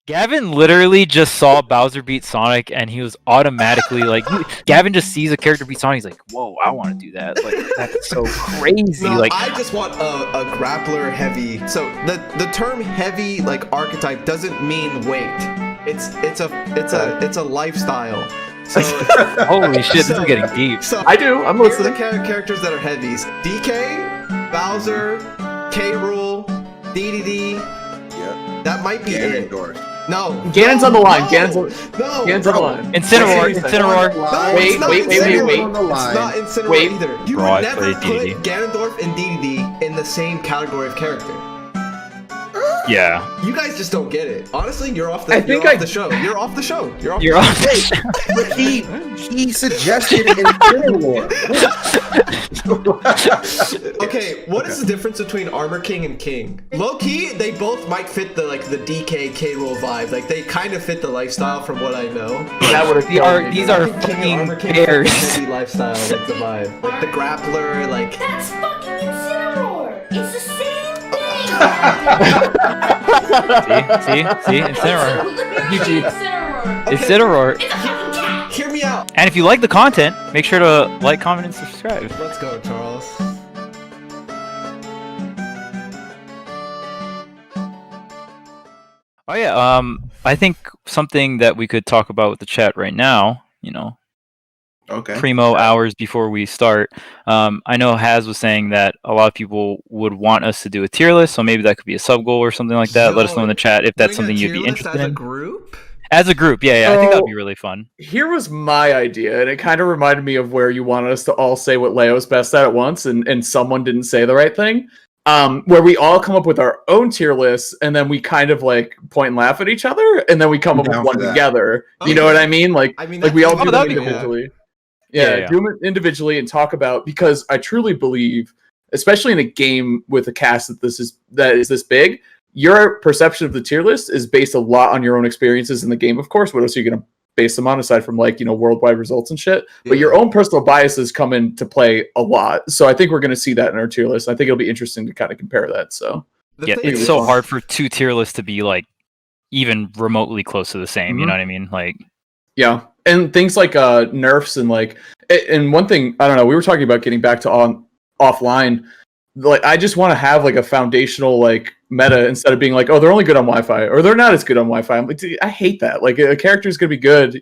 Gavin literally just saw Bowser beat Sonic, and he was automatically like, Gavin just sees a character beat Sonic, he's like, whoa, I want to do that. Like, that's so crazy. No, like, I just want a grappler heavy. So the term heavy like archetype doesn't mean weight. It's a lifestyle. So holy shit, this is getting deep. So I do. I'm listening. Here are the characters that are heavies: DK, Bowser, K. Rool, DDD. Yep. That might be it. Ganondorf. No. Ganon's on the line. No, Ganon's on the line. Incineroar. No, Wait, it's not wait. Incineroar. It's not Incineroar Wait. either. You Bro, I would never played put DDD. Ganondorf and DDD in the same category of character. Yeah. You guys just don't get it. Honestly, you're off the show. You're off the show. You're off. But he suggested Incineroar. Okay, what is the difference between Armor King and King? Low key, they both might fit the DK K. Rool vibe. Like they kind of fit the lifestyle from what I know. That would have These are fucking pairs. Heavy lifestyle, like the vibe, like the grappler, like. That's fucking Incineroar! It's the same thing! see, Incineroar. Incineroar! Incineroar. It's a fucking cat! Hear me out. And if you like the content, make sure to like, comment, and subscribe. Let's go, Charles. Oh yeah, I think something that we could talk about with the chat right now, Okay. primo hours before we start. I know Haz was saying that a lot of people would want us to do a tier list, so maybe that could be a sub goal or something like that. Let us know in the chat if that's something you'd be interested as a in. group? As a group, yeah, I think that'd be really fun. Here was my idea, and it kind of reminded me of where you wanted us to all say what Leo's best at once, and someone didn't say the right thing. Where we all come up with our own tier lists, and then we kind of like point and laugh at each other, and then we come up with one together. You know what I mean? Like we all do them individually. Yeah, do them individually and talk about, because I truly believe, especially in a game with a cast that is this big, your perception of the tier list is based a lot on your own experiences in the game. Of course, what else are you going to base them on aside from worldwide results and shit? But your own personal biases come into play a lot. So I think we're going to see that in our tier list. I think it'll be interesting to kind of compare that. So yeah, it's so hard for two tier lists to be like even remotely close to the same. You know what I mean? Like, yeah. And things like nerfs and one thing, I don't know, we were talking about getting back to offline. Like, I just want to have like a foundational like meta instead of being like, oh, they're only good on Wi-Fi or they're not as good on Wi-Fi. I'm like, dude, I hate that. Like, a character is going to be good,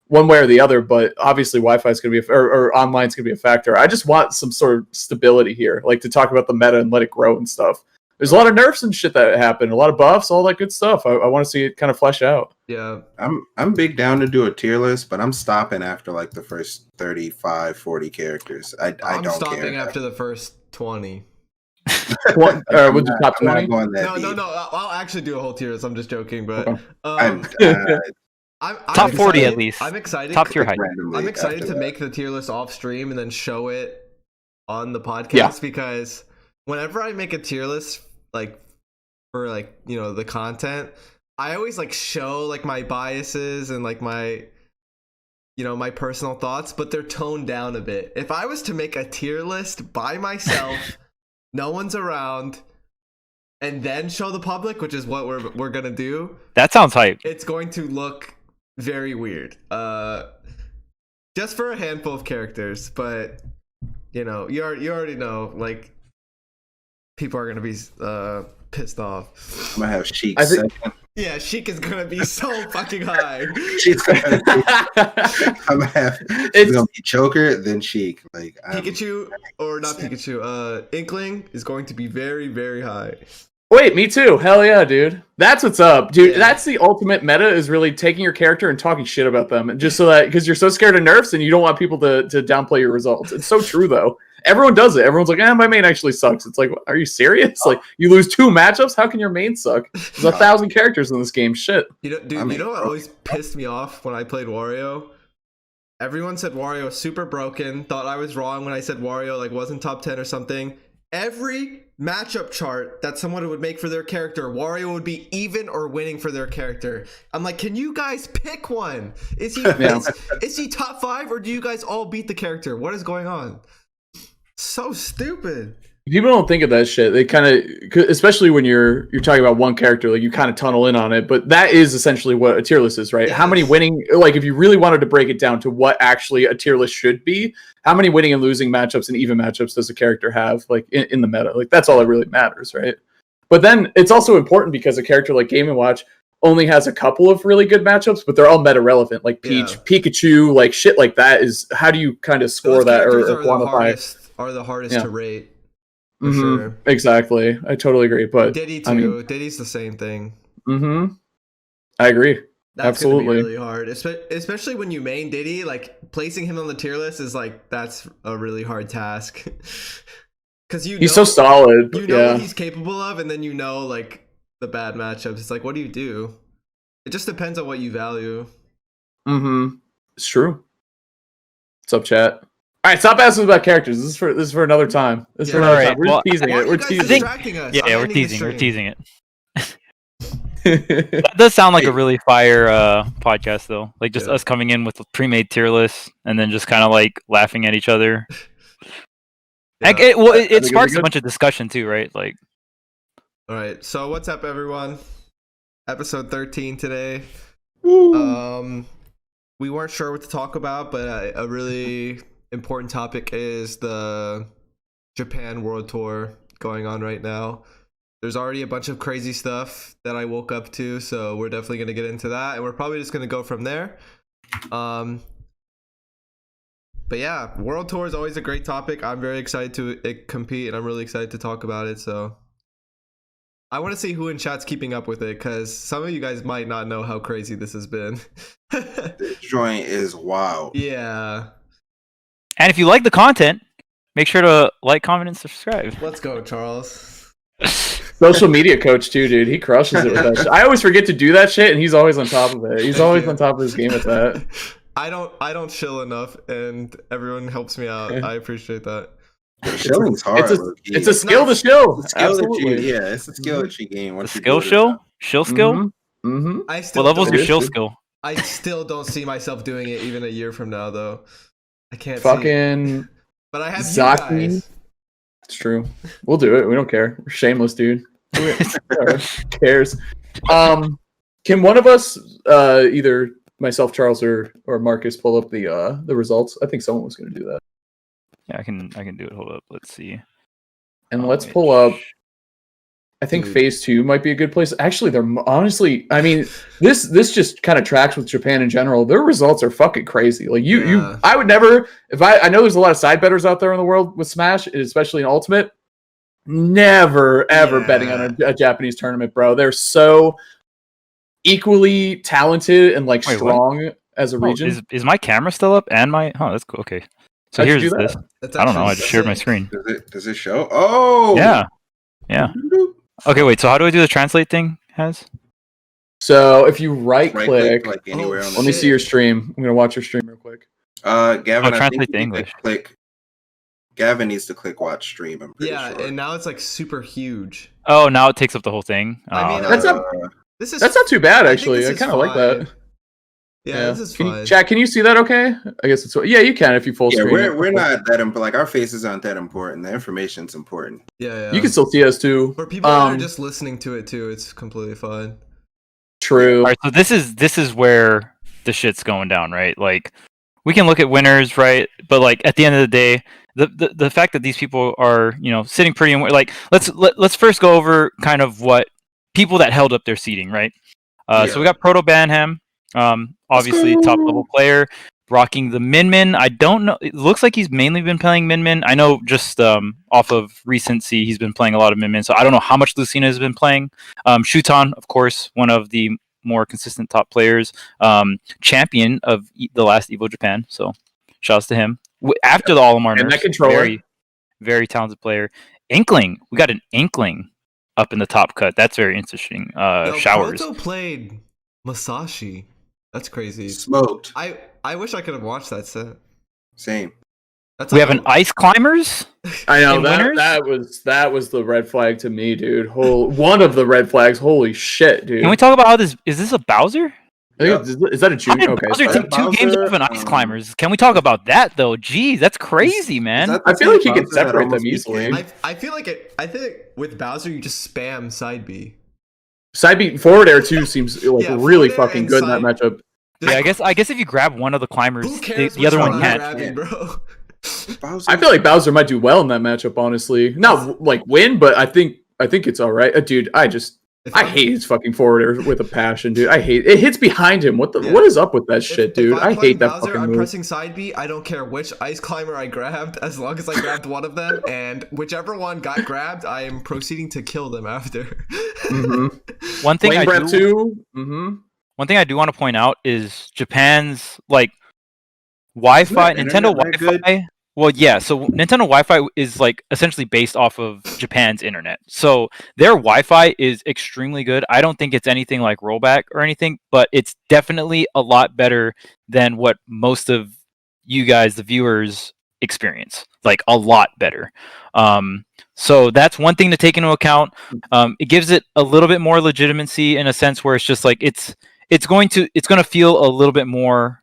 one way or the other, but obviously Wi-Fi is going to be or online is going to be a factor. I just want some sort of stability here, like to talk about the meta and let it grow and stuff. There's a lot of nerfs and shit that happen, a lot of buffs, all that good stuff. I want to see it kind of flesh out. Yeah, I'm big down to do a tier list, but I'm stopping after like the first 35, 40 characters. I'm don't stopping care. after the first 20. With the top 20? No, I'll actually do a whole tier list. I'm just joking, but I'm top 40 excited. at least. I'm excited. Top tier height. I'm excited to make the tier list off stream and then show it on the podcast because whenever I make a tier list, like for like the content, I always like show like my biases and like my my personal thoughts, but they're toned down a bit. If I was to make a tier list by myself, no one's around, and then show the public, which is what we're gonna do. That sounds hype. It's going to look very weird. Just for a handful of characters, but you already know, like, people are gonna be pissed off. I'm gonna have Sheik second. Yeah, Sheik is gonna be so fucking high. She's gonna be, it's gonna be Joker, then Sheik. Like Pikachu, or not Pikachu, Inkling is going to be very, very high. Wait, me too. Hell yeah, dude. That's what's up, dude. Yeah. That's the ultimate meta, is really taking your character and talking shit about them, and just so that, because you're so scared of nerfs and you don't want people to downplay your results. It's so true though. Everyone does it. Everyone's like, my main actually sucks. It's like, are you serious? Like, you lose 2 matchups? How can your main suck? There's 1,000 characters in this game. Shit. Dude, you know what always pissed me off when I played Wario? Everyone said Wario was super broken, thought I was wrong when I said Wario like wasn't top 10 or something. Every matchup chart that someone would make for their character, Wario would be even or winning for their character. I'm like, can you guys pick one? Is he top 5, or do you guys all beat the character? What is going on? So stupid. People don't think of that shit. They kind of, especially when you're talking about one character, like you kind of tunnel in on it. But that is essentially what a tier list is, right? Yes. How many winning, like if you really wanted to break it down to what actually a tier list should be, how many winning and losing matchups and even matchups does a character have, like in the meta? Like that's all that really matters, right? But then it's also important because a character like Game & Watch only has a couple of really good matchups, but they're all meta relevant, like Peach, Pikachu, like shit like that. Is how do you kind of score that or quantify? Are the hardest to rate. For Mm-hmm. sure. Exactly. I totally agree. But Diddy too. I mean, Diddy's the same thing. mm-hmm. I agree. That's Absolutely. gonna be really hard, especially when you main Diddy. Like placing him on the tier list is like that's a really hard task. Because he's so solid. You know what he's capable of, and then you know like the bad matchups. It's like, what do you do? It just depends on what you value. Mm-hmm. It's true. What's up, chat? All right, stop asking about characters. This is for another time. This is for another time. We're just teasing it. We're teasing. Distracting us. Yeah, we're teasing. We're teasing it. That does sound like a really fire podcast, though. Like just us coming in with pre-made tier lists and then just kind of like laughing at each other. Like, it sparks a bunch of discussion too, right? Like, all right. So what's up, everyone? Episode 13 today. Woo. We weren't sure what to talk about, but a really important topic is the Japan World Tour going on right now. There's already a bunch of crazy stuff that I woke up to, so we're definitely going to get into that, and we're probably just going to go from there. But yeah, World Tour is always a great topic. I'm very excited to compete, and I'm really excited to talk about it, so I want to see who in chat's keeping up with it, because some of you guys might not know how crazy this has been. This joint is wild. Yeah. and if you like the content, make sure to like, comment, and subscribe. Let's go, Charles. Social media coach too, dude. He crushes it with that shit. I always forget to do that shit, and he's always on top of it. He's always on top of his game with that. I don't chill enough, and everyone helps me out. I appreciate that. Shilling's hard. It's a skill to show. Absolutely. Yeah, it's a skill that you gain. The skill show? Shill skill? Mm-hmm. What level's your shill skill? I still don't see myself doing it even a year from now, though. I can't fucking. But I have Zaki. you guys. It's true. We'll do it. We don't care. We're shameless, dude. Who cares? Can one of us, either myself, Charles, or Marcus, pull up the results? I think someone was going to do that. Yeah, I can do it. Hold up. Let's see. And let's pull up. I think phase 2 might be a good place. Actually, they're honestly. I mean, this just kind of tracks with Japan in general. Their results are fucking crazy. Like I would never. If I know there's a lot of side bettors out there in the world with Smash, especially in Ultimate. Never ever betting on a Japanese tournament, bro. They're so equally talented and like strong as a region. Is my camera still up? And my that's cool. Okay. So here's this. I don't know. I just shared my screen. Does it show? Oh. Yeah. Okay, wait. So how do I do the translate thing? So if you right click like anywhere on the let me see your stream. I'm gonna watch your stream real quick. Gavin, translate to English. Gavin needs to click watch stream. I'm pretty sure. And now it's like super huge. Oh, now it takes up the whole thing. I mean, that's not too bad actually. I kind of like that. Yeah, this is fine. Chat, can you see that okay? I guess it's you can if you full screen. We're not that important. Like our faces aren't that important. The information's important. Yeah. You can still see us too. For people that are just listening to it too, it's completely fine. True. All right, so this is where the shit's going down, right? Like we can look at winners, right? But like at the end of the day, the fact that these people are, sitting pretty like let's first go over kind of what people that held up their seating, right? So we got Proto Banham. Obviously top level player rocking the Min. I don't know. It looks like he's mainly been playing Min. I know just off of recency he's been playing a lot of Min. So I don't know how much Lucina has been playing. Shuton, of course, one of the more consistent top players. Champion of the last Evo Japan. So shouts to him. After the Olimar nerfs, very, very talented player. Inkling, we got an Inkling up in the top cut. That's very interesting. Showers. Proto played Masashi. That's crazy. Smoked. I wish I could have watched that set. Same. We have an Ice Climbers. I know that was the red flag to me, dude. One of the red flags. Holy shit, dude. Can we talk about how is this a Bowser? I think is that a How junior? did Okay, Bowser so- take 2 games Bowser, off an Ice Climbers? Can we talk about that though? Jeez, that's crazy, man. that I the feel like same he can Bowser that separate them almost beat easily. King? I feel like with Bowser you just spam side B. Side beat forward air 2 seems like Yeah, really forward air fucking and good in that side- matchup. Yeah, I guess if you grab one of the climbers, Who cares the other which one I'm can't. grabbing, bro? Bowser, I feel like Bowser might do well in that matchup, honestly. Not like win, but I think it's all right. Dude, I hate his fucking forward air with a passion, dude. I hate it. Hits behind him. What is up with that shit, dude? I hate that Bowser, fucking I'm move. pressing side B. I don't care which ice climber I grabbed, as long as I grabbed one of them, and whichever one got grabbed, I am proceeding to kill them after. Mm-hmm. One thing Flame I breath do, too. Mm-hmm. one thing I do want to point out is Japan's like Wi-Fi, Isn't Nintendo internet that good? Wi-Fi. Well, yeah. So Nintendo Wi-Fi is like essentially based off of Japan's internet. So their Wi-Fi is extremely good. I don't think it's anything like rollback or anything, but it's definitely a lot better than what most of you guys, the viewers, experience. Like a lot better. So that's one thing to take into account. It gives it a little bit more legitimacy in a sense where it's just like it's going to feel a little bit more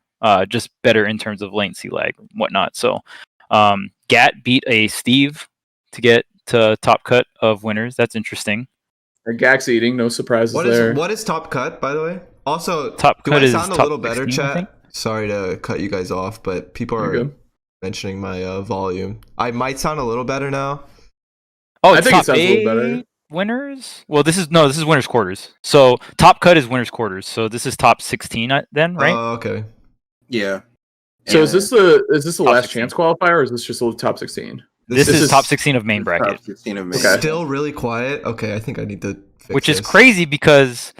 just better in terms of latency lag and whatnot. So Gat beat a Steve to get to top cut of winners. That's interesting. Gax eating, no surprises there. What is top cut, by the way? Also, Top do cut I is sound a top little better, 16, I chat? think. Sorry to cut you guys off, but people You're are good. mentioning my volume. I might sound a little better now. Oh, I it's think it top sounds a little better. 8 winners. Well, this is winners quarters. So top cut is winners quarters. So this is top 16 then, right? Oh, okay. yeah. So is this the Top last 16. chance qualifier, or is this just a top 16? This this is is top 16 of main Top bracket, 16 of May. Okay. Still really quiet. Okay, I think I need to fix which is this. crazy because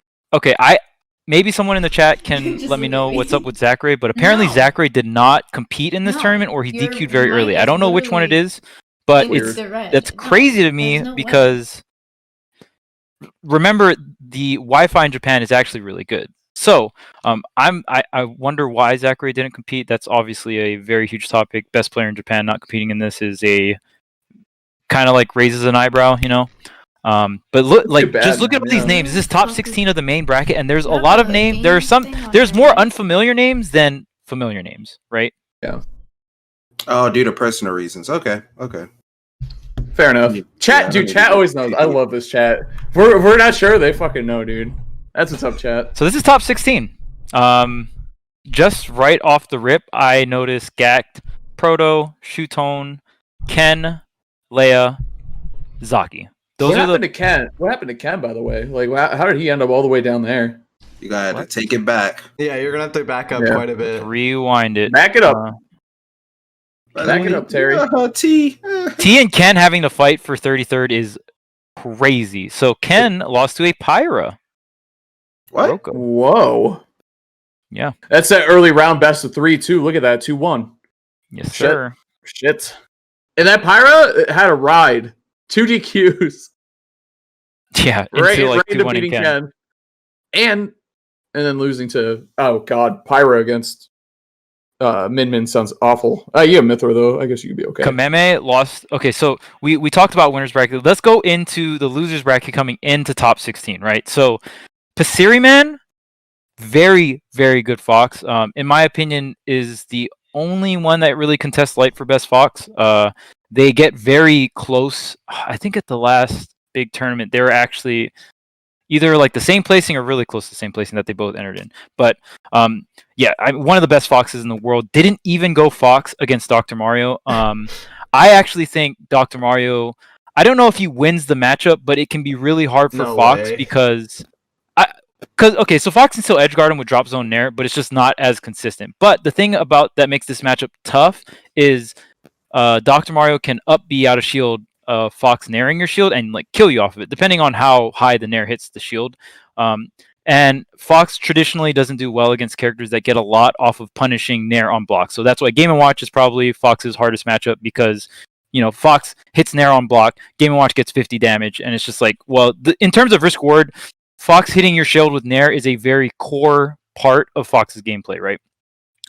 maybe someone in the chat can Just let me look know at what's me. up with Zachary, but apparently No. Zachary did not compete in this No, tournament, or he your DQ'd very mic early. I is don't know which one it literally is, but It's it's the red. that's No, crazy to me there's no way. because remember the Wi-Fi in Japan is actually really good. So I wonder why Zachary didn't compete. That's obviously a very huge topic. Best player in Japan not competing in this is a kind of like raises an eyebrow, you know. But look, That's like too bad, just look at man, all these yeah. names. This is top 16 of the main bracket, and there's a Yeah, lot of but names. game There's thing more already. unfamiliar names than familiar names, right? Oh, due to personal reasons. Okay. Fair enough. Yeah, Chat, I dude. mean, Chat always knows. I love this chat. We're not sure. They fucking know, dude. That's what's up, chat. So this is top 16. Just right off the rip, I noticed Gact, Proto, Shutone, Ken, Leia, Zaki. Those What are happened the to Ken? What happened to Ken, by the way? Like, how did he end up all the way down there? You gotta What? take it back. Yeah, you're gonna have to back up Yeah. quite a bit. rewind it. Back it up. Uh, Back it up, Terry. T. T and Ken having to fight for 33rd is crazy. So Ken lost to a Pyra. What? Roko. Whoa. Yeah. That's that early round best of 3 too. Look at that, 2-1. Yes, Shit. sir. Shit. And that Pyra had a ride. 2 DQs. Yeah, Right, into like right into 2-1 beating and Ken. Ken. And then losing to Pyra against Min Min sounds awful. You have Mithra though. I guess you could be okay. Kameme lost. Okay, so we talked about winners bracket. Let's go into the losers bracket coming into top 16, right? So Pasiriman, very, very good Fox. In my opinion, is the only one that really contests light for best Fox. They get very close. I think at the last big tournament, they were actually either like the same placing or really close to the same placing that they both entered in. But yeah, one of the best Foxes in the world. Didn't even go Fox against Dr. Mario. I actually think Dr. Mario, I don't know if he wins the matchup, but it can be really hard for No Fox way. because okay, so Fox can still edge guard him with drop zone nair, but it's just not as consistent. But the thing about that makes this matchup tough is Dr. Mario can up B out of shield Fox nairing your shield and like kill you off of it, depending on how high the nair hits the shield. And Fox traditionally doesn't do well against characters that get a lot off of punishing nair on block. So that's why Game & Watch is probably Fox's hardest matchup because, you know, Fox hits nair on block, Game & Watch gets 50 damage, and it's just like, well, in terms of risk reward, Fox hitting your shield with nair is a very core part of Fox's gameplay, right?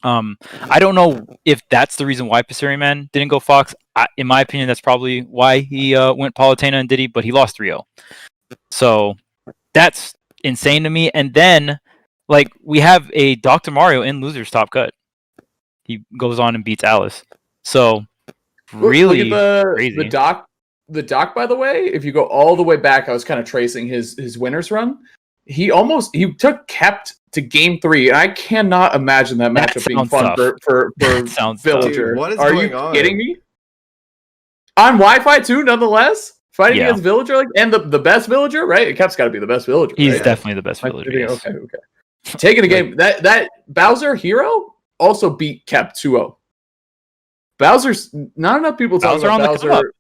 I don't know if that's the reason why Pasiriman didn't go Fox. In my opinion, that's probably why he went Palutena and Diddy, but he lost 3-0. So that's insane to me. And then like we have a Dr. Mario in Losers Top Cut. He goes on and beats Alice. So really Look at crazy. The doc, by the way, if you go all the way back, I was kind of tracing his winners run. He took Kept to game 3, and I cannot imagine that matchup being fun for Villager. Dude, what is Are going you on? kidding me? On Wi-Fi too, nonetheless. Fighting against Villager, like, and the best Villager, right? Kep's got to be the best Villager. He's right? definitely the best Villager. Yes. Okay. Taking a game that Bowser Hero also beat Kep 2-0. Bowser's not enough people talk about Bowser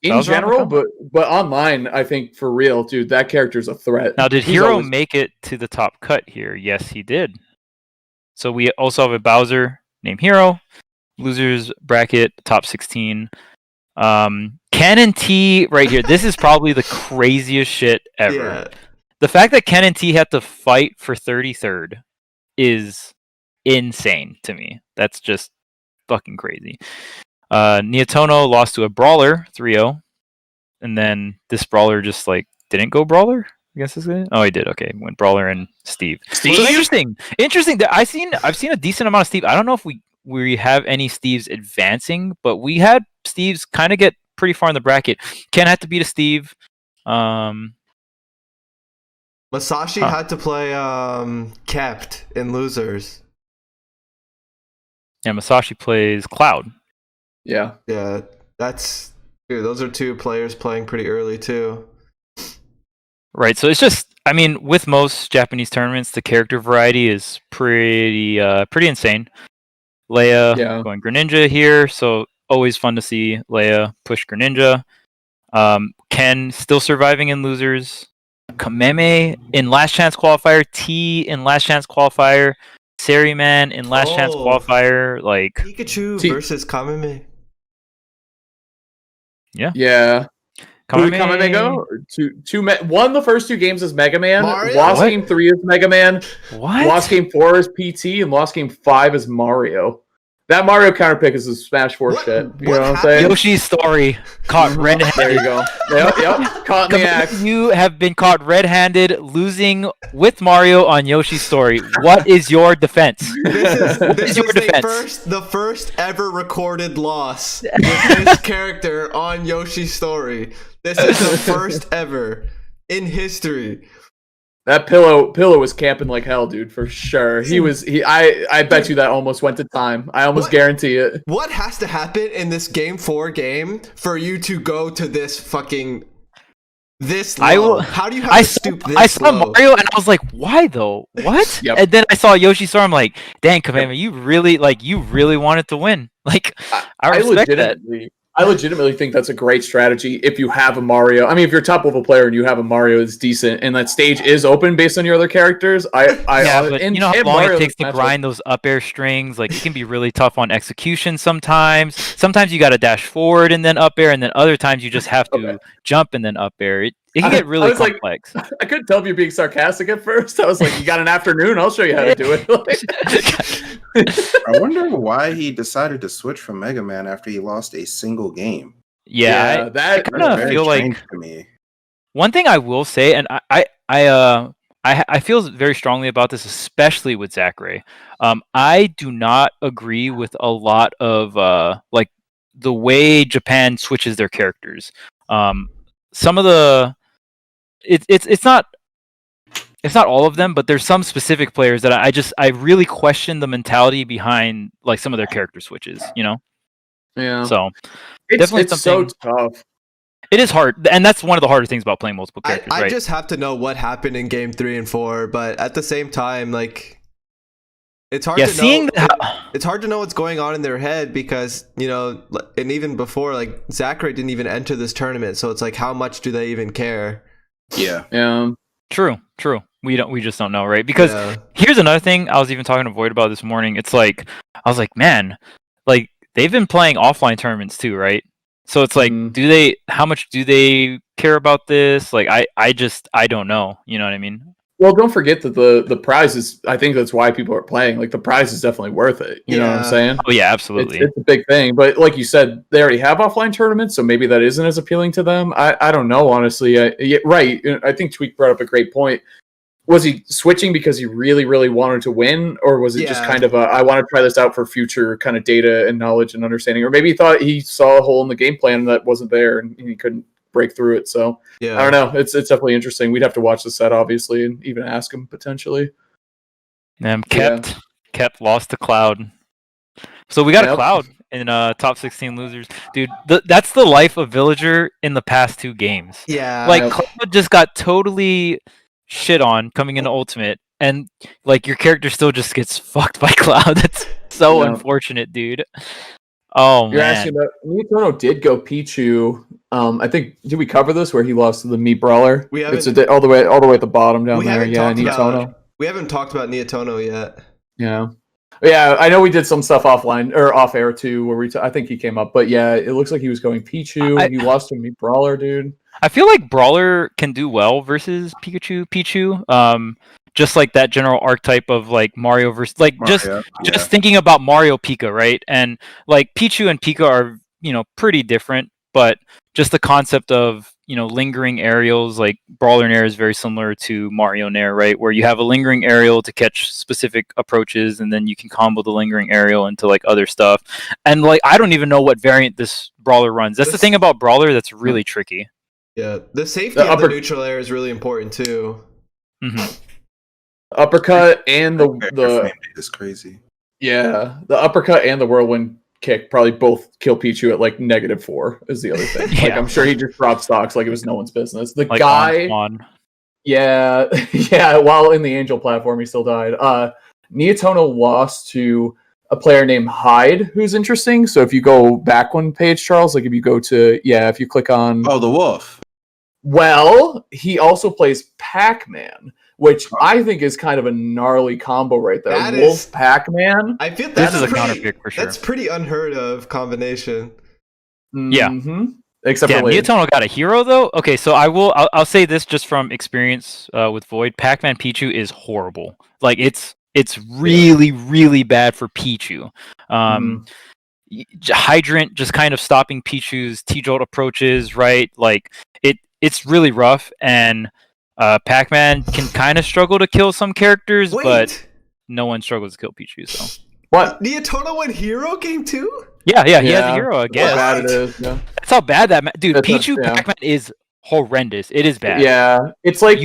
in general, but online, I think for real, dude, that character's a threat. Now, did Hero make it to the top cut here? Yes, he did. So we also have a Bowser named Hero. Losers bracket top 16. Ken and T right here. This is probably the craziest shit ever. Yeah. The fact that Ken and T had to fight for 33rd is insane to me. That's just fucking crazy. Neotono lost to a Brawler 3-0. And then this Brawler just like didn't go Brawler, I guess is it. Oh, he did. Okay, went Brawler and Steve. So interesting. That I've seen a decent amount of Steve. I don't know if we have any Steves advancing, but we had Steves kind of get pretty far in the bracket. Ken had to beat a Steve. Masashi had to play Kept in Losers. Yeah, Masashi plays Cloud. Yeah, that's dude. Those are two players playing pretty early too. Right, so it's just, I mean, with most Japanese tournaments, the character variety is pretty insane. Leia going Greninja here, so always fun to see Leia push Greninja. Ken still surviving in Losers. Kameme in Last Chance Qualifier. T in Last Chance Qualifier. Seriman in Last Chance Qualifier. Like Pikachu versus Kameme. Yeah. Who did Kameme go? Won the first 2 games as Mega Man. Mario? Lost game 3 as Mega Man. What? Lost game 4 as PT, and lost game 5 as Mario. That Mario counter pick is a Smash 4 shit. You know what I'm saying? Yoshi's Story caught red-handed. There you go. Yep. Caught in the act. You have been caught red-handed losing with Mario on Yoshi's Story. What is your defense? This is the first ever recorded loss with this character on Yoshi's Story. This is the first ever in history. That pillow was camping like hell, dude, for sure. I bet you that almost went to time. I almost guarantee it. What has to happen in this game 4 game for you to go to this fucking this low? How do you have to stoop this I saw low? Mario and I was like, why though? What? Yep. And then I saw Yoshi's Story. I'm like, dang, Kameme, you really wanted to win. Like, I respect that. I legitimately think that's a great strategy if you have a Mario. I mean, if you're a top level player and you have a Mario that's decent and that stage is open based on your other characters, but you know how long it takes to grind those up air strings? Like, it can be really tough on execution sometimes. Sometimes you got to dash forward and then up air, and then other times you just have to jump and then up air. It can get really complex. Like, I couldn't tell if you're being sarcastic at first. I was like, you got an afternoon? I'll show you how to do it. I wonder why he decided to switch from Mega Man after he lost a single game. Yeah, I kind of feel like to me. One thing I will say, and I feel very strongly about this, especially with Zachary. I do not agree with a lot of like the way Japan switches their characters. Some of the it's not all of them, but there's some specific players that I really question the mentality behind like some of their character switches, you know? Yeah. So it's so tough. It is hard, and that's one of the harder things about playing multiple characters. I just have to know what happened in game 3 and 4, but at the same time, like, it's hard to know. It's hard to know what's going on in their head because, you know, and even before, like, Zachary didn't even enter this tournament, so it's like, how much do they even care? Yeah. True. We just don't know, right? Because here's another thing I was even talking to Void about this morning. It's like, I was like, man, like, they've been playing offline tournaments too, right? So it's like, how much do they care about this? Like, I don't know. You know what I mean? Well, don't forget that the prize is, I think that's why people are playing. Like, the prize is definitely worth it. You know what I'm saying? Oh, yeah, absolutely. It's a big thing. But like you said, they already have offline tournaments, so maybe that isn't as appealing to them. I don't know, honestly. Right. I think Tweek brought up a great point. was he switching because he really, really wanted to win, or was it just kind of I want to try this out for future kind of data and knowledge and understanding, or maybe he thought he saw a hole in the game plan that wasn't there and he couldn't break through it. So I don't know. It's definitely interesting. We'd have to watch the set obviously and even ask him potentially. Kept lost to Cloud. So we got a Cloud in top 16 losers, dude. That's the life of Villager in the past 2 games. Yeah, like Cloud just got totally shit on coming into Ultimate, and like your character still just gets fucked by Cloud. That's so unfortunate, dude. Oh, You're asking about Nietono did go Pichu. I think did we cover this where he lost to the Meat Brawler? We haven't, it's all the way at the bottom down there. Yeah, Nietono. We haven't talked about Nietono yet. Yeah, I know we did some stuff offline or off air too, where I think he came up, but yeah, it looks like he was going Pichu. He lost to Meat Brawler, dude. I feel like Brawler can do well versus Pichu. Just like that general archetype of like Mario versus like Mario, just thinking about Mario Pika, right? And like Pichu and Pika are, pretty different, but just the concept of, lingering aerials, like Brawler Nair is very similar to Mario Nair, right? Where you have a lingering aerial to catch specific approaches, and then you can combo the lingering aerial into like other stuff. And like I don't even know what variant this Brawler runs. That's the thing about Brawler that's really tricky. Yeah, the safety of the neutral air is really important too. Mm-hmm. Uppercut and the is crazy. Yeah, the uppercut and the whirlwind kick probably both kill Pichu at like -4 is the other thing. Like I'm sure he just dropped stocks like it was no one's business. The like guy, yeah, while in the Angel platform, he still died. Nietono lost to a player named Hyde, who's interesting. So if you go back one page, Charles, like if you go to if you click on the wolf. Well, he also plays Pac-Man, which I think is kind of a gnarly combo right there. That Wolf Pac-Man. I feel this is a counter pick for sure. That's pretty unheard of combination. Yeah. Mm-hmm. Except for Nietono got a hero though. Okay, so I'll say this just from experience with Void. Pac-Man Pichu is horrible. Like it's really really bad for Pichu. Hydrant just kind of stopping Pichu's T-Jolt approaches, right? Like it's really rough, and Pac-Man can kind of struggle to kill some characters, but no one struggles to kill Pichu. So what? Nietono went hero game 2? Yeah, he has a hero, I guess. How bad it is. Yeah. That's how bad that dude. Pichu Pac-Man is horrendous. It is bad. Yeah, it's like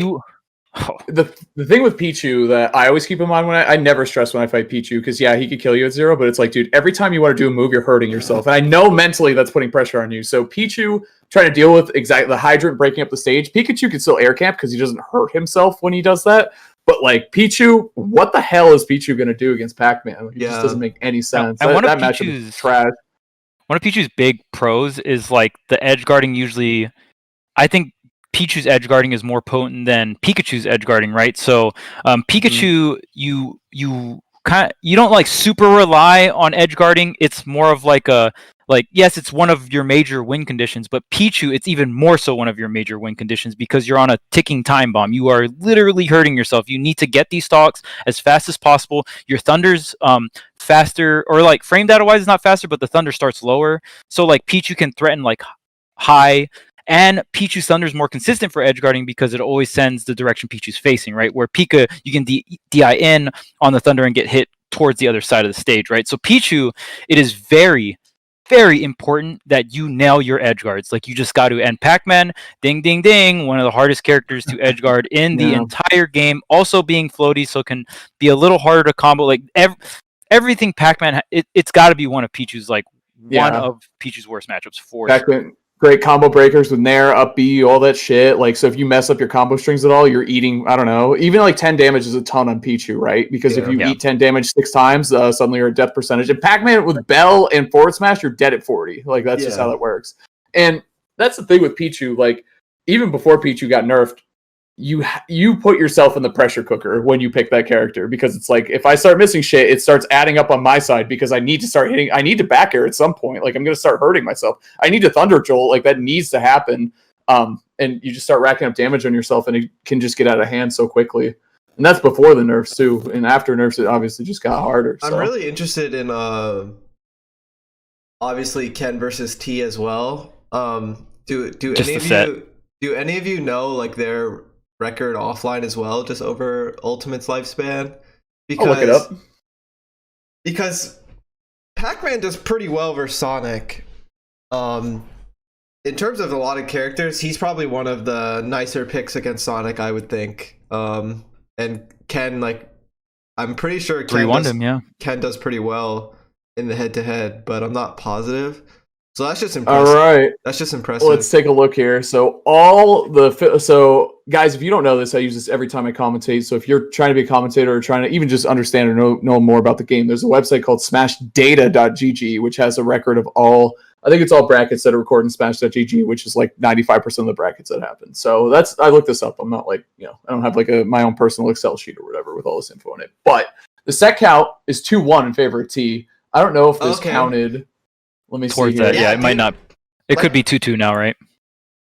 the thing with Pichu that I always keep in mind when I never stress when I fight Pichu, because he could kill you at 0, but it's like, dude, every time you want to do a move, you're hurting yourself, and I know mentally that's putting pressure on you. So Pichu trying to deal with exactly the hydrant breaking up the stage. Pikachu can still air camp because he doesn't hurt himself when he does that. But like Pichu, what the hell is Pichu going to do against Pac-Man? It just doesn't make any sense. And that matchup is trash. One of Pichu's big pros is like the edge guarding. Usually, I think Pichu's edge guarding is more potent than Pikachu's edge guarding, right? So Pikachu, you don't like super rely on edge guarding. It's more of like yes, it's one of your major win conditions, but Pichu, it's even more so one of your major win conditions because you're on a ticking time bomb. You are literally hurting yourself. You need to get these stocks as fast as possible. Your Thunder's faster, or like frame data wise is not faster, but the Thunder starts lower. So like Pichu can threaten like high. And Pichu's Thunder is more consistent for edge guarding because it always sends the direction Pichu's facing, right? Where Pika, you can DI in on the Thunder and get hit towards the other side of the stage, right? So Pichu, it is very, very important that you nail your edge guards. Like you just got to. And Pac-Man, ding, ding, ding, one of the hardest characters to edge guard in the entire game. Also being floaty, so can be a little harder to combo. Like everything Pac-Man, it's got to be one of Pichu's one of Pichu's worst matchups for sure. Great combo breakers with Nair, up B, all that shit. Like, so if you mess up your combo strings at all, you're eating, I don't know, even like 10 damage is a ton on Pichu, right? Because if you eat 10 damage 6 times, suddenly you're at death percentage. And Pac-Man with Bell and forward smash, you're dead at 40. Like, that's just how that works. And that's the thing with Pichu. Like, even before Pichu got nerfed, you put yourself in the pressure cooker when you pick that character, because it's like, if I start missing shit, it starts adding up on my side because I need to start hitting. I need to back air at some point. Like I'm going to start hurting myself. I need to Thunder Jolt. Like that needs to happen. And you just start racking up damage on yourself, and it can just get out of hand so quickly. And that's before the nerfs too. And after nerfs, it obviously just got harder. So. I'm really interested in obviously Ken versus T as well. Do any of you know like their record offline as well, just over Ultimate's lifespan. I'll look it up. Because Pac-Man does pretty well versus Sonic. In terms of a lot of characters, he's probably one of the nicer picks against Sonic, I would think. And Ken, like, I'm pretty sure Ken does pretty well in the head-to-head, but I'm not positive. So that's just impressive. All right. That's just impressive. Let's take a look here. So guys, if you don't know this, I use this every time I commentate. So if you're trying to be a commentator or trying to even just understand or know more about the game, there's a website called smashdata.gg, which has a record of all, I think it's all brackets that are recorded in smash.gg, which is like 95% of the brackets that happen. So I looked this up. I'm not like, I don't have like my own personal Excel sheet or whatever with all this info in it. But the set count is 2-1 in favor of T. I don't know if this counted. Let me see here. That. Yeah, it might not. It could be 2-2 now, right?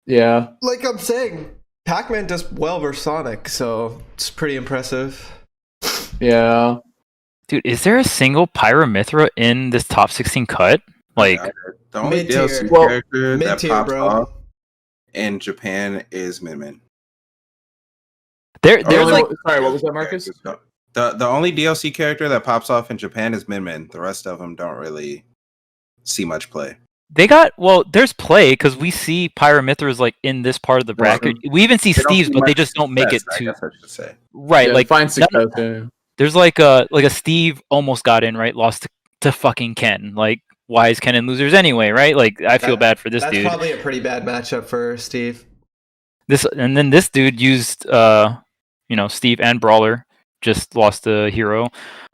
Yeah. Like I'm saying, Pac-Man does well versus Sonic, so it's pretty impressive. Yeah. Dude, is there a single Pyramithra in this top 16 cut? Like, the only Mid-tier. DLC character that Mid-tier, pops bro. off in Japan is Min. there's like, sorry, what was that, Marcus? The only DLC character that pops off in Japan is Min. The rest of them don't really see much play. there's play because we see Pyramithras like in this part of the bracket. We even see Steve's, but they just don't make it to. I guess I should say. Right, Yeah, like find success. there's like a Steve almost got in, right? Lost to fucking Ken. Like, why is Ken in losers anyway, right? Like, I feel bad for this dude. That's probably a pretty bad matchup for Steve. Then this dude used Steve and Brawler, just lost a hero.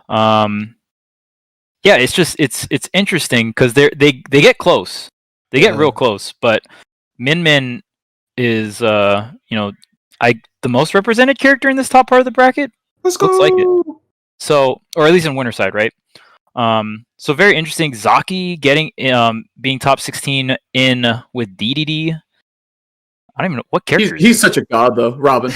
Yeah, it's interesting because they get close. They get real close, but Min is the most represented character in this top part of the bracket. Let's go. Looks like it. So, or at least in winner side, right? So very interesting. Zaki getting being top 16 in with DDD. I don't even know what character. He's such a god, though, Robin.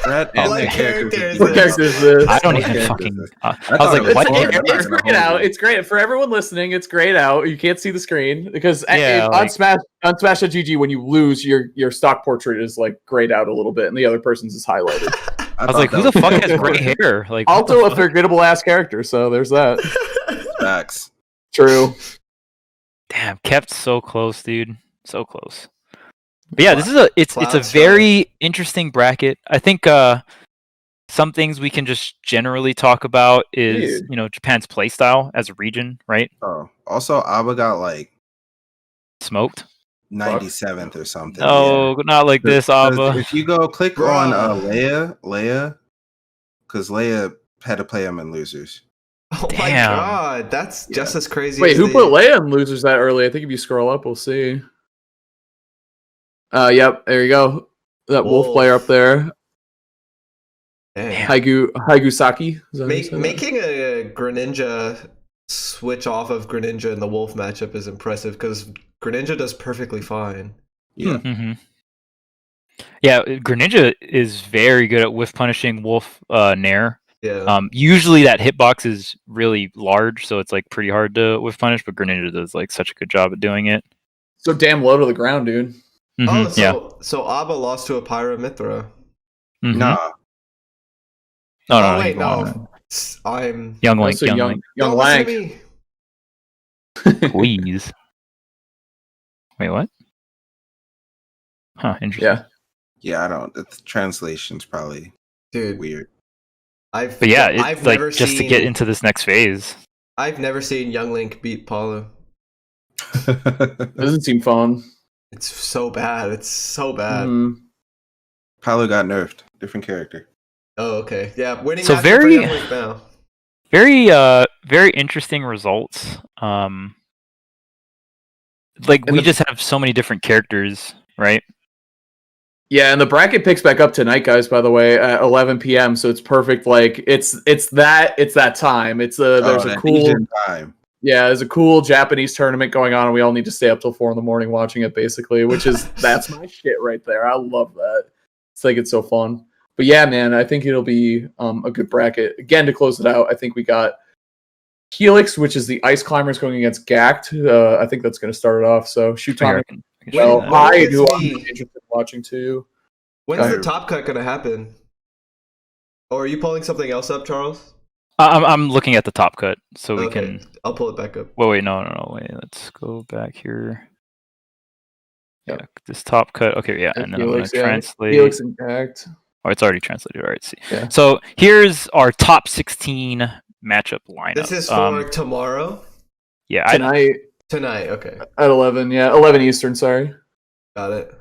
What character is What character is this? I don't even fucking. I was like, what? It's grayed out. It's great for everyone listening. It's grayed out. You can't see the screen because Yeah, on Smash.gg, when you lose, your stock portrait is like grayed out a little bit, and the other person's is highlighted. I was like, who the fuck has gray hair? Like, Also, a forgettable ass character. So there's that. Facts. True. Damn, kept so close, dude. So close. But yeah, this is it's a very interesting bracket. I think some things we can just generally talk about is Japan's playstyle as a region, right? Oh, also Abba got like Smoked. 97th or something. Oh, not like this, Abba. If you go click on Leia, because Leia had to play him in losers. Oh Damn. my god, that's just as crazy. Wait, as who put Leia in losers that early? I think if you scroll up, we'll see. Yep, there you go. That wolf player up there. Haigusaki. Making a Greninja switch off of Greninja in the wolf matchup is impressive because Greninja does perfectly fine. Yeah. Mm-hmm. Yeah, Greninja is very good at whiff punishing wolf Nair. Yeah. Usually that hitbox is really large, so it's like pretty hard to whiff punish, but Greninja does like such a good job at doing it. So damn low to the ground, dude. Mm-hmm. So Abba lost to a Pyramithra. Mm-hmm. Nah. No, wait, no. I'm Young Link. Young Don't Lang. listen to me. Please. Wait, what? Huh, interesting. Yeah. I don't. The translation's probably weird. But yeah, it's like just to get into this next phase. I've never seen Young Link beat Palu. Doesn't seem fun. It's so bad. It's so bad. Palu got nerfed. Different character. Oh, okay. Yeah, winning. So matchup very- for Young Link now. Very interesting results. Like we just have so many different characters, right? Yeah, and the bracket picks back up tonight, guys. By the way, at 11 p.m. So it's perfect. Like it's that time. There's a cool time. Yeah, there's a cool Japanese tournament going on, and we all need to stay up till 4 a.m. watching it, basically. That's my shit right there. I love that. It's so fun. But yeah, man, I think it'll be a good bracket. Again, to close it out, I think we got Helix, which is the Ice Climbers going against Gact. I think that's going to start it off. So shoot on. Well, hi, who I'm interested in watching too. When's the top cut gonna happen? Or are you pulling something else up, Charles? I'm looking at the top cut, so we can. I'll pull it back up. Wait, no, wait. Let's go back here. Yeah, this top cut. Okay, yeah, and then I'm gonna translate. Helix Impact. Oh, it's already translated. All right, see. Yeah. So here's our top 16 matchup lineup. This is for tomorrow. Yeah, Tonight, okay. At 11, 11 Eastern. Sorry. Got it.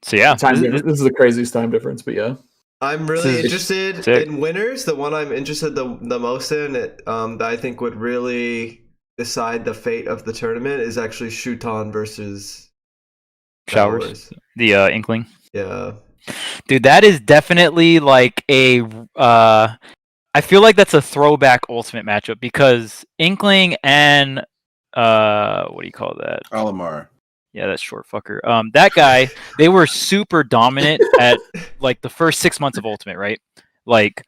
So yeah, This is the craziest time difference, but yeah. I'm really interested in winners. The one I'm interested the most in, that I think would really decide the fate of the tournament, is actually Shuton versus Showers. The Inkling. Yeah. Dude, that is definitely like a. I feel like that's a throwback Ultimate matchup because Inkling and what do you call that? Olimar. Yeah, that's short fucker. That guy, they were super dominant at like the first 6 months of Ultimate, right? Like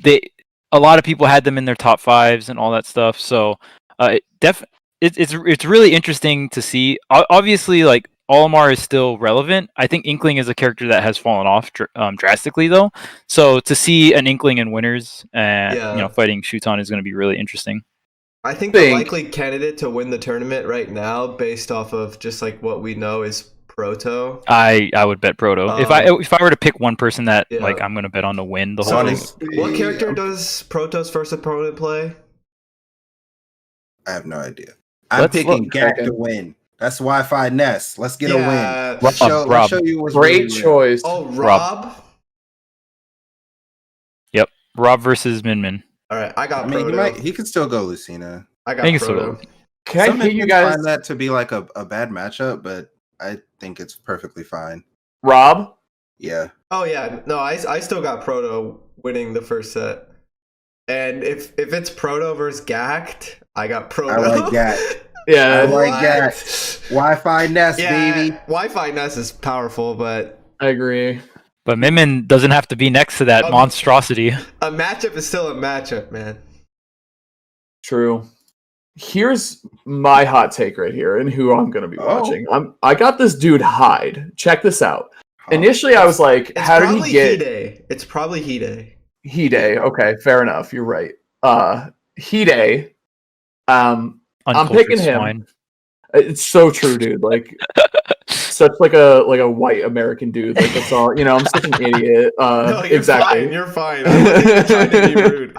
a lot of people had them in their top 5s and all that stuff. So it's really interesting to see. Obviously, like Olimar is still relevant. I think Inkling is a character that has fallen off drastically though. So to see an Inkling in winners and fighting Shuton is going to be really interesting. I think the likely candidate to win the tournament right now, based off of just like what we know, is Proto. I would bet Proto. If I were to pick one person that like I'm gonna bet on to win the whole thing. What character does Proto's first opponent play? I have no idea. I'm picking Gak to win. That's Wi-Fi Nest. Let's get a win. Let's show you what's great choice. Oh, Rob. Yep, Rob versus Min. All right, I got Proto. He could still go Lucina. I got Proto. Can I hit you guys? Find that to be like a bad matchup, but I think it's perfectly fine. Rob? Yeah. Oh yeah, no, I still got Proto winning the first set. And if it's Proto versus Gact, I got Proto. I like Gact. Yeah, I like Gact. Wi-Fi Nest, baby. Wi-Fi Nest is powerful, but I agree. But Min doesn't have to be next to that monstrosity. A matchup is still a matchup, man. True. Here's my hot take right here, and who I'm going to be watching. I got this dude Hyde. Check this out. Initially, I was like, "How did he get?" Hide. It's probably Hide. Hide. Okay, fair enough. You're right. Hide. I'm picking him. It's so true, dude. Like, such like a white American dude. Like that's all. You know, I'm such an idiot. No, you're exactly. Fine. You're fine. I'm trying to be rude.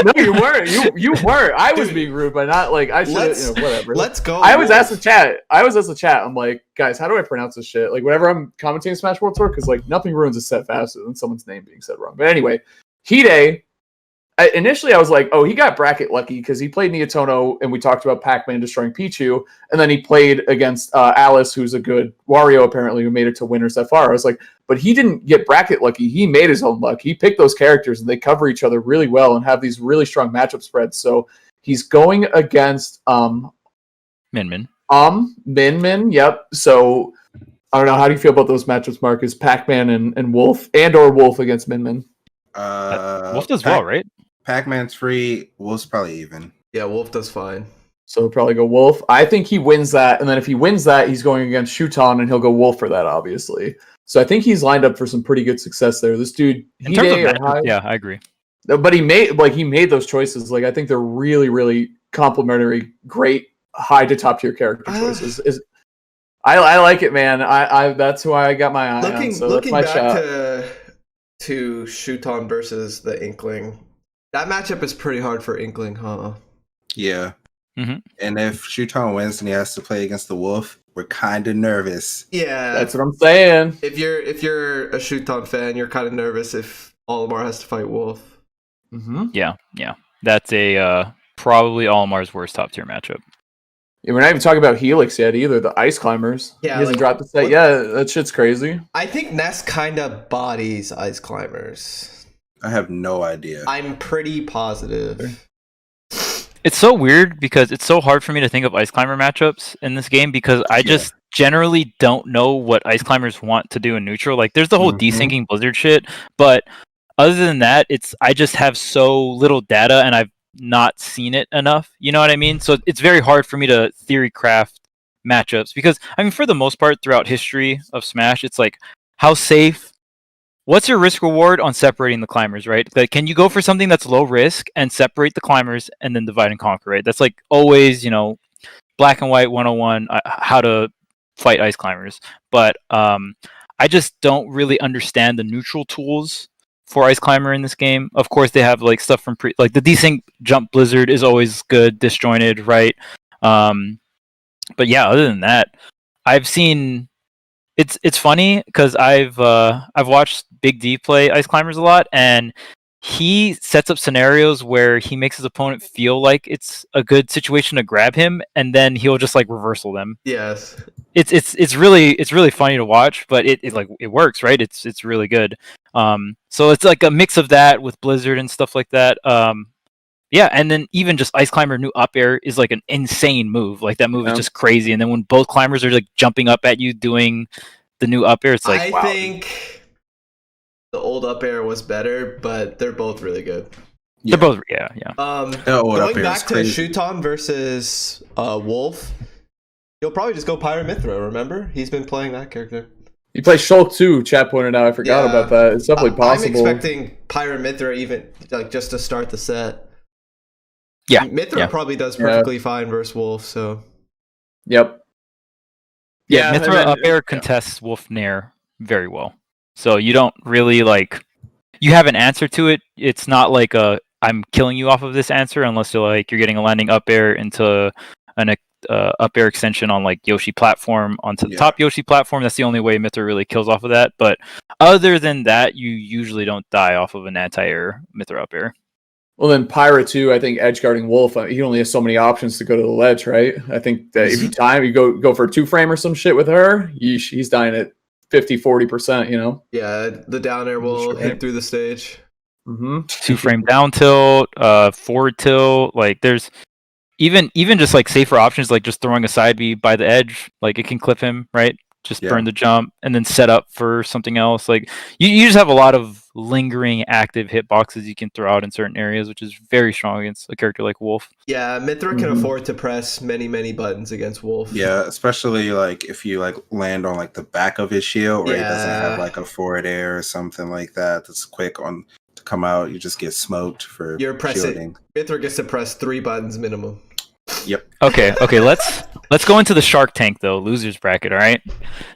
No, you weren't. You weren't. I was being rude, but not like I should. Whatever. Let's go. I was asked the chat. I'm like, guys, how do I pronounce this shit? Like, whenever I'm commentating Smash World Tour, because like nothing ruins a set faster than someone's name being said wrong. But anyway, Hide. Initially, I was like, oh, he got bracket lucky because he played Nietono, and we talked about Pac-Man destroying Pichu, and then he played against Alice, who's a good Wario, apparently, who made it to winners that far. I was like, but he didn't get bracket lucky. He made his own luck. He picked those characters, and they cover each other really well and have these really strong matchup spreads. So he's going against Min. Min, yep. So I don't know. How do you feel about those matchups, Marcus? Pac-Man and Wolf, or Wolf against Min. Wolf does well, right? Pac-Man's free. Wolf's probably even. Yeah, Wolf does fine. So he'll probably go Wolf. I think he wins that, and then if he wins that, he's going against Shuton, and he'll go Wolf for that, obviously. So I think he's lined up for some pretty good success there. This dude, yeah, I agree. But he made those choices. Like I think they're really, really complimentary, great high to top tier character choices. I like it, man. I that's who I got my eye on. So looking that's my back shot. to Shuton versus the Inkling. That matchup is pretty hard for Inkling, huh? Yeah. Mm-hmm. And if Shuton wins and he has to play against the Wolf, we're kind of nervous. Yeah. That's what I'm saying. If you're a Shuton fan, you're kind of nervous if Olimar has to fight Wolf. Mm-hmm. Yeah. That's a probably Olimar's worst top tier matchup. Yeah, we're not even talking about Helix yet either. The Ice Climbers. Yeah, he hasn't dropped the set. Yeah, that shit's crazy. I think Ness kind of bodies Ice Climbers. I have no idea. I'm pretty positive. It's so weird because it's so hard for me to think of Ice Climber matchups in this game because I just generally don't know what Ice Climbers want to do in neutral. Like, there's the whole desyncing Blizzard shit, but other than that, I just have so little data and I've not seen it enough. You know what I mean? So it's very hard for me to theory craft matchups because, I mean, for the most part, throughout history of Smash, it's like how safe. What's your risk reward on separating the climbers, right? Like, can you go for something that's low risk and separate the climbers and then divide and conquer, right? That's like always, black and white 101, how to fight ice climbers. But I just don't really understand the neutral tools for ice climber in this game. Of course, they have like stuff from like the desync jump blizzard is always good, disjointed, right? But yeah, other than that, I've seen. It's funny because I've watched Big D play ice climbers a lot, and he sets up scenarios where he makes his opponent feel like it's a good situation to grab him, and then he'll just like reversal them. Yes, it's really funny to watch, but it works, right? It's really good. So it's like a mix of that with Blizzard and stuff like that. Yeah, and then even just Ice Climber new up air is like an insane move. Like that move is just crazy. And then when both climbers are like jumping up at you doing the new up air, it's like I think the old up air was better, but they're both really good. They're both Going back to Shuton versus Wolf, you'll probably just go Pyra Mithra, remember? He's been playing that character. You play Shulk too, chat pointed out. I forgot about that. It's definitely possible. I'm expecting Pyra Mithra even like just to start the set. Yeah, Mithra probably does perfectly fine versus Wolf, so. Yep. Yeah, Mithra up air contests Wolf Nair very well. So you don't really you have an answer to it. It's not like I'm killing you off of this answer unless you're getting a landing up air into an up air extension on like Yoshi platform onto the top Yoshi platform. That's the only way Mithra really kills off of that. But other than that, you usually don't die off of an anti-air Mithra up air. Well, then Pyra too. I think edge guarding Wolf. He only has so many options to go to the ledge, right? I think that if you go for a 2-frame or some shit with her, he's dying at 50-40%. Yeah, the down air will hit through the stage. 2-frame down tilt, forward tilt. Like there's even just like safer options, like just throwing a side B by the edge. Like it can clip him, right? Just burn the jump and then set up for something else. Like you just have a lot of lingering active hitboxes you can throw out in certain areas, which is very strong against a character like Wolf. Yeah, Mithra can afford to press many buttons against Wolf. Yeah, especially like if you like land on like the back of his shield where he doesn't have like a forward air or something like that that's quick on to come out. You just get smoked for shielding. Mithra gets to press 3 buttons minimum. Yep. Okay. Let's go into the Shark Tank though, losers bracket. All right.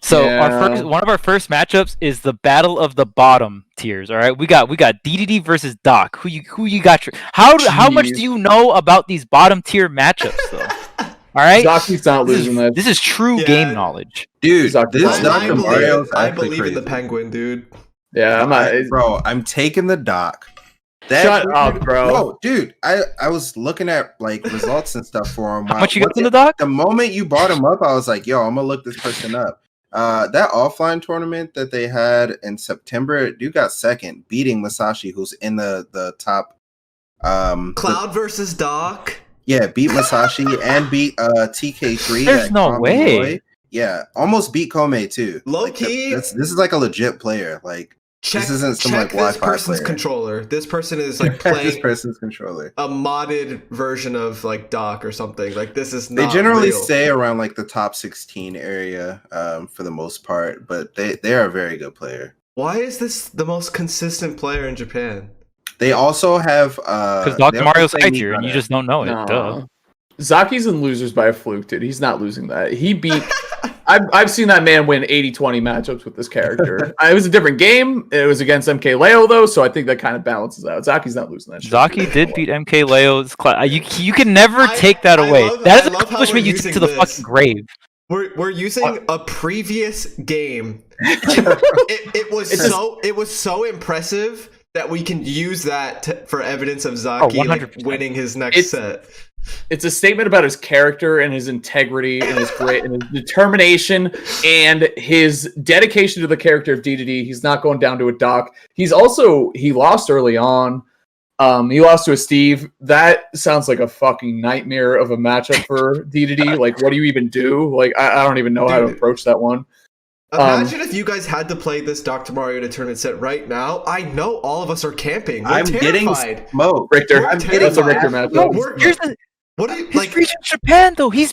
So one of our first matchups is the battle of the bottom tiers. All right. We got DDD versus Doc. Who you got? How much do you know about these bottom tier matchups though? All right. Doc's not losing this. This is true game knowledge, dude. This Dr. Mario is I believe crazy. in the Penguin, dude. Yeah, bro. I'm taking the Doc. Shut up, bro. No, dude, I was looking at like results and stuff for him. How much you got in the Doc? The moment you brought him up, I was like, yo, I'm gonna look this person up. That offline tournament that they had in September, dude got second, beating Masashi, who's in the top. Cloud versus Doc. Yeah, beat Masashi and beat TK3. There's no way. Boy. Yeah, almost beat Kome too. Low key, this is like a legit player. Like. This isn't some like this Wi-Fi person's player. Controller. This person is like playing this person's controller. A modded version of like Doc or something. Like this is not They generally real. stay around like the top 16 area for the most part, but they are a very good player. Why is this the most consistent player in Japan? They also have because Dr. Mario's high tier and you just don't know it. Duh. Zaki's in losers by a fluke, dude. He's not losing that. He beat. I've seen that man win 80-20 matchups with this character. It was a different game. It was against MK Leo though, so I think that kind of balances out. Zaki's not losing that shit. Zaki did beat MK Leo's class. You can never take that away. That is an accomplishment you take to the fucking grave. We're using a previous game. It was so impressive that we can use that for evidence of Zaki winning his next set. It's a statement about his character and his integrity and his grit and his determination and his dedication to the character of DDD. He's not going down to a Doc. He lost early on. He lost to a Steve. That sounds like a fucking nightmare of a matchup for DDD. Like, what do you even do? Like, I don't even know how to approach that one. Imagine if you guys had to play this Dr. Mario in a tournament set right now. I know all of us are camping. We're terrified. Getting smoked. Richter. That's a Richter matchup. What do you His like? region Japan though. He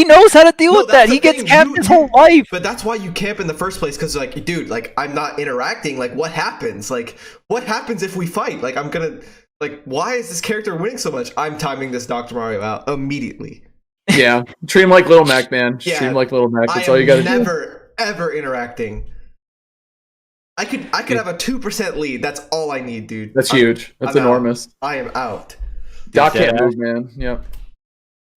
knows how to deal No, with that. that's He the gets thing, camped his whole life. But that's why you camp in the first place, because like, dude, like I'm not interacting. Like, what happens? Like, what happens if we fight? Like, I'm gonna like, why is this character winning so much? I'm timing this Dr. Mario out immediately. Yeah, treat him like Little Mac, man. Just Yeah, treat him like Little Mac. That's I all you gotta am do. never ever interacting. I could have a 2% lead. That's all I need, dude. That's huge. That's I'm out. enormous. I am out. Doc Dead can't ass. move, man. Yep.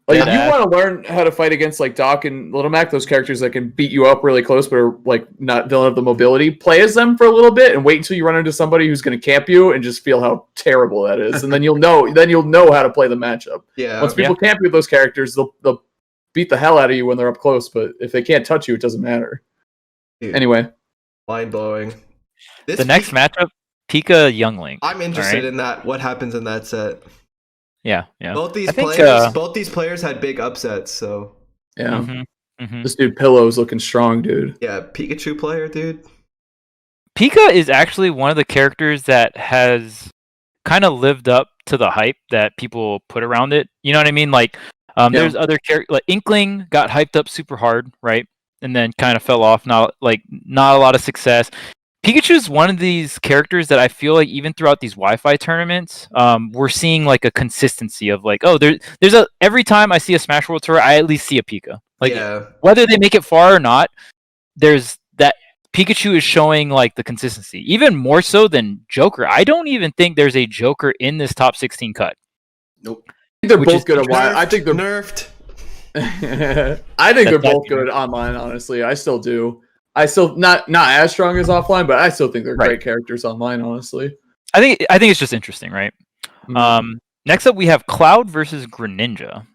Like, if Dead you ass. want to learn how to fight against like Doc and Little Mac, those characters that can beat you up really close but are like don't have the mobility, play as them for a little bit and wait until you run into somebody who's going to camp you and just feel how terrible that is, and then you'll know how to play the matchup. Yeah. Once people camp you with those characters, they'll beat the hell out of you when they're up close, but if they can't touch you, it doesn't matter. Dude, Anyway, mind blowing. The next matchup, Pika Youngling. I'm interested Alright. in that. What happens in that set? Yeah. Both these I think, players had big upsets. So yeah, mhm. this dude Pillow's looking strong, dude. yeah, Pikachu player, dude. Pika is actually one of the characters that has kind of lived up to the hype that people put around it. You know what I mean? Like, there's other characters, like Inkling got hyped up super hard, right? And then kind of fell off. Not a lot of success. Pikachu is one of these characters that I feel like even throughout these Wi-Fi tournaments, we're seeing like a consistency of like, oh, there's every time I see a Smash World Tour, I at least see a Pika. Like, Yeah. whether they make it far or not, there's that Pikachu is showing like the consistency, even more so than Joker. I don't even think there's a Joker in this top 16 cut. Nope. I think they're Which both is good at Wi. I think they're nerfed. I think they're That's both good online. Honestly, I still do. I still not as strong as offline, but I still think they're great characters online. Honestly, I think it's just interesting, right? Mhm. Next up, we have Cloud versus Greninja.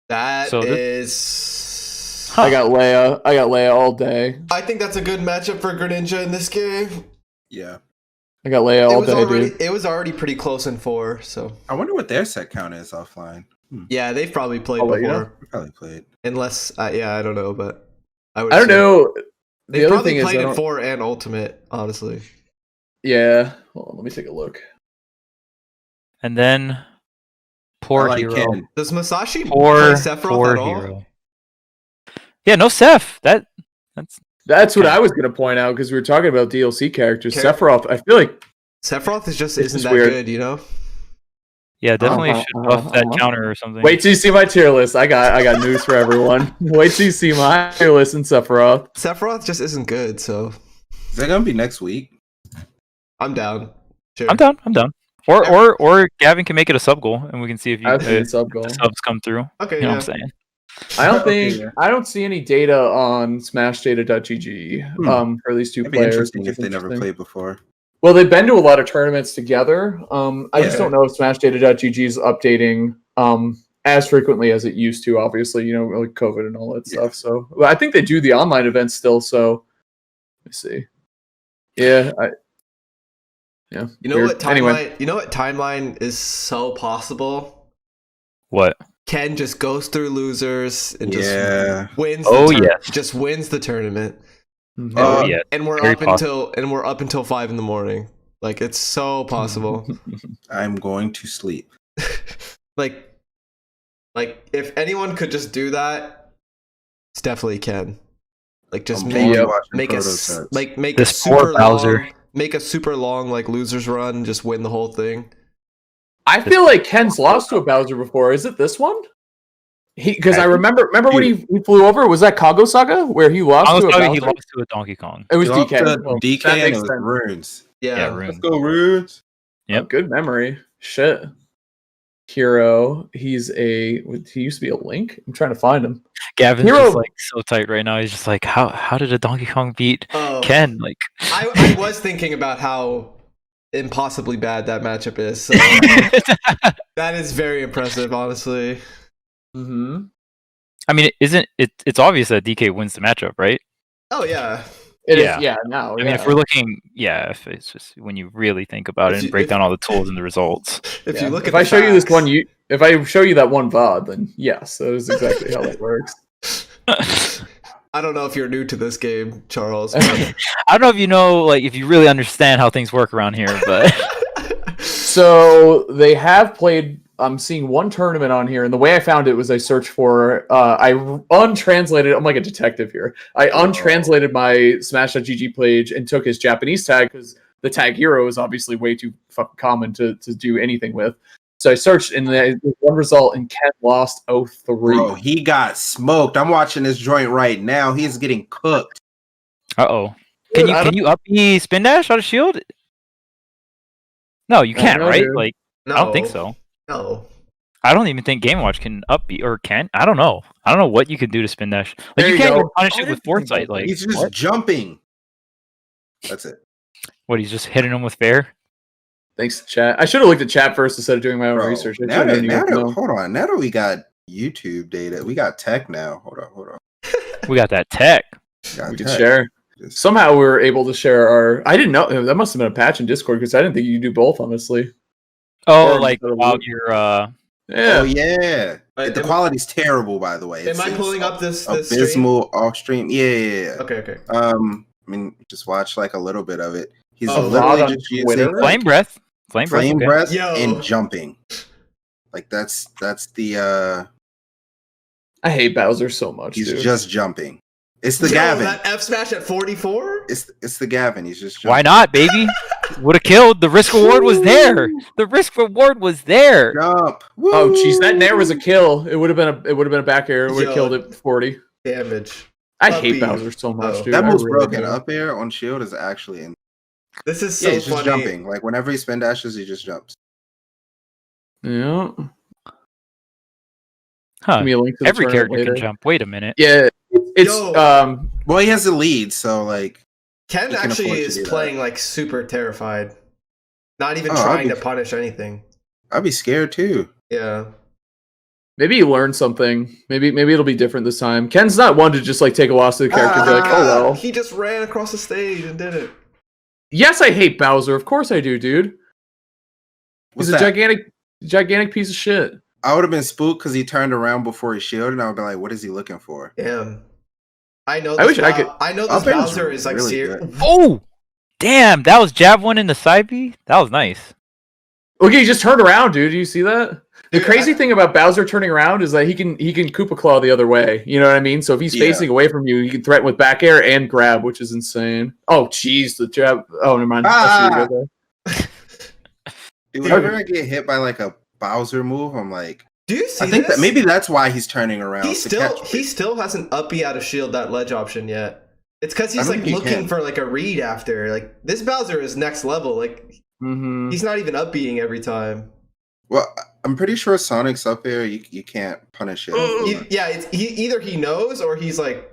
That So is. I got Leia all day. I think that's a good matchup for Greninja in this game. Yeah. I got Leia all day, dude. It was already pretty close in 4, so I wonder what their set count is offline. yeah, they've probably played I'll let you before. know. Probably played. Unless, yeah, I don't know, but I I don't assume. know. They The other probably thing is, played I in don't- 4 and Ultimate, honestly. yeah. Hold on, let me take a look. And then poor I like hero. Ken. Does Masashi Poor play Sephiroth poor at all? hero. Yeah, no Seph. That's what Okay. I was gonna point out because we were talking about DLC characters. Char- Sephiroth, I feel like Sephiroth isn't is that weird. good, you know? Yeah, definitely Uh-huh, should buff that uh-huh. counter or something. Wait till you see my tier list. I got news for everyone. Wait till you see my tier list in Sephiroth. Sephiroth just isn't good, so Is that gonna be next week? I'm down. Sure. I'm down. Or Gavin can make it a sub goal, and we can see if I think the it's sub goal. subs come through. Okay, You know yeah. what I'm saying? I don't see any data on SmashData.gg for these two It'd be players. interesting which if is they never interesting. played before. Well, they've been to a lot of tournaments together. I just Yeah. don't know if SmashData.gg is updating as frequently as it used to. Obviously, like COVID and all that stuff. So, but I think they do the online events still. So, let me see. Yeah, You know weird. what timeline? Anyway. You know what timeline is so possible? What? Ken just goes through losers and Yeah. just wins. Oh, the yes. just wins the tournament. Mhm. Oh, Uh, yeah. And we're Very up until 5 in the morning. Like, it's so possible. I'm going to sleep. like if anyone could just do that, it's definitely Ken. Like, just I'm make only Yep. watching make a proto s- sets. make This a super poor Bowser. long, make a super long like losers run, just win the whole thing. I feel like Ken's lost to a Bowser before. Is it this one? Because I remember when he flew over. Was that Kago Saga where he lost I was to a talking Bowser? he lost to a Donkey Kong. It was He lost DK. to Well, DK that and makes it was sense. Runes. Yeah. Yeah, Let's Rune. go Runes. Yep. Good memory. Shit. Hero. He used to be a Link. I'm trying to find him. Gavin's Hero- just like so tight right now. He's just like, how did a Donkey Kong beat Oh, Ken? Like, I was thinking about how impossibly bad that matchup is. So that is very impressive, honestly. Mm-hmm. I mean, it's obvious that DK wins the matchup, right? Oh yeah. It is. Yeah. Yeah. Now. I mean, if we're looking, if it's just when you really think about it and break down all the tools and the results. If you look at if I the show you this facts- one, if I show you that one VOD, then yes, that is exactly how it works. I don't know if you're new to this game, Charles. But I don't know if you know, like, if you really understand how things work around here, but So they have played I'm seeing one tournament on here, and the way I found it was I searched for I untranslated. I'm like a detective here. I untranslated my Smash.gg page and took his Japanese tag because the tag hero is obviously way too fucking common to do anything with. So I searched, and there's one result, and Ken lost 0-3. Bro, he got smoked. I'm watching this joint right now. He's getting cooked. Uh-oh. Can you up the spin dash out of shield? No, you can't, right? Dude. Like, No. I don't think so. No. I don't even think Game Watch can up B or can. I don't know. I don't know what you can do to spin dash. Like, There you you can't go. even punish I it with didn't think foresight. about Like, He's just what? jumping. That's it. What, he's just hitting him with fair? Thanks, chat. I should have looked at chat first instead of doing my own Bro, research. now that, hold on. Now that we got YouTube data, we got tech now. Hold on. We got that tech. Got We could tech. share. Just- Somehow we were able to share our. I didn't know that must have been a patch in Discord because I didn't think you could do both. Honestly. Oh, Or like instead of while loop. you're Yeah. Oh yeah. But The quality's terrible, by the way. Am I pulling up this stream? abysmal off stream? Yeah. Okay. I mean, just watch like a little bit of it. He's Oh, literally on just using Twitter? like, flame breath. flame okay. breath Yo. and jumping. Like that's the I hate Bowser so much. he's dude. just jumping. It's the Yo, Gavin. that F smash at 44? It's the Gavin. He's just jumping. Why not, baby? Would have killed. The risk reward was there. The risk reward was there. Jump. Oh, jeez, that Woo! nair was a kill. It would have been a back air. It would have Yo. killed it 40. Damage. I Up hate B. Bowser so much, Oh. dude. That I move's really broken. do. Up air on shield is actually in. This is so Yeah, he's just funny. jumping. Like whenever he spin dashes, he just jumps. Yeah. Huh. Give me a link to the Every tournament character later. can jump. Wait a minute. Yeah, it's Yo. Well, he has the lead, so like. Ken He can actually afford to is do that. playing like super terrified. Not even Oh, I'd trying be- to punish anything. I'd be scared too. Yeah. maybe you learned something. Maybe it'll be different this time. Ken's not one to just like take a loss to the character and be like, oh well. He just ran across the stage and did it. Yes, I hate Bowser. Of course I do, dude. What's He's a that? gigantic piece of shit. I would have been spooked because he turned around before he shielded, and I would be like, "What is he looking for?" Damn. I know. I This wish I could- I know Up this air was Bowser is like really serious. good. Oh, damn! That was jab one in the side B. That was nice. Okay, he just turned around, dude. Do you see that? The Dude, crazy thing about Bowser turning around is that he can Koopa Claw the other way. You know what I mean? So if he's Yeah. facing away from you, he can threaten with back air and grab, which is insane. Oh, jeez, the jab. Oh, never mind. I see you go there. Dude, whenever I get hit by like a Bowser move, I'm like, Do you see I think this? that maybe that's why he's turning around. he to still catch he still hasn't up B out of shield that ledge option yet. It's because he's I don't like think he looking can. for like a read after. Like this Bowser is next level. Like Mm-hmm. he's not even up Bing every time. Well, I'm pretty sure Sonic's up there. You can't punish it. Yeah, it's either he knows or he's like,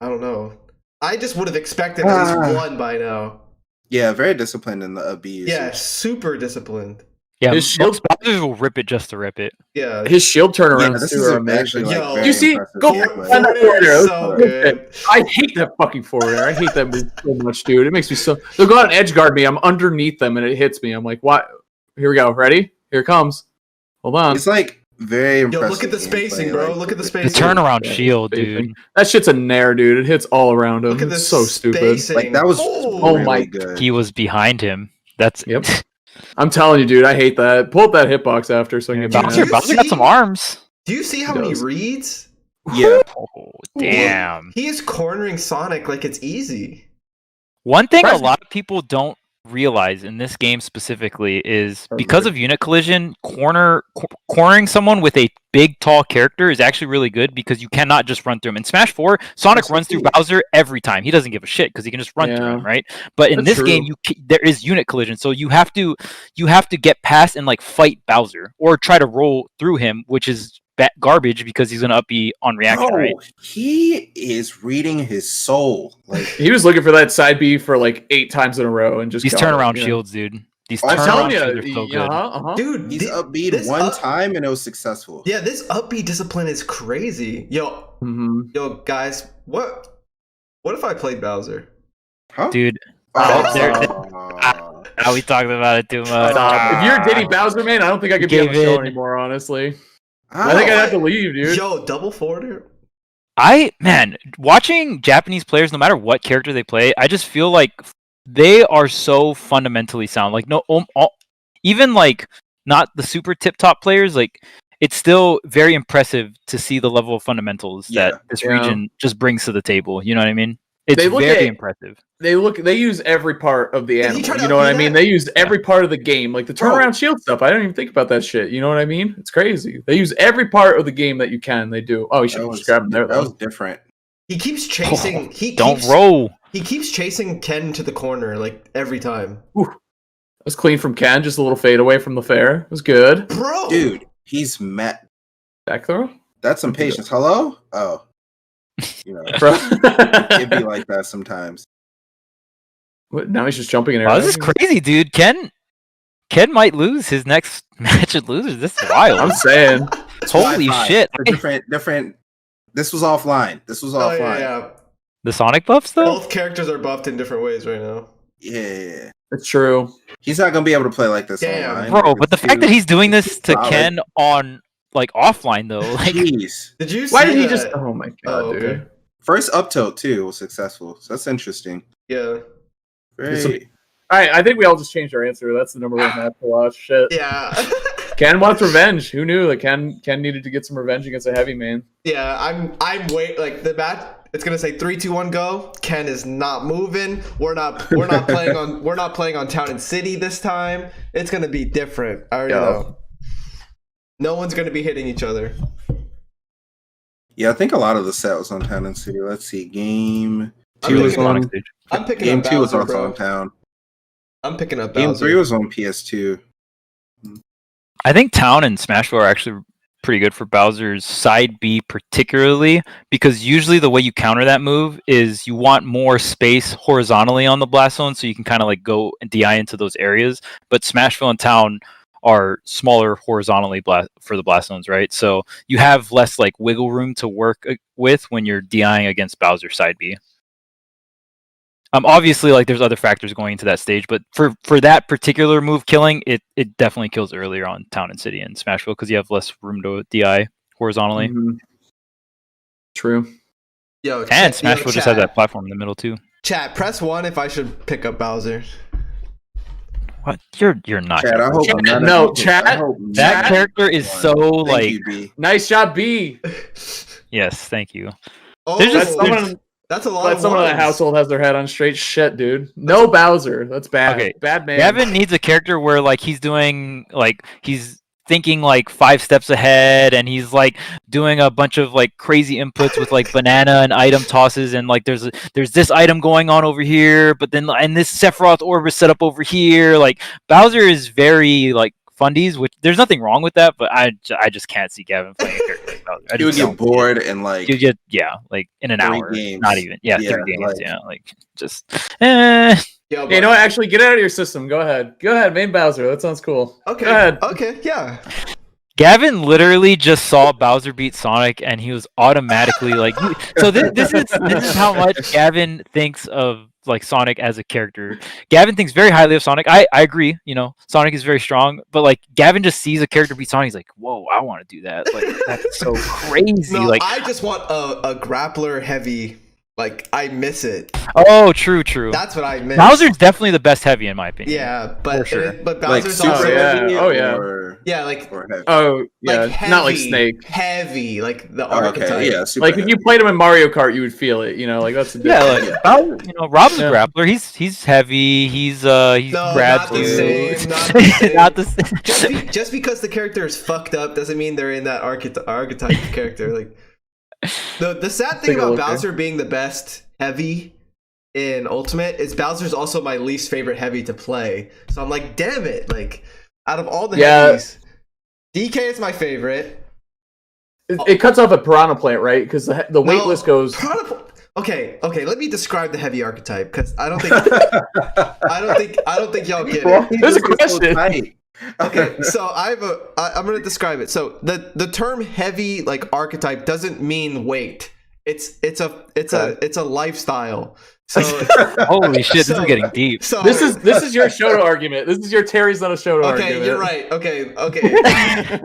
I don't know. I just would have expected at least one by now. Yeah, very disciplined in the up B. Yeah, super disciplined. Yeah, His shield- most Bowsers will rip it just to rip it. Yeah. His shield Yeah, turnarounds this too is are actually amazing. like Yo. very You see? impressive Go gameplay. find that Forward forward is air. so good. I hate that fucking forward air. I hate that move so much, dude. It makes me so. They'll go out and edge guard me. I'm underneath them and it hits me. I'm like, what? Here we go. Ready? Here it comes. Hold on. It's like very Yo, impressive. look at the spacing, gameplay, bro. like, Look at the The spacing. turnaround Yeah, shield, spacing. dude. That shit's a nair, dude. It hits all around him. Look at It's this so stupid. spacing. Like that was Oh really my- good. He was behind him. That's Yep. I'm telling you, dude. I hate that. Pull up that hitbox after so I can get Bowser, you Bowser got see- some arms. Do you see how He many does. reads? Yeah, Oh, damn. He is cornering Sonic like it's easy. One thing a Surprising. lot of people don't realize in this game specifically is Oh, because really? of unit collision, cornering someone with a big, tall character is actually really good because you cannot just run through him. In Smash 4, Sonic That's runs through true. Bowser every time. He doesn't give a shit because he can just run through Yeah. him, right? But in That's this game, true. there is unit collision, so you have to get past and like fight Bowser or try to roll through him, which is garbage because he's gonna up B on reaction, bro, right? he is reading his soul. Like He was looking for that side B for like 8 times in a row and just These got it, turnaround you know? shields, dude. These I'm telling turnaround shields are so you, good. uh-huh. Dude, he's upbeat this one up- time and it was successful. Yeah, this up B discipline is crazy. Yo, Mhm. guys, what if I played Bowser? Huh? Dude, Oh, there- now we talked about it too much. If you're Diddy Bowser, man, I don't think I could be on the Gave show in. anymore, honestly. Ah, I think I'd have to leave, dude. Yo, double forwarder? Watching Japanese players, no matter what character they play, I just feel like they are so fundamentally sound. Like even like not the super tip top players, like it's still very impressive to see the level of fundamentals that this region just brings to the table. You know what I mean? It's very impressive. They use every part of the animal. You know what I mean? They use every part of the game, like the turnaround shield stuff. I don't even think about that shit. You know what I mean? It's crazy. They use every part of the game that you can. They do. Oh, you should just grab him there. That was different. He keeps chasing. Roll. He keeps chasing Ken to the corner like every time. Ooh. That was clean from Ken. Just a little fade away from the fair. It was good, bro. Dude, he's met. Back throw. That's some patience. Hello. Oh. You know, it'd be like that sometimes. What, now he's just jumping in air. Oh, this is crazy, dude. Ken might lose his next match at losers. This is wild. I'm saying. Holy shit. Different. This was offline. Yeah. The Sonic buffs, though? Both characters are buffed in different ways right now. Yeah. It's true. He's not going to be able to play like this online. Bro, but the fact that he's doing this to Ken on, like, offline, though. Like, jeez. Did you see Why did he just... Oh, my God, dude. First up tilt, too, was successful. So that's interesting. Yeah. Great. Alright, I think we all just changed our answer. That's the number one match to watch. Shit. Yeah. Ken wants revenge. Who knew that Ken needed to get some revenge against a heavy man? Yeah, I'm like the match. It's gonna say 3, 2, 1, go. Ken is not moving. We're not playing on Town and City this time. It's gonna be different. I already know. No one's gonna be hitting each other. Yeah, I think a lot of the set was on Town and City. Let's see. Game 2 was on stage. I'm picking Game up 2 was Bowser, also on Town. I'm picking up Game Bowser. 3 was on PS2. I think Town and Smashville are actually pretty good for Bowser's side B, particularly because usually the way you counter that move is you want more space horizontally on the blast zone, so you can kind of like go and DI into those areas. But Smashville and Town are smaller horizontally for the blast zones, right? So you have less like wiggle room to work with when you're DIing against Bowser's side B. Obviously, like there's other factors going into that stage, but for that particular move killing, it definitely kills earlier on Town and City and Smashville because you have less room to DI horizontally. Mm-hmm. True. And Smashville just has that platform in the middle too. Chat, press 1 if I should pick up Bowser. What? You're not. Chat, I hope that character is so like. Nice job, B. Yes, thank you. Oh, that's a lot. But someone in the household has their head on straight shit, dude. No Bowser. That's bad. Okay. Bad man. Gavin needs a character where like he's doing like he's thinking like 5 steps ahead and he's like doing a bunch of like crazy inputs with like banana and item tosses and like there's this item going on over here, but then and this Sephiroth orb is set up over here. Like Bowser is very like fundies, which there's nothing wrong with that, but I just can't see Gavin playing a character like Bowser. You would get bored and like you get like in an hour, games. Not even 3 games, like just. Yeah, you know what? Actually, get out of your system. Go ahead, main Bowser. That sounds cool. Okay. Go ahead. Okay. Yeah. Gavin literally just saw Bowser beat Sonic, and he was automatically like. So this is how much Gavin thinks of like Sonic as a character. Gavin thinks very highly of Sonic. I agree. You know, Sonic is very strong, but like Gavin just sees a character beat Sonic. He's like, "Whoa, I want to do that! Like that's so crazy!" No, like I just want a grappler heavy. Like I miss it. Oh, true. That's what I miss. Bowser's definitely the best heavy in my opinion. Yeah, but for sure. But Bowser's like also heavy. Not like Snake. Heavy, like the archetype. Okay, yeah, like if you played him in Mario Kart, you would feel it. You know, like that's the difference. Yeah, like Bowser, you know, Rob's a grappler. He's heavy. He's grabs you. Not the same. Just because the character is fucked up doesn't mean they're in that archetype character. Like. The sad thing about Bowser being the best heavy in Ultimate is Bowser's also my least favorite heavy to play. So I'm like, damn it! Like, out of all the heavies, DK is my favorite. It cuts off at Piranha Plant, right? Because the wait list goes. Okay. Let me describe the heavy archetype because I don't think y'all get it. There's a question. Okay, so I'm gonna describe it. So the term heavy like archetype doesn't mean weight. It's a lifestyle. So holy shit, this is getting deep. So this is your Shoto argument. This is your Terry's not a Shoto argument. Okay, you're right. Okay.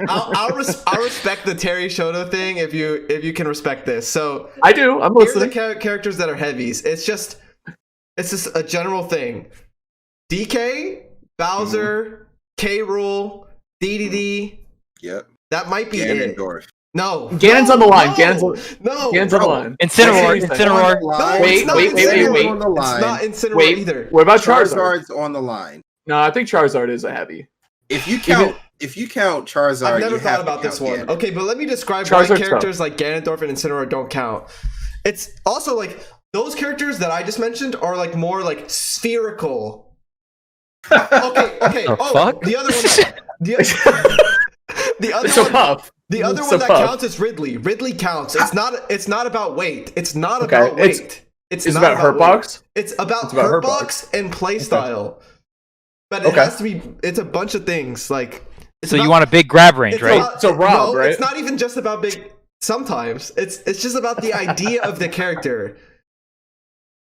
I'll respect the Terry Shoto thing if you can respect this. So I do. I'm listening. Here are the characters that are heavies. It's just a general thing. DK, Bowser. K. Rool, DDD. Yep. That might be it. Ganondorf. No. Ganon's on the line. Ganon's on the bro. line. Incineroar. No, Wait. it's not Incineroar. On the line. It's not Incineroar Wait. either. What about Charizard? Charizard's on the line. No, I think Charizard is a heavy. If you count Charizard, I've never you thought have about to this count one. Ganon. Okay, but let me describe why Charizard's characters like Ganondorf and Incineroar don't count. It's also like those characters that I just mentioned are like more like spherical. Okay. fuck? The other one. The other So one. Puff. The other So one that Puff. counts is Ridley. Ridley counts. It's not about weight. It's not Okay, about weight. It's not about weight. Hurtbox? It's about It's about Hurtbox and playstyle. But it has to be. It's a bunch of things. Like So you want a big grab range, right? So Rob, no, right? It's not even just about big. Sometimes it's just about the idea of the character.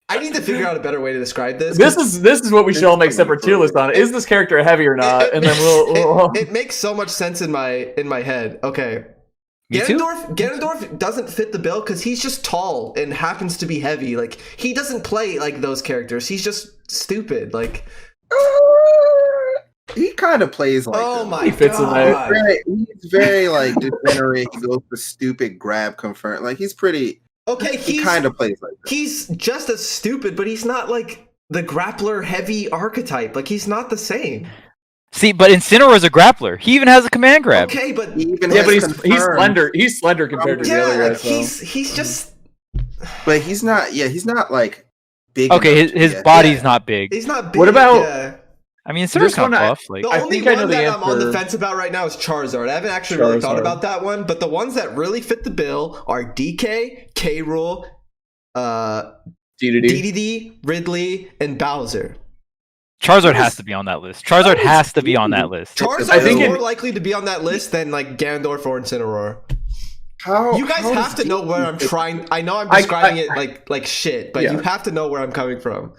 I need to figure out a better way to describe this. This is what we should all make separate tier lists on. Is this character a heavy or not? And then we'll It makes so much sense in my head. Okay. Me too? Ganondorf doesn't fit the bill because he's just tall and happens to be heavy. Like he doesn't play like those characters. He's just stupid. Like He kind of plays like oh them. my He fits in god. there. He's very like degenerate. He goes for stupid grab confirm. Like he's pretty. Okay, He kind of plays like that. he's just as stupid, but he's not like the grappler heavy archetype. Like he's not the same. See, but Incineroar is a grappler. He even has a command grab. Okay, but He even Yeah, has but he's confirmed, slender. He's slender compared to the other yeah, guys. So. he's just but he's not. Yeah, he's not like big. Okay, enough to his be a- body's Yeah. not big. he's not big. What about- yeah. I mean, This Incineroar's kind one of I- buff. Like, The I only think I know one the that I'm on the answer. fence about right now is Charizard. I haven't actually really thought Charizard. about that one, but the ones that really fit the bill are DK, K. Rool, DDD. DDD, Ridley, and Bowser. Charizard has to be on that list. Charizard has to be on that list. Charizard I think is it- more likely to be on that list than like Ganondorf or Incineroar. How You guys how have does to know he- where I'm trying. I know I'm I- describing it like shit, but Yeah. you have to know where I'm coming from.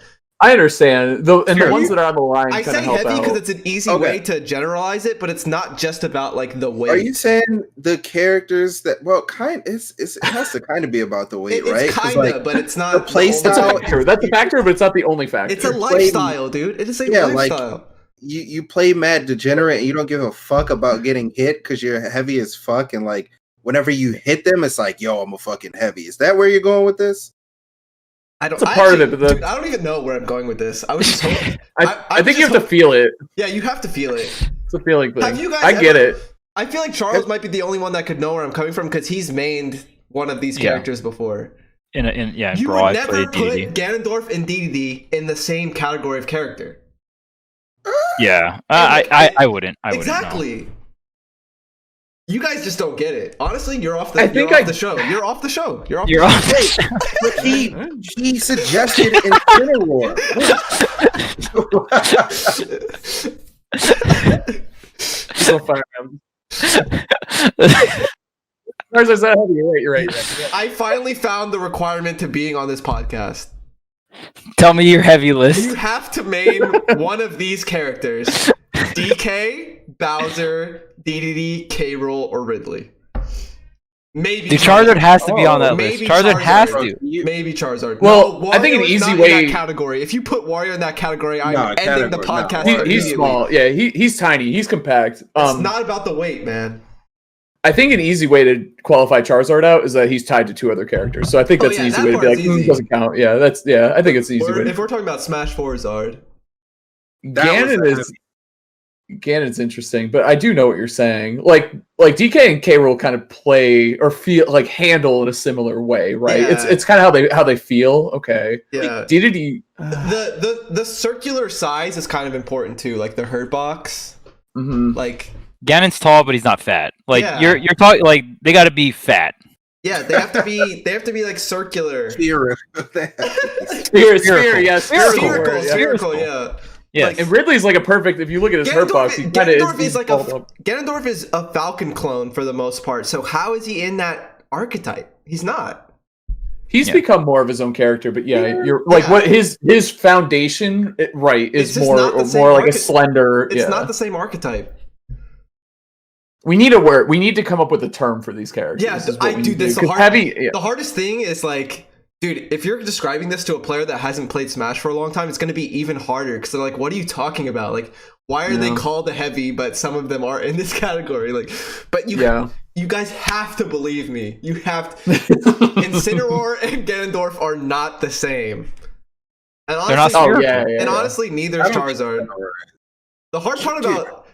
I understand. And the Sure. ones that are on the line I kind say of help heavy out. because it's an easy Okay. way to generalize it, but it's not just about like the weight. Are you saying the characters that it has to kind of be about the weight, right? It's 'Cause, kinda, like, but it's not. the play only It's a style- factor. factor. That's a factor, but it's not the only factor. It's a lifestyle, dude. It is a Yeah, like- lifestyle. you play mad degenerate and you don't give a fuck about getting hit because you're heavy as fuck, and like whenever you hit them, it's like, yo, I'm a fucking heavy. Is that where you're going with this? I don't. It's a part of it, but dude, I don't even know where I'm going with this. I was just hoping. I think you have to feel it. Yeah, you have to feel it. It's a feeling thing. Have you guys I get ever- it. I feel like Charles might be the only one that could know where I'm coming from because he's mained one of these Yeah. characters before. In You Brawl, would I never played put DDD. Ganondorf and DDD in the same category of character. Yeah, like, I wouldn't. I wouldn't. no. Exactly. You guys just don't get it. Honestly, you're off the. I You're think off the show. You're off the show. You're off. You're the off. show. But he suggested Incineroar. So fire him. Charizard's not heavy. You're right. I finally found the requirement to being on this podcast. Tell me your heavy list. You have to main one of these characters: DK, Bowser, DDD, K. Rool, or Ridley. Maybe Dude, Charizard has to be on that maybe list. Charizard has Charizard. to. Maybe Charizard. Well, no, I think an Wario is easy not way- in that category. If you put Wario in that category, I'm No, ending the category, no. podcast. He's immediately. small. Yeah, he's tiny. He's compact. It's not about the weight, man. I think an easy way to qualify Charizard out is that he's tied to two other charactars. So I think Oh, that's yeah, an easy that way to be part's like, easy. doesn't count. Yeah, I think it's an easy Or way. if we're talking about Smash 4 Zard. Ganon's interesting, but I do know what you're saying. Like DK and K. Rool kind of play or feel like handle in a similar way, right? Yeah. It's kind of how they feel. Okay. Yeah. DDD. The circular size is kind of important too, like the hurt box. Mhm. Like Ganon's tall, but he's not fat. Like Yeah. you're talking like they got to be fat. yeah, they have to be like circular. Sphere, Spherical. yeah, Spherical, yeah. Yes. And Ridley's like a perfect. If you look at his hurt box, he kind of Ganondorf is. is like balled up. Ganondorf is a Falcon clone for the most part. So how is he in that archetype? He's not. He's Yeah. become more of his own character, but yeah, you're like what his foundation, right, It's is just more not the same like a archety- slender. It's not the same archetype. We need to come up with a term for these characters. Yeah, is what we need to this do, 'cause heavy. Yeah. The hardest thing is like Dude, if you're describing this to a player that hasn't played Smash for a long time, it's going to be even harder because they're like, what are you talking about? like, why are they called a heavy but some of them are in this category? Like, but you guys have to believe me. You have to. Incineroar and Ganondorf are not the same. And honestly, honestly, neither is Charizard. The hard part about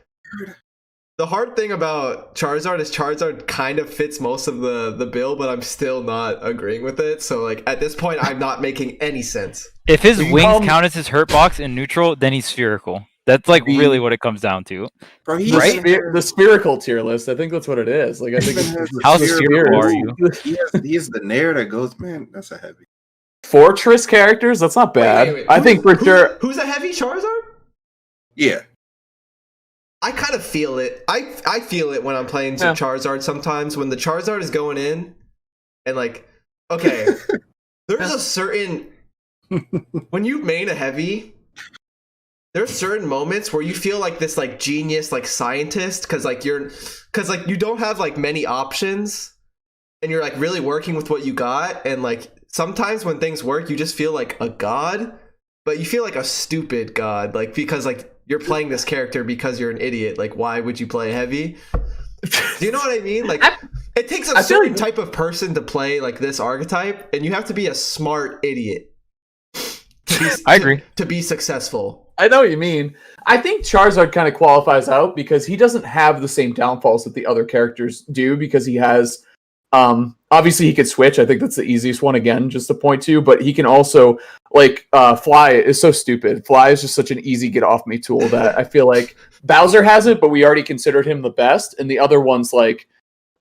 the hard thing about Charizard is Charizard kind of fits most of the bill, but I'm still not agreeing with it. So like at this point, I'm not making any sense. If his wings count as his hurt box in neutral, then he's spherical. That's like really what it comes down to. Bro, right? The spherical tier list. I think that's what it is. Like I think how spherical are you? He is the Nair that goes, man, that's a heavy. Fortress characters? That's not bad. Wait. I think for sure. Who's a heavy Charizard? Yeah. I kind of feel it. I feel it when I'm playing Charizard sometimes when the Charizard is going in and like, okay, there's a certain, when you main a heavy, there's certain moments where you feel like this like genius, like scientist, because you don't have like many options and you're like really working with what you got. And like sometimes when things work, you just feel like a god, but you feel like a stupid god, like because like you're playing this character because you're an idiot. Like, why would you play heavy? Do you know what I mean? Like, it takes a certain type of person to play like this archetype, and you have to be a smart idiot. I agree. To be successful. I know what you mean. I think Charizard kind of qualifies out because he doesn't have the same downfalls that the other characters do because he has obviously he could switch. I think that's the easiest one again, just to point to, but he can also like fly is so stupid. Fly is just such an easy get off me tool that I feel like Bowser has it, but we already considered him the best. And the other ones, like,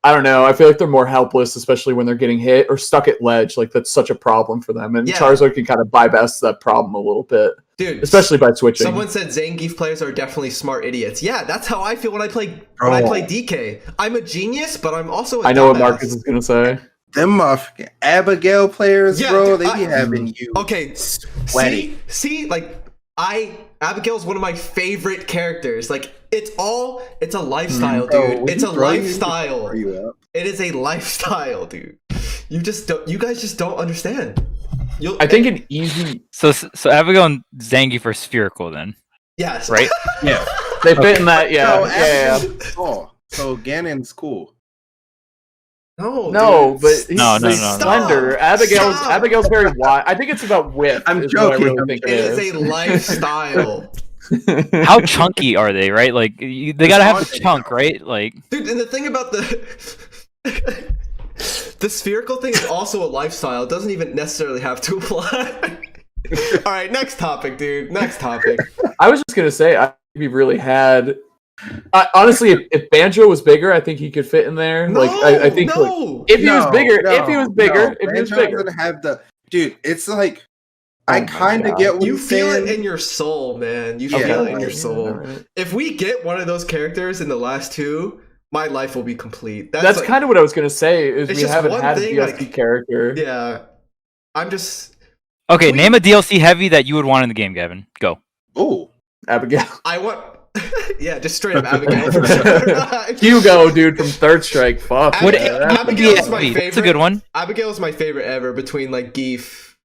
I don't know, I feel like they're more helpless, especially when they're getting hit or stuck at ledge. Like that's such a problem for them. And Charizard can kind of bypass that problem a little bit. Dude, especially by switching. Someone said Zangief players are definitely smart idiots. Yeah, that's how I feel when I play DK. I'm a genius, but I'm also a I know what Marcus is gonna say. Them motherfucking Abigail players, bro, they be having you. Okay, sweaty. See, like Abigail's one of my favorite characters. Like it's a lifestyle, dude. It's a lifestyle. It is a lifestyle, dude. You guys just don't understand. I think an easy. So Abigail and Zangief are spherical then. Yes. Right? Yeah. They fit in that. Yeah. Oh, so Ganon's cool. No, but he's no. slender. Abigail's very wide. I think it's about width. I'm joking. It is a lifestyle. How chunky are they? Right? Like they gotta have the chunk, right? Like, dude. And the thing about the spherical thing is also a lifestyle. It doesn't even necessarily have to apply. All right, next topic, dude. Next topic. I was just gonna say, I think we really had. Honestly, if Banjo was bigger, I think he could fit in there. No, like, I think if he was bigger, doesn't have the dude. It's like I kind of get what you feel saying. it in your soul, man. You feel it in your soul. Right. If we get one of those characters in the last two, my life will be complete. That's like, kind of what I was gonna say. Is we haven't had a DLC character. Yeah, I'm just okay. Name a DLC heavy that you would want in the game, Gavin. Go. Oh, Abigail. I want. Yeah, just straight up Abigail for sure. Hugo, dude, from Third Strike. Fuck. Abigail's my favorite. It's a good one. Abigail's my favorite ever between like Geef,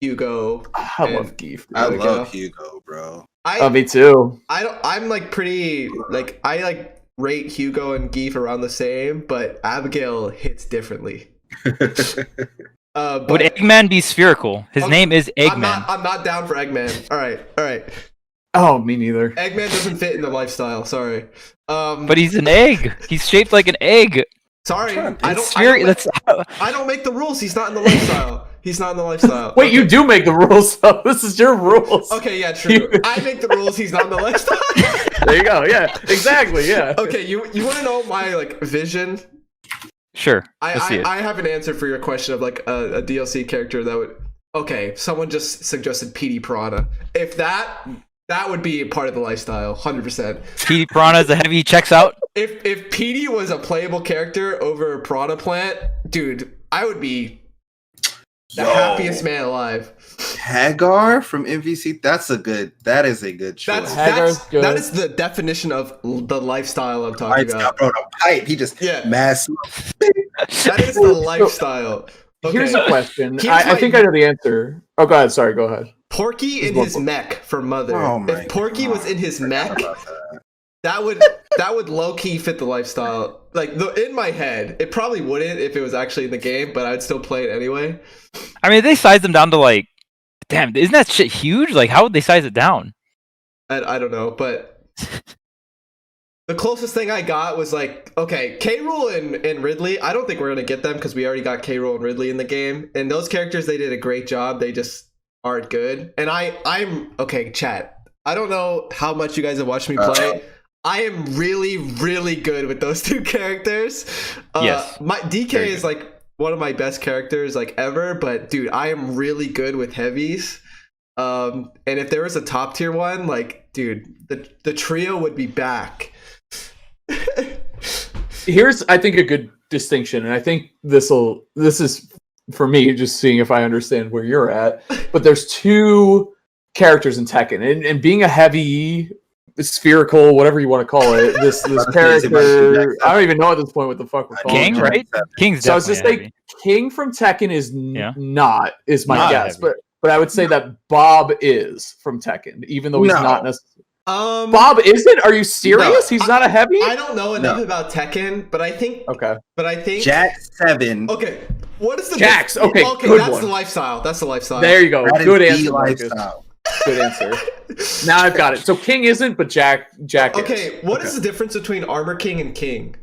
Hugo. I love Geef. I love Hugo, bro. Me too. I'm like pretty like I like rate Hugo and Geef around the same, but Abigail hits differently. Would Eggman be spherical? His name is Eggman. I'm not down for Eggman. All right. Oh, me neither. Eggman doesn't fit in the lifestyle. Sorry. But he's an egg. He's shaped like an egg. Sorry, I don't make the rules. He's not in the lifestyle. He's not in the lifestyle. Wait, okay. You do make the rules, so this is your rules. Okay, yeah, true. I make the rules. He's not in the lifestyle. There you go. Yeah, exactly. Yeah. Okay, you want to know my like vision? Sure. I have an answer for your question of like a DLC character that would. Okay, someone just suggested PD Piranha. If that would be a part of the lifestyle, 100%. PD Piranha is a heavy checks out. If PD was a playable character over Piranha Plant, dude, I would be the happiest man alive. Hagar from MVC, that is a good choice. Good. That is the definition of the lifestyle I'm talking about. Bro, the pipe, he just mass. That is the lifestyle. Here's a question. Here's I my- think I know the answer. Oh, go ahead. Sorry, go ahead. Porky in his mech for Mother. Oh my If Porky was in his mech, that would low key fit the lifestyle. Like in my head, it probably wouldn't if it was actually in the game, but I'd still play it anyway. I mean, they sized them down to like, damn, isn't that shit huge? Like, how would they size it down? I don't know, but the closest thing I got was like, okay, K. Rool and Ridley. I don't think we're gonna get them because we already got K. Rool and Ridley in the game, and those characters, they did a great job. They just aren't good. And I'm okay, chat. I don't know how much you guys have watched me play. I am really, really good with those two characters. Yes. My DK is like one of my best characters like ever, but dude, I am really good with heavies. And if there was a top tier one, like, dude, the trio would be back. Here's, I think, a good distinction, and I think this is for me just seeing if I understand where you're at. But there's two characters in Tekken, and being a heavy, spherical, whatever you want to call it, this character, I don't even know at this point what the fuck we're calling King, him. right? King's So I was definitely just heavy. like, King from Tekken is Yeah. not my Not guess, heavy. but I would say that Bob is from Tekken, even though he's No. not necessarily. Bob, Bob isn't? Are you serious? No, He's not a heavy? I don't know enough about Tekken, but I think Okay. Jack 7. Okay, what is the Jax, okay, Okay, good that's one. the lifestyle. That's the lifestyle. There you go. That is Good the answer, Marcus. lifestyle. Good answer. Now I've got it. So King isn't, but Jack is. Okay, what is the difference between Armor King and King?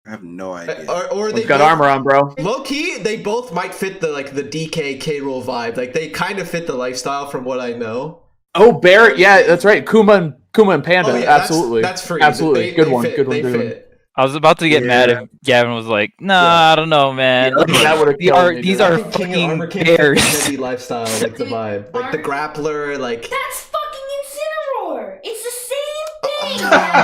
I have no idea. Or they He's got both- armor on, bro. Low key, they both might fit the DK K Rool vibe. Like they kind of fit the lifestyle from what I know. Oh, Barrett. Yeah, that's right. Kuma and Panda. Oh, yeah, Absolutely. That's free. Absolutely. They Good one. fit, Good one. They Good one. fit. I was about to get mad if Gavin was like, "Nah, I don't know, man. Yeah, that would've killed me, These dude. are I think King and Armor fucking King fit the bears." heavy lifestyle, like the vibe, like the grappler, like. That's fucking Incineroar. It's the same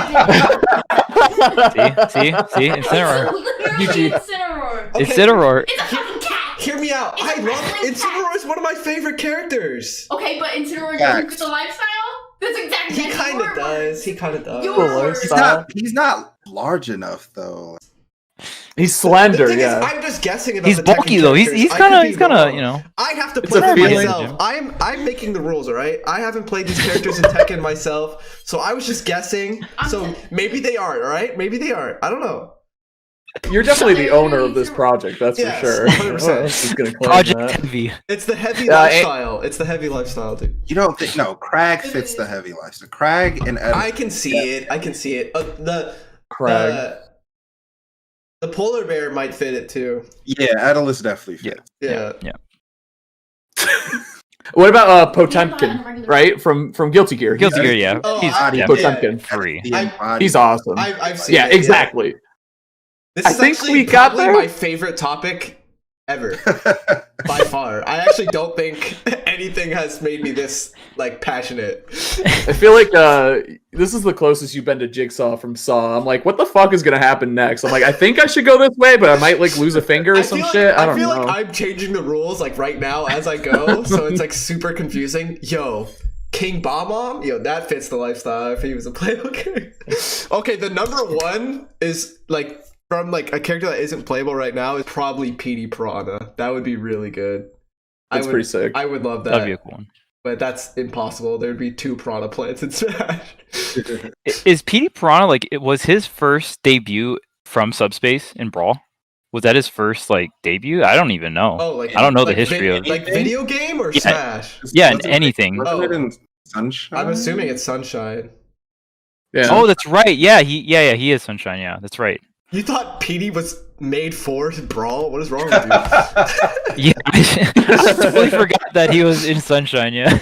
See, Incineroar. It's literally GG. Incineroar. Okay. Incineroar. It's a fucking cat. Hear me out. It's I a love wrestling Incineroar is one of my favorite characters. Okay, but Incineroar Facts. doesn't fit the lifestyle? That's exactly He kind of does. He kind of does. Yours. He's not large enough though. He's The slender, thing yeah. is, I'm just guessing about He's the Tekken bulky though. characters. He's I kind could of, be he's kind of, wrong. you know. I have to It's a play it feeling. myself. I'm making the rules, all right? I haven't played these characters in Tekken myself, so I was just guessing. So maybe they aren't, all right? Maybe they aren't. I don't know. You're definitely the owner of this project, that's Yes, for sure. 100%. I'm just gonna claim Project that. Heavy. It's the heavy Uh, lifestyle. It's the heavy lifestyle, dude. You don't think? No, Crag fits the heavy lifestyle. Crag and Ed- I can see it. I can see it. Crag. The polar bear might fit it too. yeah, Adalus definitely fits. Yeah. What about Potemkin, right? From Guilty Gear. Guilty Gear, yeah. Oh, He's I- yeah, Potemkin. free. The embodied- He's awesome. I've seen Yeah, it, exactly. This I is think actually we got probably there. my favorite topic ever, by far. I actually don't think anything has made me this like passionate. I feel like this is the closest you've been to Jigsaw from Saw. I'm like, what the fuck is gonna happen next? I'm like, I think I should go this way, but I might like lose a finger or some feel shit. I don't feel know. like I'm changing the rules like right now as I go, so it's like super confusing. Yo, King Bob-omb, yo, that fits the lifestyle if he was a playable character. Okay, the number one is like from like a character that isn't playable right now is probably PD Piranha. That would be really good. That's pretty sick. I would love that. That'd be a cool one. But that's impossible. There'd be 2 Piranha plants in Smash. Is PD Piranha like it was his first debut from Subspace in Brawl? Was that his first like debut? I don't even know. Oh, like I don't know the like history of like video game or Yeah. Smash. yeah, and Wasn't it- anything. Wasn't it in Sunshine? I'm assuming it's Sunshine. Yeah. Oh, that's right. Yeah, he is Sunshine. Yeah, that's right. You thought PD was made for Brawl? What is wrong with you? Yeah, I totally forgot that he was in Sunshine. Yeah.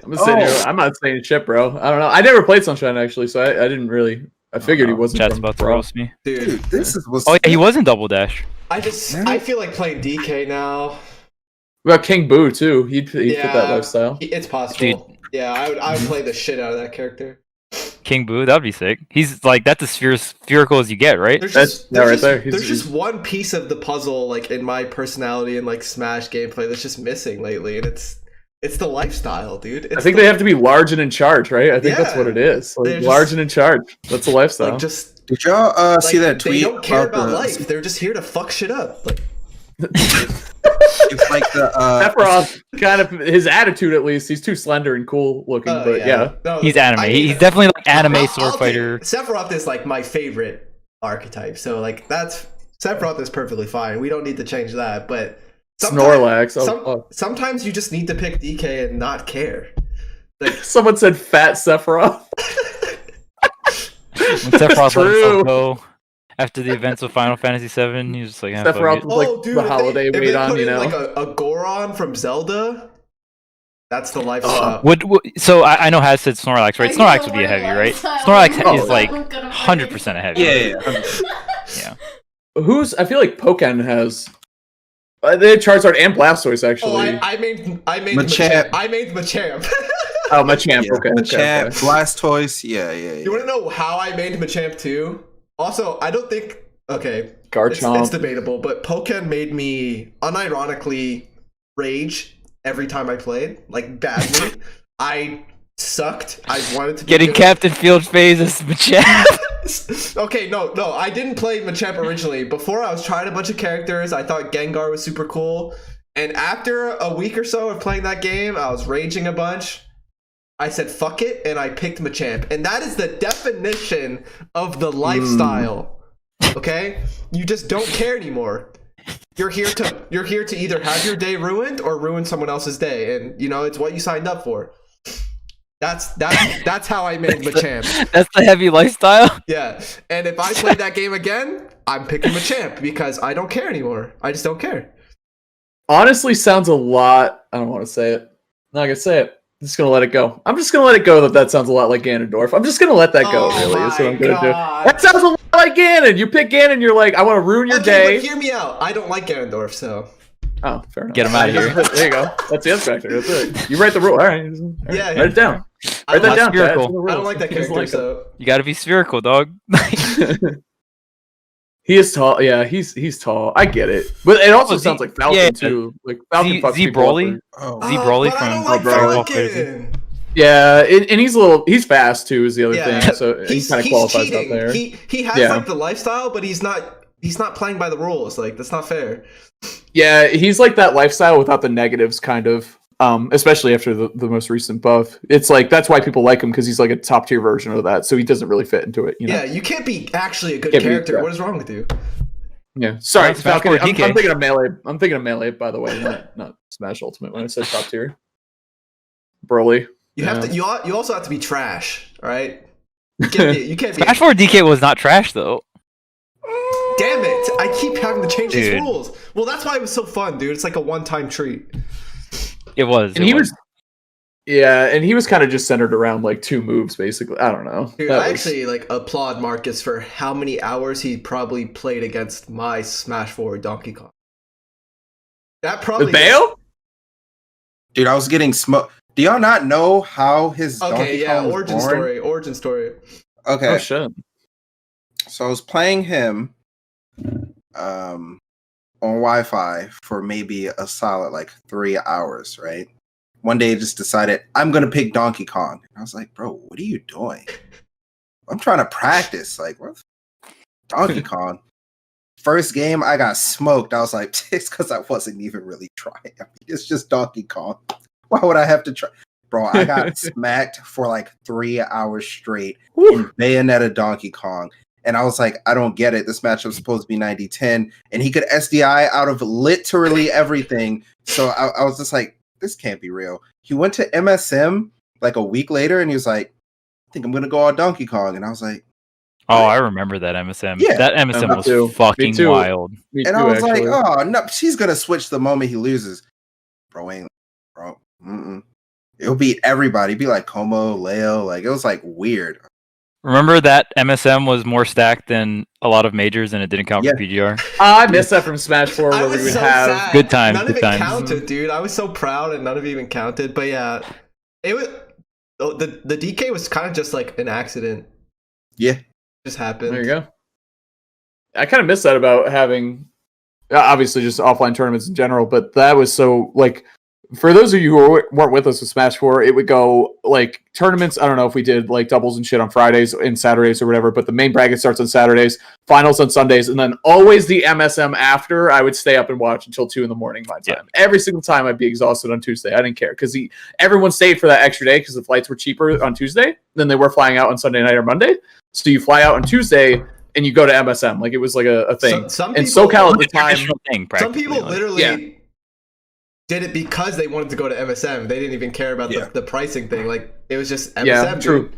I'm just sitting here. I'm not saying shit, bro. I don't know. I never played Sunshine actually, so I didn't really. I figured he wasn't. Chat's from about to Brawl. roast me. Dude, Dude, this is what's. Oh yeah, he was in Double Dash. I feel like playing DK now. What about King Boo too? He'd fit that lifestyle. It's possible. Dude. Yeah, I would play the shit out of that character. King Boo, that'd be sick. He's like that's as spherical as you get, right? That's right there. He's- There's just one piece of the puzzle, like in my personality and like Smash gameplay, that's just missing lately, and it's the lifestyle, dude. I think they have to be large and in charge, right? I think that's Yeah. what it is. Like, They're just- large and in charge. That's the lifestyle. like just Did y'all see like, that tweet? They don't care about the- life. They're just here to fuck shit up. Like, It's like the Sephiroth, kind of his attitude at least. He's too slender and cool looking, but yeah. No, He's anime. He's definitely like anime I'll sword take- fighter. Sephiroth is like my favorite archetype, so like that's Sephiroth is perfectly fine. We don't need to change that, but Snorlax. Oh, sometimes you just need to pick DK and not care. Like someone said fat Sephiroth. When Sephiroth let himself go after the events of Final Fantasy VII, he was just like, Sephiroth was like the holiday if weight they on, put you in, know. like a Goron from Zelda. That's the lifestyle. So I know Has said Snorlax, right? Snorlax would be a heavy, right? Snorlax is like 100% a heavy. yeah. I feel like Pokken has. They had Charizard and Blastoise actually. Oh, I made Machamp. I made Machamp. Oh, Machamp. Yeah, Okay. Machamp, Okay. Blastoise. Yeah. You want to know how I made Machamp too? Also, I don't think. Okay, Garchomp. it's debatable, but Pokken made me unironically rage every time I played, like badly. I sucked. I wanted to be Getting good. Captain Field phase as Machamp. Okay, no, I didn't play Machamp originally. Before, I was trying a bunch of characters. I thought Gengar was super cool. And after a week or so of playing that game, I was raging a bunch. I said, fuck it, and I picked Machamp. And that is the definition of the lifestyle. Okay? You just don't care anymore. You're here to either have your day ruined or ruin someone else's day. And, you know, it's what you signed up for. That's how I made Machamp. That's the heavy lifestyle. Yeah, and if I play that game again, I'm picking Machamp because I don't care anymore. I just don't care. Honestly, sounds a lot. I don't want to say it. I'm not gonna say it. I'm just gonna let it go. I'm just gonna let it go that sounds a lot like Ganondorf. I'm just gonna let that go. Oh really, is what I'm my gonna do. God. That sounds a lot like Ganon. You pick Ganon, you're like, I want to ruin your day. But hear me out. I don't like Ganondorf, so Oh, fair enough. Get him out of here. There you go. That's the X factor. That's it. You write the rule. All right. Yeah, Write it down. I Write that don't down. like spherical. Chad. I don't like that He doesn't character. like So You got to be spherical, dog. He is tall. Yeah, he's tall. I get it, but it also Oh, sounds Z- like Falcon yeah. too. Like Falcon Z- fucks Z people up Broly? or- Oh, Z Broly but I don't from like Dragon Ball Falcon. Yeah, and he's fast too. Is the other Yeah. thing. So he kind of qualifies out there. He has Yeah. like the lifestyle, but he's not playing by the rules. Like that's not fair. Yeah, he's like that lifestyle without the negatives, kind of. Especially after the most recent buff. It's like that's why people like him because he's like a top tier version of that. So he doesn't really fit into it. You know? Yeah, you can't be actually a good Can't be- character. yeah. What is wrong with you? Yeah. Sorry, That's Smash Falcon. Bros. I'm DK. thinking of melee. I'm thinking of melee, by the way, not Smash Ultimate. When I said top tier, Broly. You have Yeah. to. You also have to be trash. All right. You can't be. Smash 4 DK was not trash though. Damn it! I keep having to change these Dude. rules. Well, that's why it was so fun, dude. It's like a one-time treat. It was. And he was. Yeah, and he was kind of just centered around like two moves, basically. I don't know. Dude, That I was- actually like applaud Marcus for how many hours he probably played against my Smash 4 Donkey Kong. That probably with Bayo. dude, I was getting smoked. Do y'all not know how his Okay, Donkey yeah, Kong was origin born? story. Origin story. Okay, Oh shit. so I was playing him on Wi-Fi for maybe a solid like 3 hours, right? One day I just decided I'm gonna pick Donkey Kong. I was like, bro, what are you doing? I'm trying to practice. Like, what? Donkey Kong. First game, I got smoked. I was like, it's because I wasn't even really trying. I mean, it's just Donkey Kong. Why would I have to try? Bro, I got smacked for like 3 hours straight in Bayonetta Donkey Kong. And I was like, I don't get it. This matchup's supposed to be 90-10. And he could SDI out of literally everything. So I was just like, this can't be real. He went to MSM like a week later and he was like, I think I'm going to go on Donkey Kong. And I was like, Oh, I remember that MSM. Yeah. That MSM Me was too. fucking Me too. wild. Me and too, I was actually. like, oh, no, she's going to switch the moment he loses. Bro, ain't, bro. Mm-mm. It'll beat everybody. It'd be like Como, Leo. Like, it was like weird. Remember that MSM was more stacked than a lot of majors and it didn't count Yeah. for PGR? I missed that from Smash 4 I where we was would so have. sad. Good times, None good of it times. counted, dude. I was so proud and none of it even counted. But yeah, it was the DK was kind of just like an accident. Yeah. Just happened. There you go. I kind of miss that about having, obviously just offline tournaments in general, but that was so like For those of you who weren't with us with Smash 4, it would go like tournaments. I don't know if we did like doubles and shit on Fridays and Saturdays or whatever, but the main bracket starts on Saturdays, finals on Sundays, and then always the MSM after. I would stay up and watch until 2 a.m. my time. Yeah. Every single time I'd be exhausted on Tuesday. I didn't care because everyone stayed for that extra day because the flights were cheaper on Tuesday than they were flying out on Sunday night or Monday. So you fly out on Tuesday and you go to MSM. Like it was like a thing. Some and people, SoCal at the time. Some people literally did it because they wanted to go to MSM. They didn't even care about the pricing thing. Like it was just MSM. Yeah, true.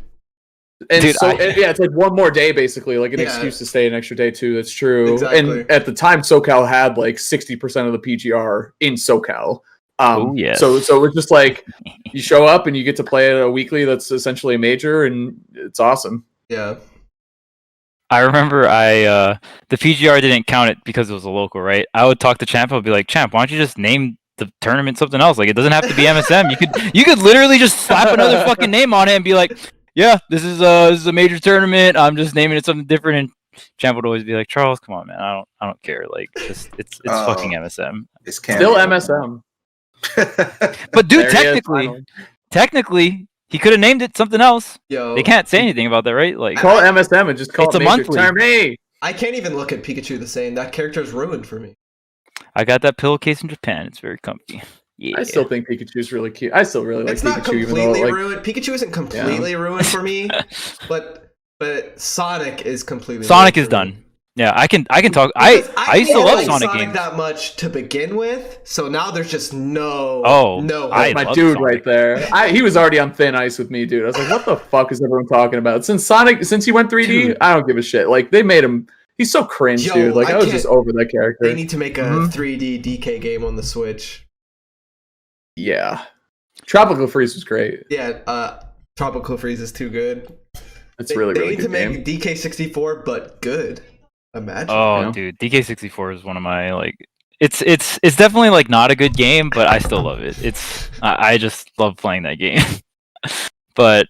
And dude, it's like one more day basically, like an excuse to stay an extra day too. That's true. Exactly. And at the time, SoCal had like 60% of the PGR in SoCal. So it's just like you show up and you get to play at a weekly that's essentially a major, and it's awesome. Yeah. I remember the PGR didn't count it because it was a local, right? I would talk to Champ. I'd be like, Champ, why don't you just name the tournament something else? Like it doesn't have to be MSM. You could literally just slap another fucking name on it and be like, yeah, this is a major tournament. I'm just naming it something different. And Champ would always be like, Charles, come on, man. I don't care. Like it's fucking MSM. It's still MSM. But dude, technically, he could have named it something else. Yo, they can't say anything about that, right? Like call it MSM and just call it's it a monthly. Tournament. I can't even look at Pikachu the same. That character is ruined for me. I got that pillowcase in Japan. It's very comfy. Yeah. I still think Pikachu's really cute. I still really like it's Pikachu. It's not completely ruined. Pikachu isn't completely ruined for me, but Sonic is completely Sonic is done. Me. Yeah, I can talk. I used to love Sonic games that much to begin with, so now there's just no. That's my dude Sonic. Right there. He was already on thin ice with me, dude. I was like, what the fuck is everyone talking about? Since he went 3D, dude. I don't give a shit. Like they made him. He's so cringe, dude. Like I was just over that character. They need to make a 3D DK game on the Switch. Yeah, Tropical Freeze was great. Yeah, Tropical Freeze is too good. It's really good. They need to make DK64, but good. Imagine. Oh, dude, DK64 is one of my like. It's definitely like not a good game, but I still love it. I just love playing that game. But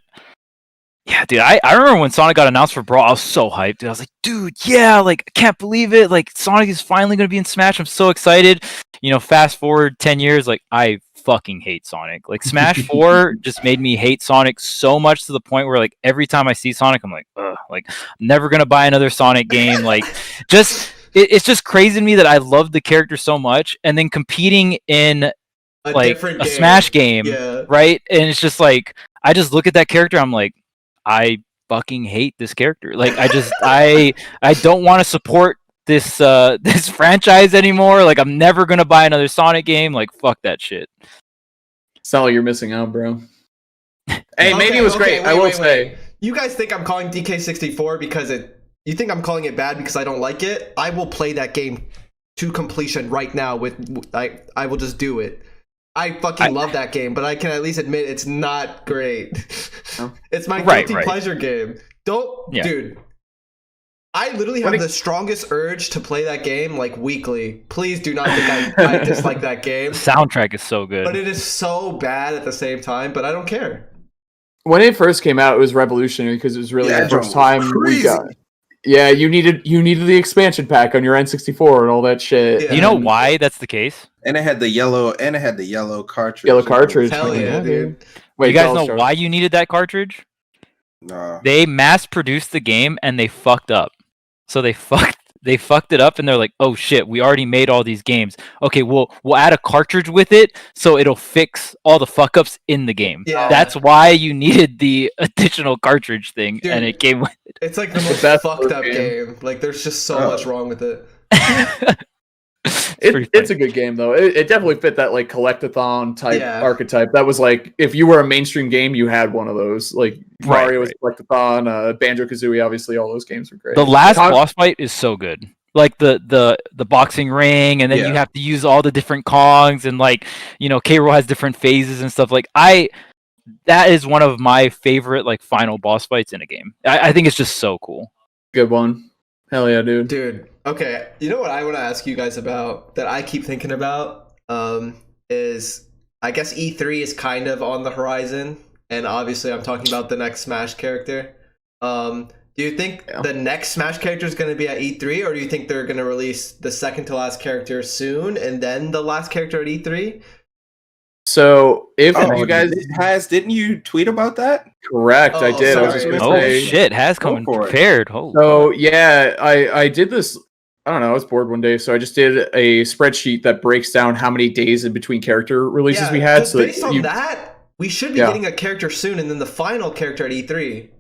yeah, dude, I remember when Sonic got announced for Brawl, I was so hyped. Dude. I was like, dude, yeah, like I can't believe it. Like Sonic is finally gonna be in Smash. I'm so excited. You know, fast forward 10 years, like I fucking hate Sonic. Like Smash 4 just made me hate Sonic so much to the point where like every time I see Sonic, I'm like, ugh, like I'm never gonna buy another Sonic game. Like it's just crazy to me that I love the character so much, and then competing in like a Smash game, right? And it's just like I just look at that character, I'm like, I fucking hate this character. Like I don't want to support this franchise anymore. Like I'm never gonna buy another Sonic game. Like fuck that shit. Sound like you're missing out, bro. Hey, maybe it was great. I will say. You guys think I'm calling DK64 because you think I'm calling it bad because I don't like it? I will play that game to completion right now. I will just do it. I fucking love that game, but I can at least admit it's not great. It's my guilty pleasure game. Dude. I literally have the strongest urge to play that game like weekly. Please do not think I dislike that game. The soundtrack is so good. But it is so bad at the same time, but I don't care. When it first came out, it was revolutionary because it was really the first time we got it. Yeah, you needed the expansion pack on your N64 and all that shit. Yeah. You know why that's the case? And it had the yellow cartridge. Yellow cartridge. Hell yeah, dude. Wait, you guys know why you needed that cartridge? No. They mass produced the game and they fucked up. So they fucked it up and they're like, oh shit, we already made all these games. Okay, we'll add a cartridge with it so it'll fix all the fuck ups in the game. Yeah. That's why you needed the additional cartridge thing. Dude, and it came with it. It's like the most fucked up game. Like there's just so much wrong with it. It's a good game though. It definitely fit that like collectathon type archetype. That was like if you were a mainstream game, you had one of those. Like Mario was collectathon, Banjo-Kazooie, obviously all those games were great. The last boss fight is so good. Like the boxing ring, and then you have to use all the different Kongs, and like K. Rool has different phases and stuff. Like that is one of my favorite like final boss fights in a game. I think it's just so cool. Good one. Hell yeah, dude. Dude. Okay, you know what I want to ask you guys about that I keep thinking about is I guess E3 is kind of on the horizon, and obviously I'm talking about the next Smash character. Do you think the next Smash character is going to be at E3, or do you think they're going to release the second to last character soon and then the last character at E3? So if you guys didn't you tweet about that? correct, I Oh, did. I was sorry. just gonna Oh say. shit, has come Go for it. prepared. Oh, So yeah, I did this. I don't know. I was bored one day, so I just did a spreadsheet that breaks down how many days in between character releases we had. 'cause So based on that, we should be getting a character soon, and then the final character at E3.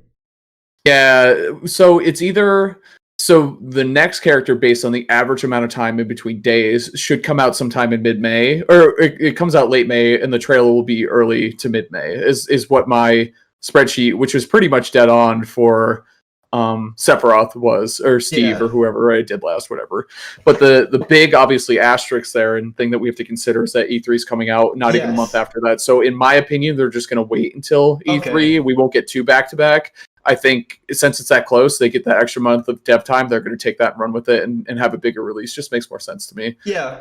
yeah, so it's either the next character based on the average amount of time in between days should come out sometime in mid-May, or it comes out late May, and the trailer will be early to mid-May. Is what my spreadsheet, which was pretty much dead on for Sephiroth was, or Steve, or whoever I did last, whatever. But the big obviously asterisk there and thing that we have to consider is that E3 is coming out not even a month after that. So in my opinion, they're just going to wait until E3. We won't get two back-to-back. I think since it's that close, they get that extra month of dev time. They're going to take that and run with it and have a bigger release. Just makes more sense to me. Yeah.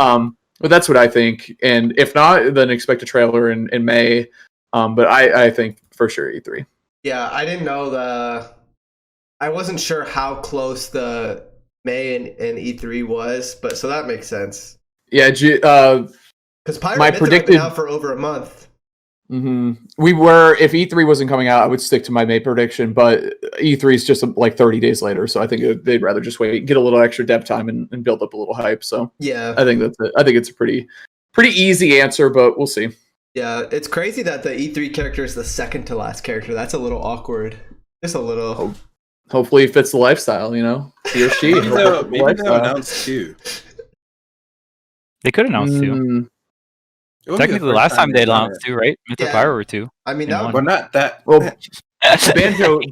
But that's what I think. And if not, then expect a trailer in May. But I think for sure E3. Yeah, I didn't know I wasn't sure how close the May and E3 was, but so that makes sense. Yeah, because Pirate Myth has been out for over a month. Mm-hmm. We were, if E3 wasn't coming out, I would stick to my May prediction, but E3 is just like 30 days later, so I think they'd rather just wait, get a little extra dev time, and build up a little hype. So yeah, I think that's it. I think it's a pretty easy answer, but we'll see. Yeah, it's crazy that the E3 character is the second to last character. That's a little awkward. Just a little. Hopefully it fits the lifestyle, you know, he or she. Maybe they'll announce two. They could announce two. Technically, the last time they announced two, right? Mythic Pyro were two. I mean, but not that. Well,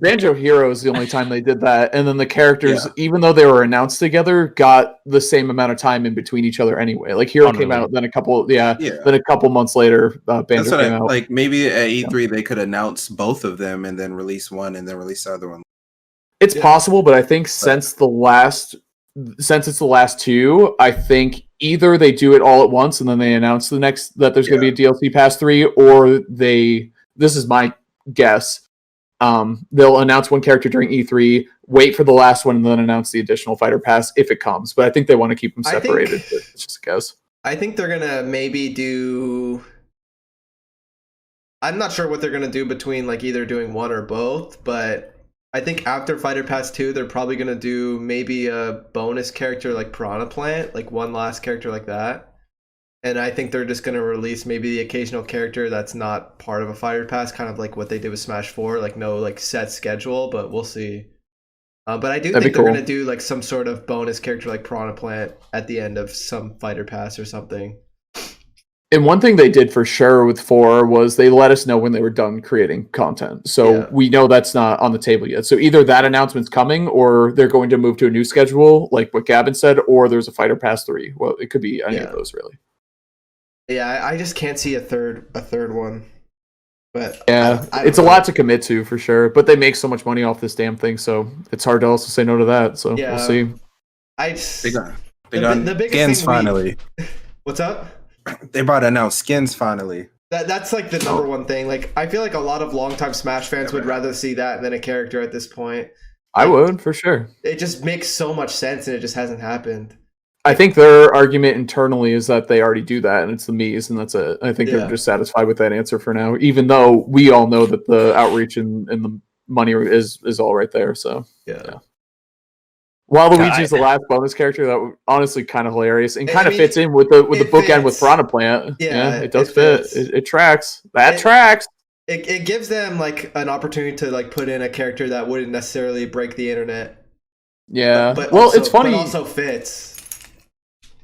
Banjo Hero is the only time they did that, and then the characters, even though they were announced together, got the same amount of time in between each other anyway. Like Hero came out, then a couple months later, Banjo came out. Like maybe at E3 they could announce both of them and then release one and then release the other one. It's possible, but I think since it's the last two, I think either they do it all at once and then they announce that there's going to be a DLC Pass 3, or this is my guess, they'll announce one character during E3, wait for the last one, and then announce the additional Fighter Pass if it comes. But I think they want to keep them separated. It's just a guess. I think they're going to maybe do... I'm not sure what they're going to do between like either doing one or both, but I think after Fighter Pass 2, they're probably going to do maybe a bonus character like Piranha Plant, like one last character like that. And I think they're just going to release maybe the occasional character that's not part of a Fighter Pass, kind of like what they did with Smash 4, like no like set schedule, but we'll see. But I do think they're going to do like some sort of bonus character like Piranha Plant at the end of some Fighter Pass or something. And one thing they did for sure with 4 was they let us know when they were done creating content. So we know that's not on the table yet. So either that announcement's coming, or they're going to move to a new schedule, like what Gavin said, or there's a Fighter Pass 3. Well, it could be any of those, really. Yeah, I just can't see a third one. But yeah, it's a lot to commit to for sure. But they make so much money off this damn thing, so it's hard to also say no to that. So we'll see. They got the biggest skins thing finally. What's up? They about to announce skins finally. That's like the number one thing. Like I feel like a lot of longtime Smash fans would rather see that than a character at this point. I would, for sure. It just makes so much sense, and it just hasn't happened. I think their argument internally is that they already do that, and it's the Mii's, and that's it. I think they're just satisfied with that answer for now, even though we all know that the outreach and the money is all right there. So yeah. Waluigi is the last bonus character that was honestly kind of hilarious and kind of fits in with the bookend with Piranha Plant. Yeah, it does fit. It tracks. That tracks. It gives them like an opportunity to like put in a character that wouldn't necessarily break the internet. Yeah, but well, also, it's funny. But also fits.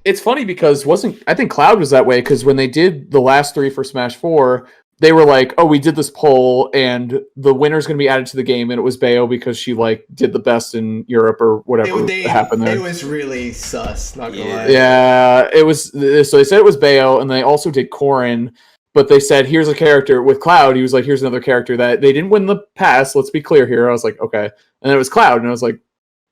It's funny because I think Cloud was that way, because when they did the last 3 for Smash 4, they were like, "Oh, we did this poll, and the winner's going to be added to the game," and it was Bayo because she like did the best in Europe or whatever happened there. It was really sus. Not gonna lie. Yeah, it was. So they said it was Bayo, and they also did Corrin, but they said, "Here's a character with Cloud." He was like, "Here's another character that they didn't win the pass." Let's be clear here. I was like, "Okay," and then it was Cloud, and I was like,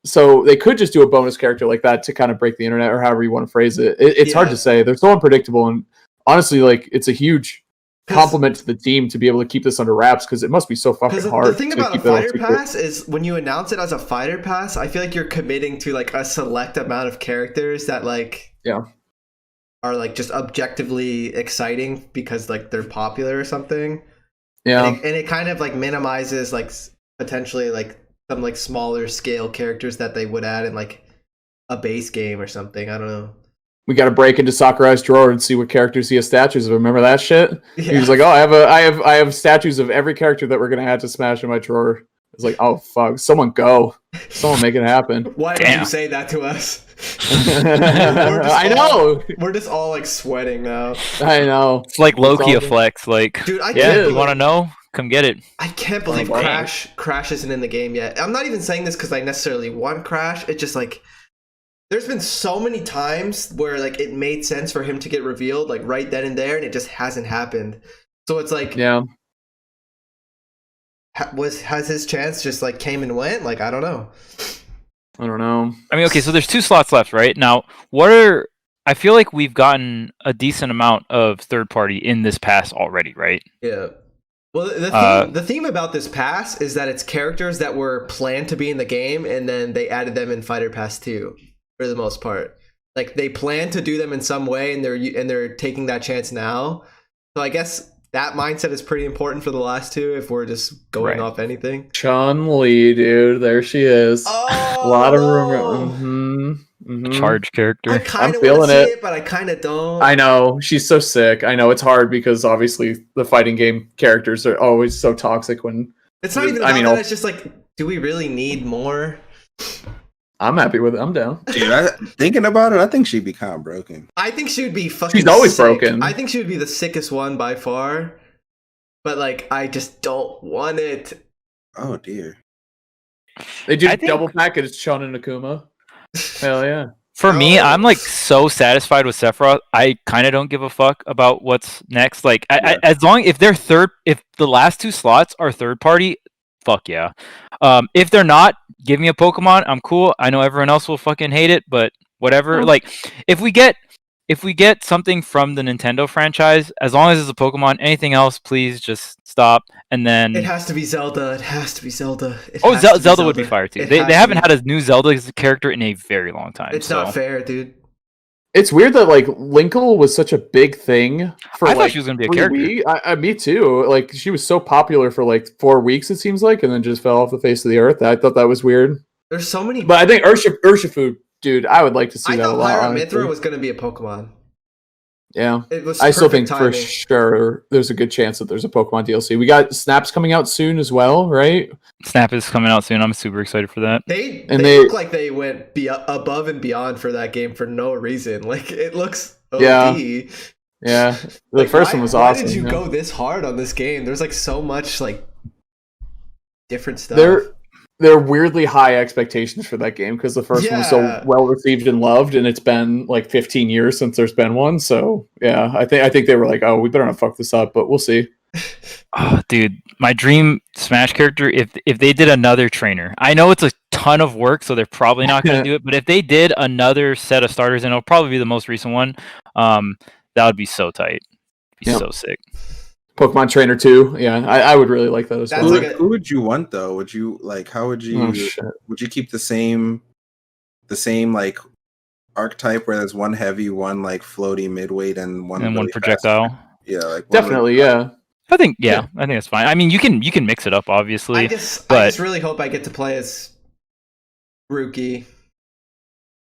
"So they could just do a bonus character like that to kind of break the internet, or however you want to phrase it." It's hard to say. They're so unpredictable, and honestly, like it's a huge compliment to the team to be able to keep this under wraps, because it must be so fucking hard. The thing about a fighter pass is when you announce it as a fighter pass, I feel like you're committing to like a select amount of characters that like are like just objectively exciting because like they're popular or something. Yeah. And it kind of like minimizes like potentially like some like smaller scale characters that they would add in like a base game or something. I don't know. We got to break into Sakurai's drawer and see what characters he has statues of. Remember that shit? Yeah. He was like, "Oh, I have statues of every character that we're gonna have to smash in my drawer." It's like, "Oh fuck, someone go, someone make it happen." Why did Damn. you say that to us? I know. We're just all like sweating now. I know. It's like low-key all a good. flex. Like, Dude, I yeah, can't you believe, want to know? Come get it. I can't believe Oh, Crash isn't in the game yet. I'm not even saying this because I necessarily want Crash. It's just like there's been so many times where like it made sense for him to get revealed like right then and there, and it just hasn't happened. So it's like, Yeah. has his chance just like came and went? Like I don't know. I don't know. I mean, okay, so there's 2 slots left, right? Now, I feel like we've gotten a decent amount of third party in this pass already, right? Yeah. Well, the theme about this pass is that it's characters that were planned to be in the game, and then they added them in Fighter Pass 2 for the most part. Like they plan to do them in some way, and they're taking that chance now. So I guess that mindset is pretty important for the last 2 if we're just going Right. off anything. Chun-Li, dude, there she is. Oh, A lot of no. rumor. Charge character. I kind of want feeling to see it. it, but I kind of don't. I know, she's so sick. I know it's hard because obviously the fighting game characters are always so toxic when It's not even I about mean, that. It's just like, do we really need more? I'm happy with it. I'm down. Dude, thinking about it, I think she'd be kind of broken. I think she would be fucking She's always sick. broken. I think she would be the sickest one by far. But like, I just don't want it. Oh dear. They do I think- double package Chun and Akuma. Hell yeah. For me, Oh. I'm like so satisfied with Sephiroth. I kind of don't give a fuck about what's next. Like, as long if the last 2 slots are third party, fuck yeah. If they're not, give me a Pokemon. I'm cool. I know everyone else will fucking hate it, but whatever. Oh. Like, if we get something from the Nintendo franchise, as long as it's a Pokemon, anything else, please just stop. And then It has to be Zelda. It has to be Zelda. It oh, has to be Zelda would be fire too. It They has to haven't be. had a new Zelda character in a very long time. It's so. not fair, dude. It's weird that like Linkle was such a big thing for I thought like she was gonna be a 3 character. weeks. Me too. Like she was so popular for like 4 weeks, it seems like, and then just fell off the face of the earth. I thought that was weird. There's so many. But I think Urshifu, dude, I would like to see I that a thought lot. Pyra honestly. Mithra was going to be a Pokemon. Yeah. It was. I still think perfect for timing. sure there's a good chance that there's a Pokemon DLC. We got Snaps coming out soon as well, right? Snap is coming out soon. I'm super excited for that. They And they they- look like they went above and beyond for that game for no reason. Like it looks OD. Yeah. Yeah. The Like, first why- one was why awesome. did you yeah. go this hard on this game? There's like so much like different stuff. There are weirdly high expectations for that game because the first one was so Yeah. well received and loved, and it's been like 15 years since there's been one. So yeah, I think they were like, oh, we better not fuck this up, but we'll see. Oh, dude, my dream Smash character. If they did another trainer, I know it's a ton of work, so they're probably not going to do it. But if they did another set of starters, and it'll probably be the most recent one, that would be so tight. Be Yep. so sick. Pokemon Trainer 2, yeah, I would really like that as That's well. like a- Who would you want though? Would you like? How would you? Oh, shit. Would you keep the same like archetype where there's one heavy, one like floaty midweight, and one And one really fast? projectile. Yeah, like one Definitely, really yeah. I think I think that's fine. I mean, you can mix it up, obviously. I just but- really hope I get to play as Rookie.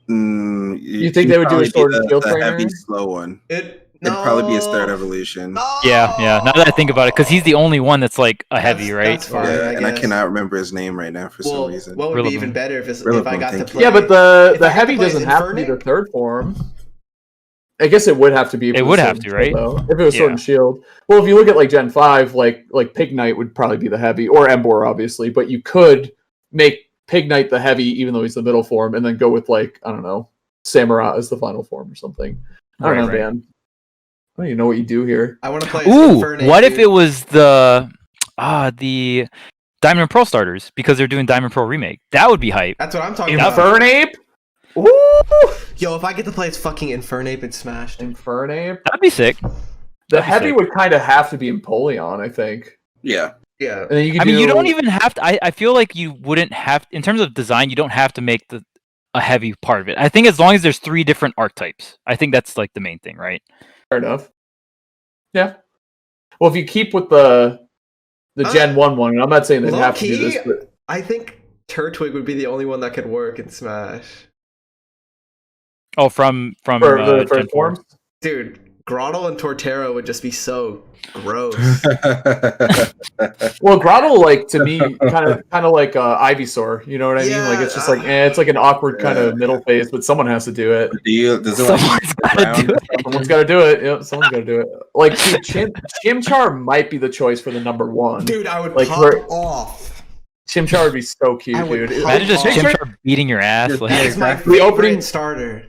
You think they would do a probably Sword be and Shield the trainer? heavy, slow one? It'd It'd probably be his third evolution. No! Yeah. Now that I think about it, because he's the only one that's like a heavy, right? That's fine, Yeah, I and I guess. cannot remember his name right now for some Well, reason. what would be Rillaboom. even better if I Rillaboom, got to thank you. play? Yeah, but if the I got to heavy play doesn't have to be Infernape? the third form. I guess it would have to be. if It was would Sword have and to, Shield, right? though. If it was Sword Yeah. and Shield. Well, if you look at like Gen 5, like Pig Knight would probably be the heavy, or Embor, obviously. But you could make Pig Knight the heavy, even though he's the middle form, and then go with like I don't know, Samurai as the final form or something. I don't know, Right. Dan. I don't even know what you do here. I want to play as Ooh, Infernape, what if dude. it was the Diamond and Pearl starters because they're doing Diamond Pearl remake? That would be hype. That's what I'm talking Yeah. about. Infernape. Woo! Yo, if I get to play as fucking Infernape and Smash, dude. Infernape. That'd be sick. The That'd be heavy sick. would kind of have to be Empoleon, I think. Yeah, Yeah. And then you could I mean, do... you don't even have to. I feel like you wouldn't have, in terms of design, you don't have to make a heavy part of it. I think as long as there's 3 different archetypes, I think that's like the main thing, right? Fair enough. Yeah. Well, if you keep with the Gen 1 one, and I'm not saying they have to do this, but I think Tweek would be the only one that could work in Smash. Oh, from for the Gen 4. forms. Dude, Grottle and Torterra would just be so gross. Well, Grottle, like, to me, kind of like Ivysaur. You know what I mean? Like, it's just like it's like an awkward kind of middle phase, but someone has to do it. Does it Someone's gotta do it. Someone's got to do it. Yep, someone's got to do it. Like, dude, Chimchar might be the choice for the number 1. Dude, I would Like, pop off. Chimchar would be so cute, I would dude. pop Imagine just off. Chimchar beating your ass. Like, It's my The opening- favorite starter.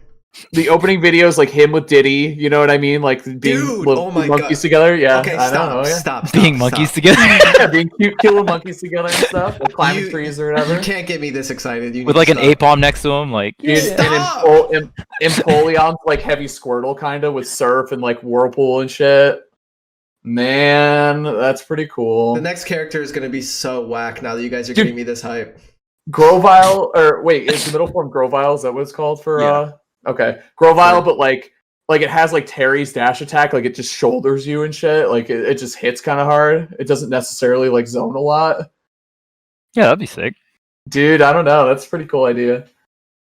The opening videos, like him with Diddy, you know what I mean? Like being Dude, little oh my monkeys God. together. Yeah, Okay, I stop, know. Yeah. stop. being monkeys together Yeah, being cute little monkeys together and stuff, like climbing You- trees or whatever. You can't get me this excited. You with need like to an stop. A-palm next to him. Like, Dude, Stop! and Empoleon's like heavy Squirtle kind of with Surf and like Whirlpool and shit. Man, that's pretty cool. The next character is gonna be so whack now that you guys are Dude. giving me this hype. Grovyle, or wait, is the middle form Grovyle? Is that what it's called for? Yeah. Okay, Grovyle, but like it has like Terry's dash attack, like it just shoulders you and shit. Like it just hits kind of hard. It doesn't necessarily like zone a lot. yeah, that'd be sick. Dude, I don't know. That's a pretty cool idea.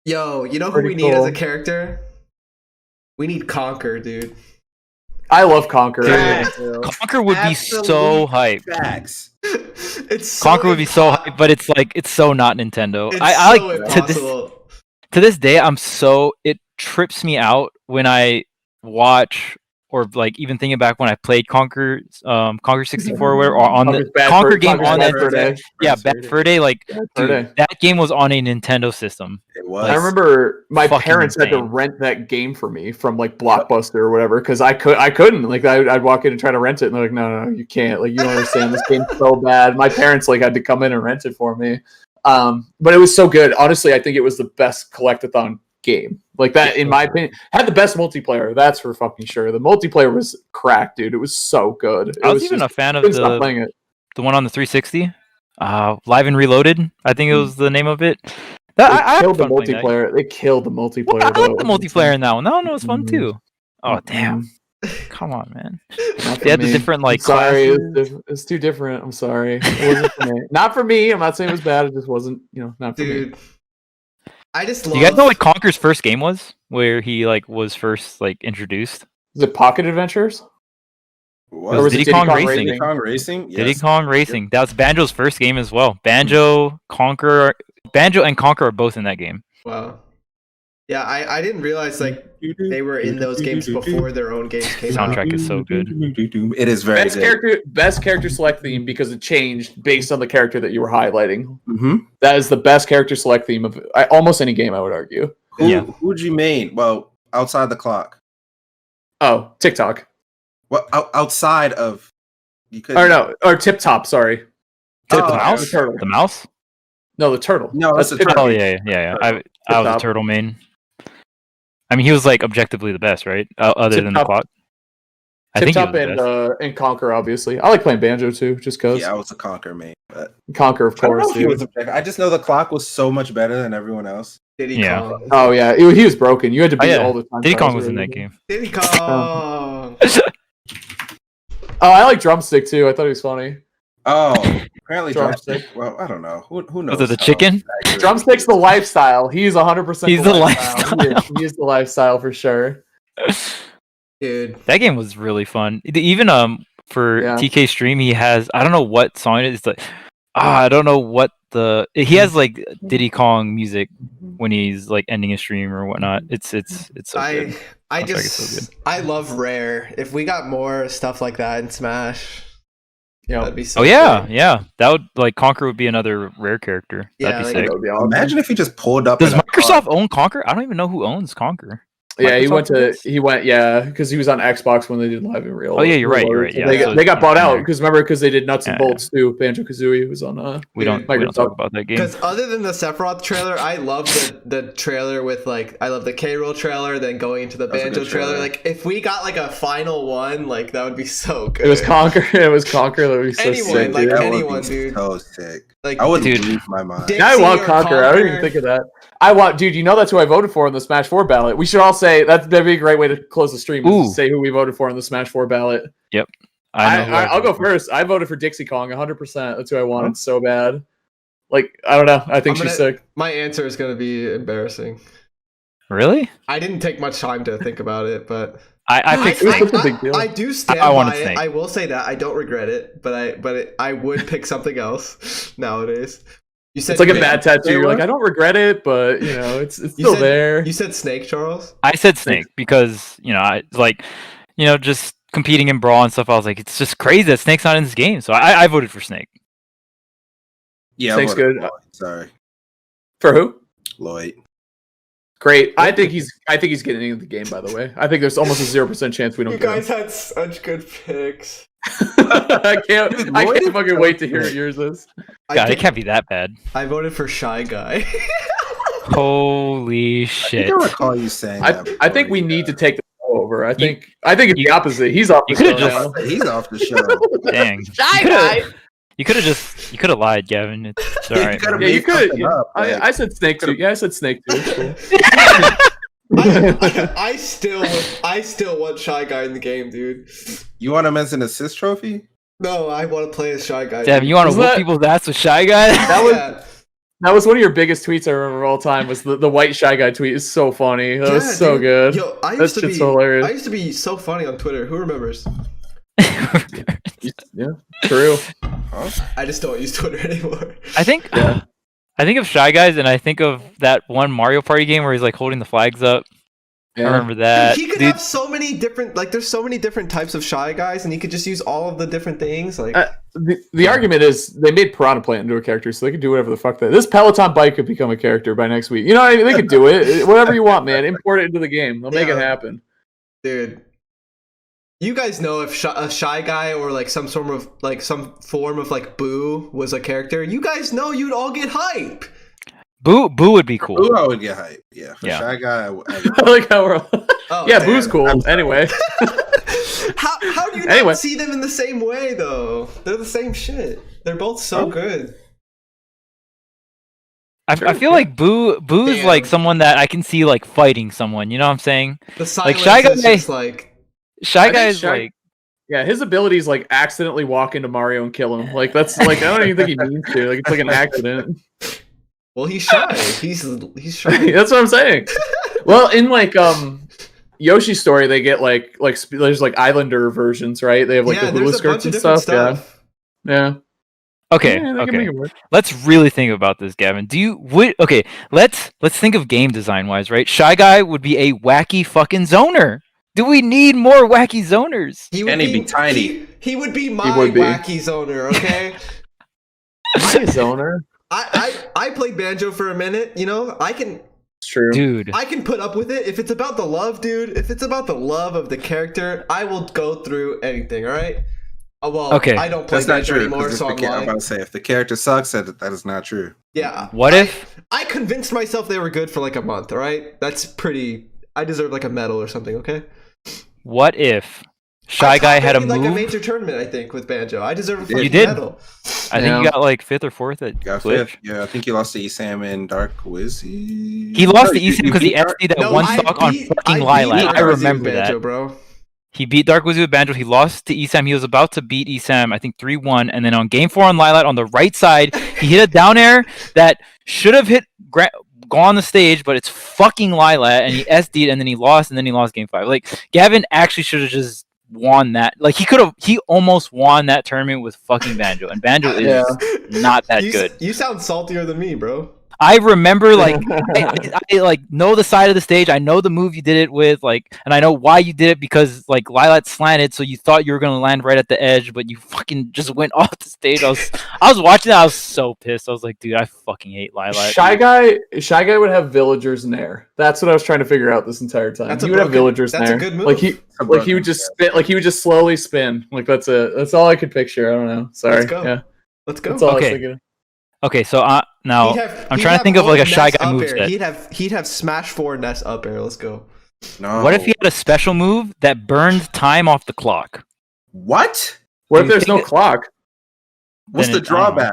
Yo, you know who Pretty we need as cool. a character? We need Conquer, dude. I love Conquer. Dude. Conquer would be so Absolute hype. Facts. It's so Conquer would be so hype, but it's like it's so not Nintendo. It's I so like impossible. to this day it trips me out when I watch or like even thinking back when I played Conquer 64 or whatever, or on the Conquer game on that. that Bad Fur Day, like Fur Day. dude, that game was on a Nintendo system. It was. I remember my Fucking parents had to insane. rent that game for me from like Blockbuster or whatever because I couldn't. Like I'd walk in and try to rent it, and they're like, no, you can't. Like you don't understand. This game's so bad. My parents like had to come in and rent it for me. But it was so good. Honestly, I think it was the best collectathon game. Like that, in my opinion, had the best multiplayer. That's for fucking sure. The multiplayer was cracked, dude. It was so good. I was even a fan of couldn't stop playing it. the one on the 360, Live and Reloaded. I think it was the name of it. They I had killed the fun playing that. multiplayer. They killed the multiplayer. Well, I though. like the multiplayer in that one. That one was fun Mhm. too. Oh Mhm. damn! Come on, man. Not for They had the me. different like I'm sorry, classes. it's too different. I'm sorry. It wasn't for me. Not for me. I'm not saying it was bad. It just wasn't, not for me. Dude. I just love You guys know what Conker's first game was? Where he like was first like introduced? Is it Pocket Adventures? What? Or was Diddy it Kong Racing? Racing. Diddy Kong Racing? Yes. Diddy Kong Racing. That was Banjo's first game as well. Banjo and Conker are both in that game. Wow. Yeah, I didn't realize like they were in those games before their own games The came out. soundtrack is so good. It is very good. Best character select theme because it changed based on the character that you were highlighting. Mm-hmm. That is the best character select theme of almost any game, I would argue. Who'd you main? Well, outside the clock. Oh, TikTok. Well, outside of you could. Or no, or Tip Top. Sorry, The Oh, mouse? the turtle. The mouse? No, the turtle. No, that's the Tip turtle. Oh Top. yeah. I was a Top. turtle main. I mean, he was like objectively the best, right? Other Tip than the Top. clock. I Tip think he was Top the best. and Conquer, obviously. I like playing Banjo too, just cause. Yeah, I was a Conquer main, but Conquer, of I don't know course. if he Dude. was objective. I just know the clock was so much better than everyone else. Diddy Yeah. Kong. Oh yeah, he was broken. You had to beat it all the time. Diddy Kong That was in really that good. game. Diddy Kong. Oh, I like Drumstick too. I thought he was funny. Oh, apparently Drumstick. Drumstick. Well, I don't know. Who knows? Was it the how chicken? accurate Drumstick's the lifestyle. He's 100%. He's the lifestyle. He is the lifestyle for sure. Dude. That game was really fun. Even for Yeah. TK stream, he has I don't know what song it is. It's like I don't know what he has like Diddy Kong music when he's like ending a stream or whatnot. It's so good. I Soundtrack is so just I love Rare. If we got more stuff like that in Smash, Yeah, that'd be so Oh yeah, cool. yeah. That would like Conquer would be another rare character. Yeah, That'd be like- sick. that would be awesome. Imagine if he just pulled up. Does in a car. Microsoft own Conquer? I don't even know who owns Conquer. Yeah, Microsoft he went because he was on Xbox when they did Live in Real. Oh, yeah, you're right, yeah, They got bought out there. because they did Nuts and Yeah, Bolts too. Banjo-Kazooie was on We don't talk about that game. Because other than the Sephiroth trailer, I love the trailer with like I love the K. Rool trailer, then going into the That was a Banjo good trailer. trailer. Like if we got like a final one, like that would be so good. It was Conquer. That would be so Anyone, sick, like, dude. That anyone, would be dude. so sick. Like I would Dude. lose my mind. Dixie I want or Conquer. I don't even Conquer. think of that. Dude, you know that's who I voted for in the Smash 4 ballot. We should all say that'd be a great way to close the stream. Is Ooh. to say who we voted for in the Smash 4 ballot. I'll go first. I voted for Dixie Kong 100%. That's who I wanted so bad. Like, I don't know. I think she's sick. My answer is gonna be embarrassing. Really? I didn't take much time to think about it, but I picked It was Snake. such a big deal. I do stand I wanted by it. Snake. I will say that I don't regret it, but I would pick something else nowadays. You said It's like a you bad picked- tattoo. You're like, I don't regret it, but you know, it's You still said- there. You said Snake, Charles. I said Snake because I like, just competing in Brawl and stuff. I was like, it's just crazy that Snake's not in this game. So I voted for Snake. Yeah, Snake's I voted good. for Lloyd. Sorry, For who? Lloyd. Great. I think he's getting into the game. By the way, I think there's almost a 0% chance we don't You get him. guys had such good picks. I can't Lloyd? fucking wait to hear what yours is. God, it can't be that bad. I voted for Shy Guy. Holy I shit! think I recall you saying that. I think we need to take the show over. I think it's the opposite. He's off the you could've show just- now. He's off the show. Dang. Shy guy. You could have lied, Gavin. It's all right. could've man. Yeah, you could. something up, like- I said Snake too. Yeah, I said Snake too. It's cool. I still want Shy Guy in the game, dude. You want him as an assist trophy? No, I want to play as Shy Guy. Damn, dude. you want to Isn't whoop that- people's ass with Shy Guy? That was Yeah. that was one of your biggest tweets I remember of all time. Was the white Shy Guy tweet? Is so funny. That was Yeah, so dude. good. Yo, I That used to shit's be hilarious. I used to be so funny on Twitter. Who remembers? Yeah, true. Huh? I just don't use Twitter anymore. I think Yeah. I think of Shy Guys, and I think of that one Mario Party game where he's like holding the flags up. I remember that. he could Dude, have so many different there's so many different types of Shy Guys, and he could just use all of the different things. Like The argument is they made Piranha Plant into a character, so they could do whatever the fuck this Peloton bike could become a character by next week. You know what I mean? They could do it. Whatever you want, man. Import it into the game. They'll make it Yeah. happen. dude, you guys know if a Shy Guy or like some form of like Boo was a character, you guys know you'd all get hype. Boo would be cool. Ooh, I would get hype. Yeah, for Yeah. Shy Guy, I would. I like how we're all... Oh, Yeah, damn. Boo's cool. I'm sorry. Anyway. How do you Anyway. not see them in the same way though? They're the same shit. They're both so Oh. good. I feel like Boo's Damn. like someone that I can see like fighting someone. You know what I'm saying? The silence Shy is Guy- just like Shy think Guy is Shy- like Yeah, his abilities like accidentally walk into Mario and kill him. Like that's like I don't even think he means to. Like it's like an accident. well, he's shy. He's shy. That's what I'm saying. Well, in like Yoshi's story, they get like there's like Islander versions, right? They have like yeah, the hula there's a bunch skirts of and different stuff. stuff. Yeah. okay. Yeah, they can Okay. make it work. Let's really think about this, Gavin. Okay, let's think of game design wise, right? Shy Guy would be a wacky fucking zoner. Do we need more wacky zoners? He would And he'd be tiny. He would be my would be. wacky zoner, okay? My zoner. I played banjo for a minute, you know? It's true. Dude. I can put up with it. If it's about the love, dude, if it's about the love of the character, I will go through anything, alright? Well, Okay. I don't play That's not banjo true. anymore, 'cause so if I'm the I'm lying. about to say if the character sucks, that is not true. Yeah. What if I convinced myself they were good for like a month, alright? That's pretty... I deserve like a medal or something, okay? Shy Guy had a top-rated, move? like a major tournament, I think, with banjo. I deserve a fucking You did. medal. I think Yeah. you got like 5th or 4th at Got Glitch. fifth. Yeah, I think you lost to Esam and Dark Wizzy. He lost No, to you- Easam you because he beat Dark- SD'd that No, one I stock on beat- fucking beat Lilac. Dark I Wizzy remember with banjo, that. bro. He beat Dark Wizzy with Banjo. He lost to Esam. He was about to beat Esam, I think 3-1. And then on game 4 on Lilac on the right side, he hit a down air that should have gone the stage, but it's fucking Lilac. And he SD'd and then he lost, and then he lost game 5. Like, Gavin actually should have just won that. Like, he almost won that tournament with fucking Banjo. And Banjo is Yeah. not that good. You sound saltier than me, bro. I remember like I like know the side of the stage. I know the move you did it with, like, and I know why you did it because like Lilat slanted, so you thought you were gonna land right at the edge, but you fucking just went off the stage. I was watching that. I was so pissed. I was like, dude, I fucking hate Lilat. Shy guy would have villagers in air. That's what I was trying to figure out this entire time. He would have villagers in That's there. a good move. Like he would just spin. Like he would just slowly spin. Like that's it. That's all I could picture. I don't know. Sorry. Let's go. Yeah. Let's go. That's all I was Okay. thinking. Okay, so now I'm trying to think of like a Shy Guy move set. He'd have Smash 4 Ness up air. Let's go. No. What if he had a special move that burned time off the clock? What? What if there's no clock? What's Then the drawback?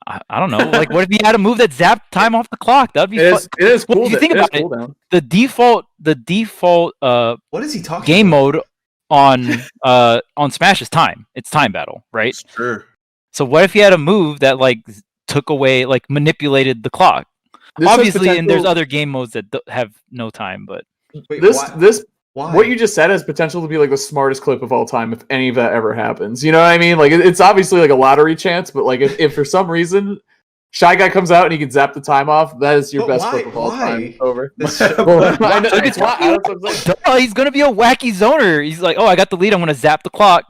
I don't know. Like, what if he had a move that zapped time off the clock? That'd be fun. It is cool. Well, if you think it is about it, cooldown. the default What is he talking game about? mode on Smash is time. It's time battle, right? Sure. So what if he had a move that like took away, like manipulated the clock? This has Obviously, and there's potential- other game modes that have no time, but Wait, why? What you just said has potential to be like the smartest clip of all time if any of that ever happens. You know what I mean? Like it's obviously like a lottery chance, but like if for some reason Shy Guy comes out and he can zap the time off, that is your But best why? clip of all time. Why? Over. This- Well, I know, Look, it's why- that's what I'm saying. duh, he's gonna be a wacky zoner. He's like, oh, I got the lead. I'm gonna zap the clock.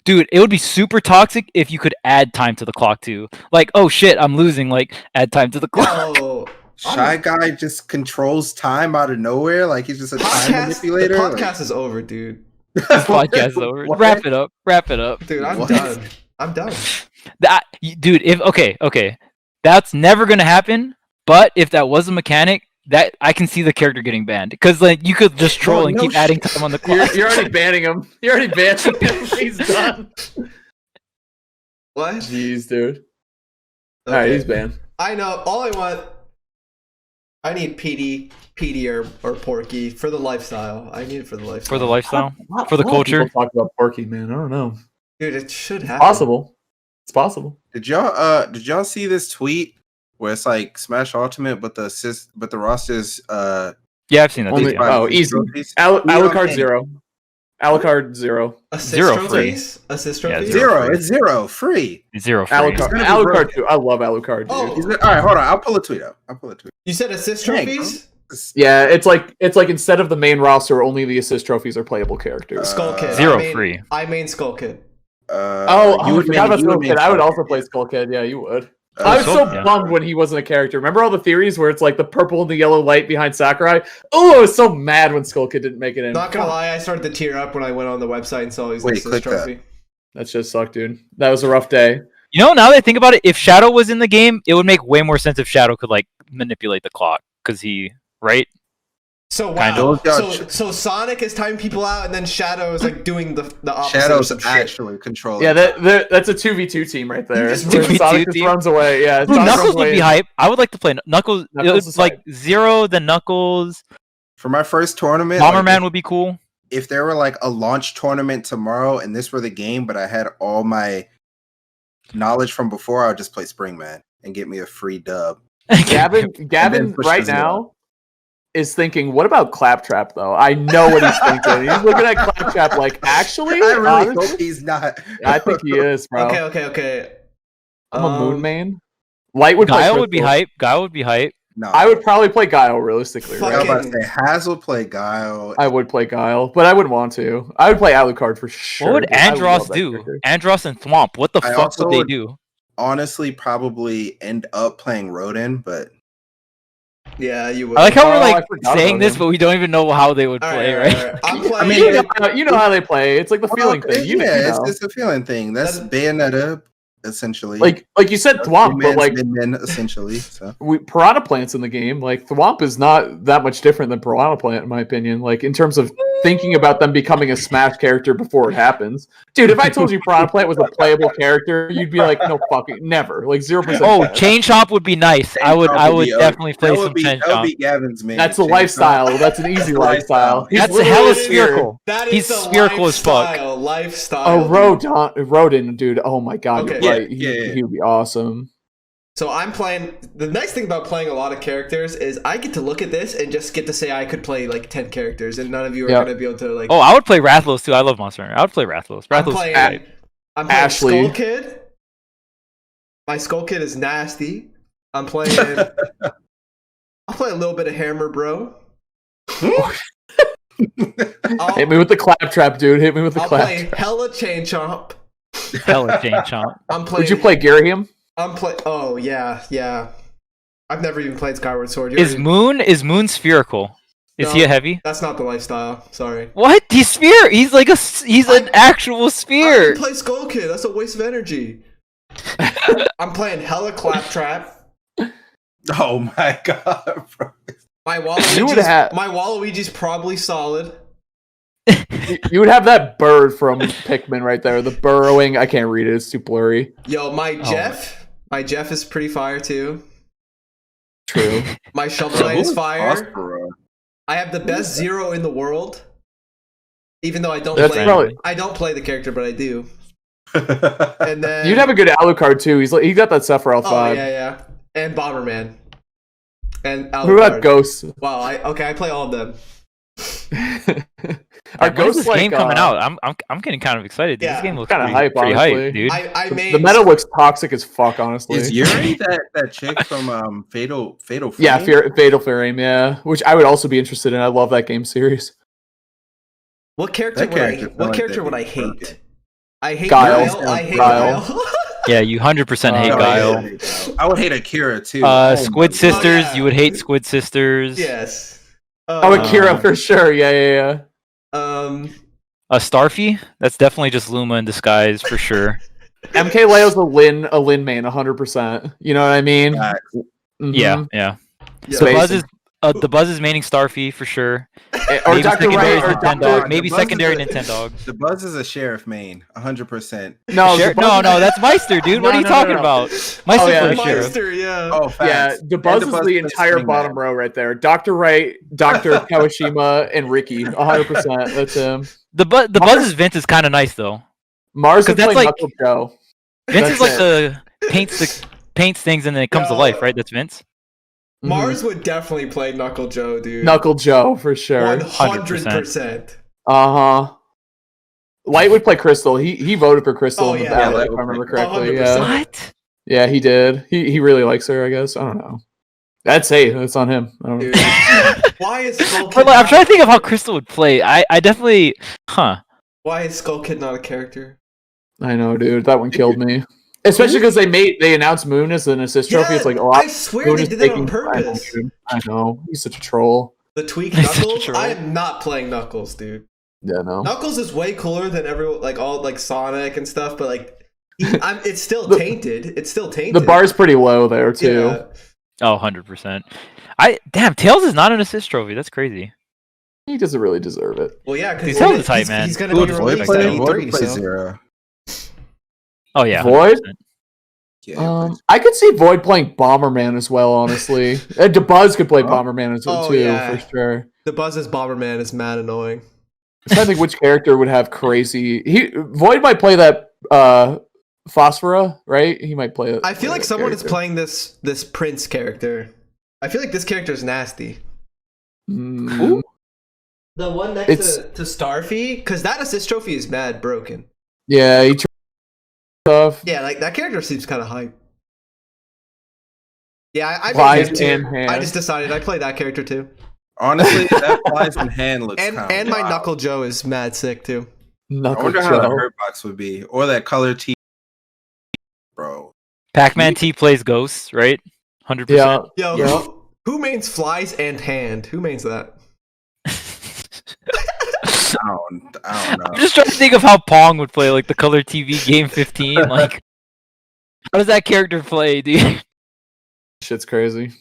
Dude, it would be super toxic if you could add time to the clock too. Like, oh shit, I'm losing. Like, add time to the clock. Yo, Shy Guy just controls time out of nowhere. Like he's just a time the manipulator. podcast is over, dude. This podcast is over. What? Wrap it up. Wrap it up. Dude, I'm What? done. I'm done. Dude, if okay, that's never gonna happen. But if that was a mechanic, that I can see the character getting banned because like you could just troll Oh, and no keep adding time on the clock. You're already banning him. You're already banning him. He's done. What? Jeez, dude. All right, he's banned. I know. All I want. I need PD or Porky for the lifestyle. I need it for the lifestyle. For the lifestyle, for the A lot of culture. people talk about Porky, man. I don't know. Dude, it should It's happen. possible. It's possible. Did y'all see this tweet where it's like Smash Ultimate, but the roster's Yeah, I've seen that. Only- too, yeah. by oh, easy. trophies? Alucard Okay. 0. Alucard 0. Assist Zero trophies? Assist Yeah, trophies? Zero. It's zero. Free. Zero free. Alucard, gonna be Alucard broken. 2. I love Alucard, dude. Oh. Is it, all right, hold on. I'll pull a tweet out. You said assist Dang, trophies? Yeah, it's like instead of the main roster, only the assist trophies are playable characters. Skull Kid. Zero I main, free. I main Skull Kid. I would forgot about you would Skull main Kid. I would Skull also Kid. play Skull Kid. Yeah, you would. I was Skull so Kid. bummed when he wasn't a character. Remember all the theories where it's like the purple and the yellow light behind Sakurai? Oh, I was so mad when Skull Kid didn't make it in. Not gonna lie, I started to tear up when I went on the website and saw his Wait, assist click that. trophy. That just sucked, dude. That was a rough day. You know, now that I think about it, if Shadow was in the game, it would make way more sense if Shadow could like manipulate the clock because he right. So Kind wow. of. So Sonic is timing people out, and then Shadow is like doing the opposite. Shadow's of some actually controlling. Yeah, that's a 2v2 team right there. just Where 2v2 Sonic just team? runs away. Yeah, Dude, Sonic Knuckles runs would away. be hype. I would like to play Knuckles. Knuckles is Like hype. Zero, then Knuckles. For my first tournament, Bomberman like, would be cool. if there were like a launch tournament tomorrow and this were the game, but I had all my knowledge from before, I would just play Springman and get me a free dub. Gavin push right the zero. now is thinking, what about Claptrap though? I know what he's thinking. He's looking at Claptrap like, actually, I really honestly, hope he's not. I think he is, bro. Okay. I'm a Moon main. Light would play Guile would be Crystal. hype. Guile would be hype. No, I would probably play Guile realistically, Fuck I was right? about to say Hazel play Guile. I would play Guile, but I wouldn't want to. I would play Alucard for sure. What would dude. I love Andross that do? character. Andross and Thwomp. What the I fuck also would they would- do? Honestly, probably end up playing Rodin, but Yeah, you would. I like how we're Oh, I like forgot saying about this, him. but we don't even know how they would All play, right, right? I'm I playing. mean, You know how they play. It's like the feeling Well, thing. You yeah, know. it's a feeling thing. That's Bayonetta, essentially. Like you said, Thwomp, but like Min, essentially. So. Piranha Plant's in the game. Like Thwomp is not that much different than Piranha Plant, in my opinion. Like in terms of thinking about them becoming a Smash character before it happens. Dude, if I told you Piranha Plant was a playable character, you'd be like, no fucking never. Like 0%. Oh, Chain Chomp would be nice. I would definitely play that some would be, Chain that would Chomp. be Gavin's main. That's a Chain lifestyle. Chomp. That's an easy That's a lifestyle. lifestyle. He's That's literally hella a spear. spherical. That is He's the spherical as fuck. lifestyle. Oh, Rodin, dude. Oh my god, Okay. you're right. Yeah. He would be awesome. So I'm playing. The nice thing about playing a lot of characters is I get to look at this and just get to say I could play like 10 characters, and none of you are Yep. gonna be able to like. Oh, I would play Rathlos too. I love Monster Hunter. I would play Rathlos. I'm Rathlos. playing. I'm playing Ashley. Skull Kid. My Skull Kid is nasty. I'm playing. I'll play a little bit of Hammer, bro. Hit me with the claptrap, dude. Hit me with the I'll play claptrap. hella Chain Chomp. Hella Chain Chomp. I'm playing. Would you play Garium? Oh yeah. I've never even played Skyward Sword. Is Moon spherical? Is he a heavy? That's not the lifestyle. Sorry. What? He's sphere. He's like he's an actual I sphere. can play Skull Kid. That's a waste of energy. I'm playing hella Claptrap. Oh my god, bro. My Waluigi's probably solid. You would have that bird from Pikmin right there. The burrowing. I can't read it. It's too blurry. Yo, my Jeff is pretty fire too. True. My Shovel Knight is fire. Prospero? I have the best Zero in the world. Even though I don't play the character, but I do. And then You'd have a good Alucard too. He got that Sephiroth vibe. Oh yeah. And Bomberman. And Alucard. What about Ghosts? Wow, I play all of them. Are When's Ghosts this like, game coming out? I'm getting kind of excited. Yeah. This game looks Kinda pretty hype, pretty honestly. hype, dude. I made The meta looks toxic as fuck, honestly. Is Yuri that chick from Fatal Frame? Yeah, Fatal Frame, yeah. Which I would also be interested in. I love that game series. What character would I hate? I hate Guile. I hate Guile. Guile. Yeah, you 100% hate Guile. I would hate Akira too. Squid my Sisters, yeah. you would hate Squid Sisters. Yes. Akira for sure. Yeah. A Starfy, that's definitely just Luma in disguise for sure. MK Leo's a Lin main, 100%. You know what I mean? Facts. Mhm. Yeah. Space. The Buzz is maining Starfy for sure. Or Maybe Dr. secondary Wright is or Nintendog. Dr. Maybe The Buzz is secondary a- Nintendog. The Buzz is a sheriff main, 100%. No, No, that's Meister, dude. What are you talking about? Meister yeah, for sure. Meister, yeah. Oh, Yeah, facts. the Buzz And is the entire spinning bottom man. row right there. Dr. Wright, Dr. Kawashima, and Ricky, 100%. That's him. The Buzz's Vince is kind of nice though. Mars 'Cause is that's playing like- Knuckle Joe. Vince is like it. the paints things and then it comes to Yo. life, right? That's Vince. Mars would definitely play Knuckle Joe, dude. Knuckle Joe for sure. 100%. Uh-huh. Light would play Crystal. He voted for Crystal Oh, in the yeah. ballot, Yeah, Light if I would remember play correctly. 100%. Yeah. What? Yeah, he did. He really likes her, I guess. I don't know. That's it's on him. I don't know. Dude. Why is Skull Kid But like, I'm not- trying to think of how Crystal would play. I definitely, Why is Skull Kid not a character? I know, dude. That one killed me. Especially because they announced Moon as an assist trophy. It's like, I swear Moon they is did that on taking- purpose. I know. He's such a troll. The Tweek He's such a Knuckles? troll. I am not playing Knuckles, dude. Yeah, no. Knuckles is way cooler than all like Sonic and stuff, but like it's still The- tainted. It's still tainted. The bar's pretty low there too. Yeah. oh, 100%. Tails is not an assist trophy. That's crazy. He doesn't really deserve it. Well, yeah, because He's hella tight, man. He's gonna Who be would released play at him? E3, play so. Zero. Oh yeah. Void? 100%. Yeah, I could see Void playing Bomberman as well, honestly. And DeBuzz could play Bomberman as well Oh, too, yeah. for sure. The Buzz's Bomberman is mad annoying. I'm trying to think which character would have crazy. Void might play that Phosphora, right? He might play it. I feel like someone is playing this Prince character. I feel like this character is nasty. Who? The one next It's- to Starfy, because that assist trophy is mad broken. Yeah, he tough. Yeah, like that character seems kind of hype. Yeah, I Flies made him in too. hand. I just decided I play that character too. honestly, that flies in hand looks And kinda my wild. Knuckle Joe is mad sick too. I Knuckle wonder how the Joe. hurt box would be, or that color T. Bro, Pac-Man T plays Ghosts, right? 100%. Yeah. Yo, Yeah. who mains flies and hand? Who mains that? I don't know. I'm just trying to think of how Pong would play like the Color TV Game 15. Like, how does that character play, dude? Shit's crazy.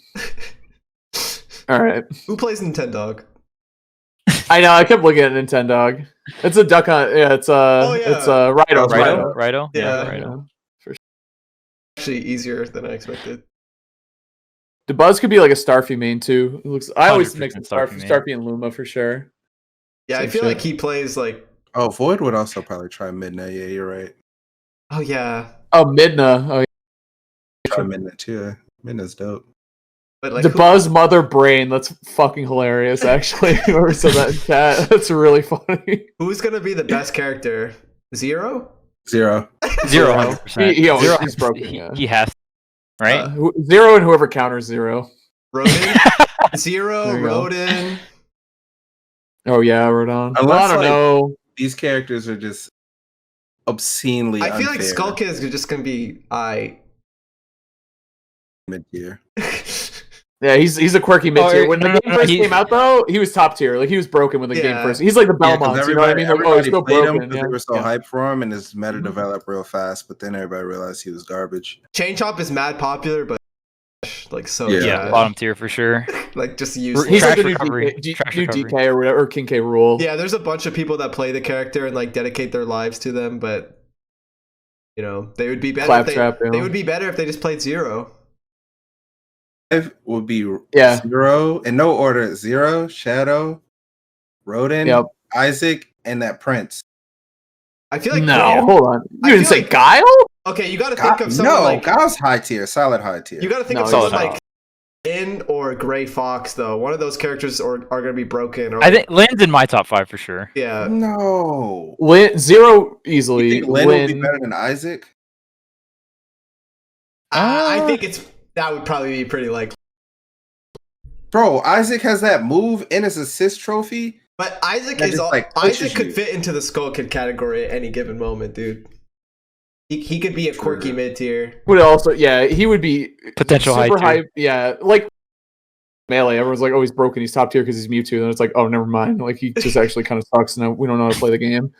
All right. Who plays Nintendog? I know. I kept looking at Nintendog. It's a duck hunt. Yeah, it's yeah. it's Rido. Rido? Yeah. Rido. Actually, easier than I expected. DeBuzz could be like a Starfy main too. It looks. I always 100% mix Starfy main. Starfy and Luma for sure. Yeah, I Same feel shit. like he plays like. Oh, Void would also probably try Midnight. Yeah, you're right. Oh yeah, Oh, Midna. Oh, Try Midnight too. Yeah. Midnight's dope. but like DeBuzz Mother Brain. That's fucking hilarious. Actually, whoever said that in chat. That's really funny. who's gonna be the best character? Zero? Zero. Zero, 100%. He always- Zero, he's broken, yeah. He has right? Zero and whoever counters Zero. Rodin, Zero, There you go. Rodin. Oh yeah, Rodon. Unless, I don't like, know. These characters are just obscenely I feel like unfair Skull Kid is just gonna be mid-tier. Yeah, he's a quirky mid tier. When the no, game first came out, though, he was top tier. Like he was broken when the game Yeah. first. He's like the Yeah, 'cause Belmonts. You know what I mean? Like, oh, he's everybody still played him broken. because Yeah. they were so Yeah. hyped for him, and his meta Mhm. developed real fast. But then everybody realized he was garbage. Chain Chomp is mad popular, but like so Yeah. Yeah, trash. bottom tier for sure. Like just useless. He's like Trash the recovery. new Trash new recovery. DK or whatever, or King K Rule. Yeah, there's a bunch of people that play the character and like dedicate their lives to them, but you know they would be better. If Claptrap, they would be better if they just played Zero. It would be Yeah. Zero in no order: Zero, Shadow, Rodin, Yep. Isaac, and that Prince. I feel like No, hold on. You I didn't feel say like- Guile? Okay, you got to think of someone No, like Guile's high tier, solid high tier. you got to think No, of he's someone not. like Lin or Gray Fox though. One of those characters are going to be broken. Or I think Lynn's in my top 5 for sure. yeah. No. Zero You easily. think Lin would be better than Isaac? I think that would probably be pretty likely. Bro, Isaac has that move in his assist trophy. But Isaac That is just, all, like, pushes Isaac could you. fit into the Skull Kid category at any given moment, dude. He could be a quirky True. mid tier. Would also, yeah, he would be Potential super high tier. high. Yeah, like Melee. Everyone's like, oh, he's broken. He's top tier because he's Mewtwo. And it's like, oh, never mind. Like he just actually kind of sucks. And we don't know how to play the game.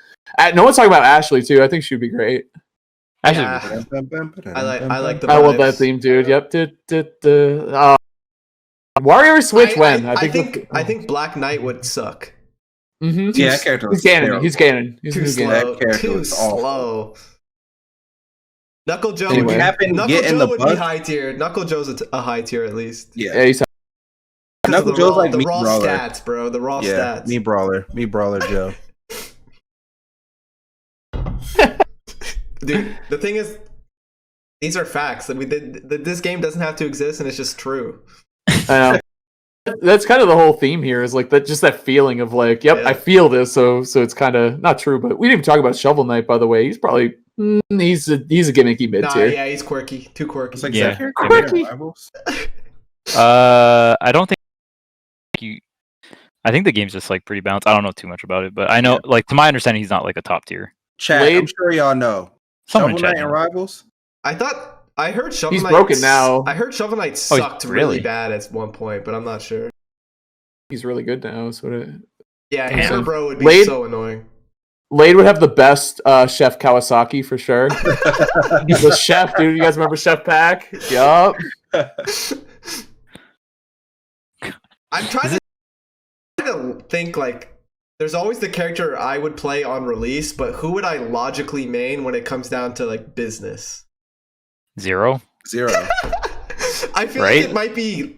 No one's talking about Ashley too. I think she'd be great. Actually, Yeah. I like the I love that vibes. theme, dude. Yep. Warrior Switch when? I think Black Knight would suck. Mm-hmm. Yeah, that character was He's Ganon. terrible. He's Ganon. He's Too new slow. Ganon. That character Too was awful. slow. Knuckle Joe Anyway. would be, Happen, Knuckle get in Joe the would be bus. high tier. Knuckle Joe's a high tier at least. Yeah, Yeah, he's Because of Knuckle the Joe's raw, like the me raw brawler. stats, bro. The raw Yeah, stats. me brawler Joe. Dude, the thing is, these are facts. That this game doesn't have to exist, and it's just true. That's kind of the whole theme here. Is like that, just that feeling of like, yep, Yeah. I feel this. So it's kind of not true. But we didn't even talk about Shovel Knight, by the way. He's probably he's a gimmicky mid Nah, tier. yeah, he's quirky. Too quirky. It's like Yeah. that character Quirky. in Rivals. I don't think you. I think the game's just like pretty balanced. I don't know too much about it, but I know, like to my understanding, he's not like a top tier. Chat, Blade- I'm sure y'all know. Someone in Shovel chat Knight and knows. Rivals. I heard Shovel He's Knight. broken now. I heard Shovel Knight Oh, sucked really really? bad at one point, but I'm not sure. He's really good now. That's what it. Yeah, Okay. Hammer Bro would be Blade- so annoying. Lade would have the best Chef Kawasaki for sure. The chef, dude. You guys remember Chef Pack? Yup. I'm trying to think like there's always the character I would play on release, but who would I logically main when it comes down to like business? Zero. Zero. I feel Right? like it might be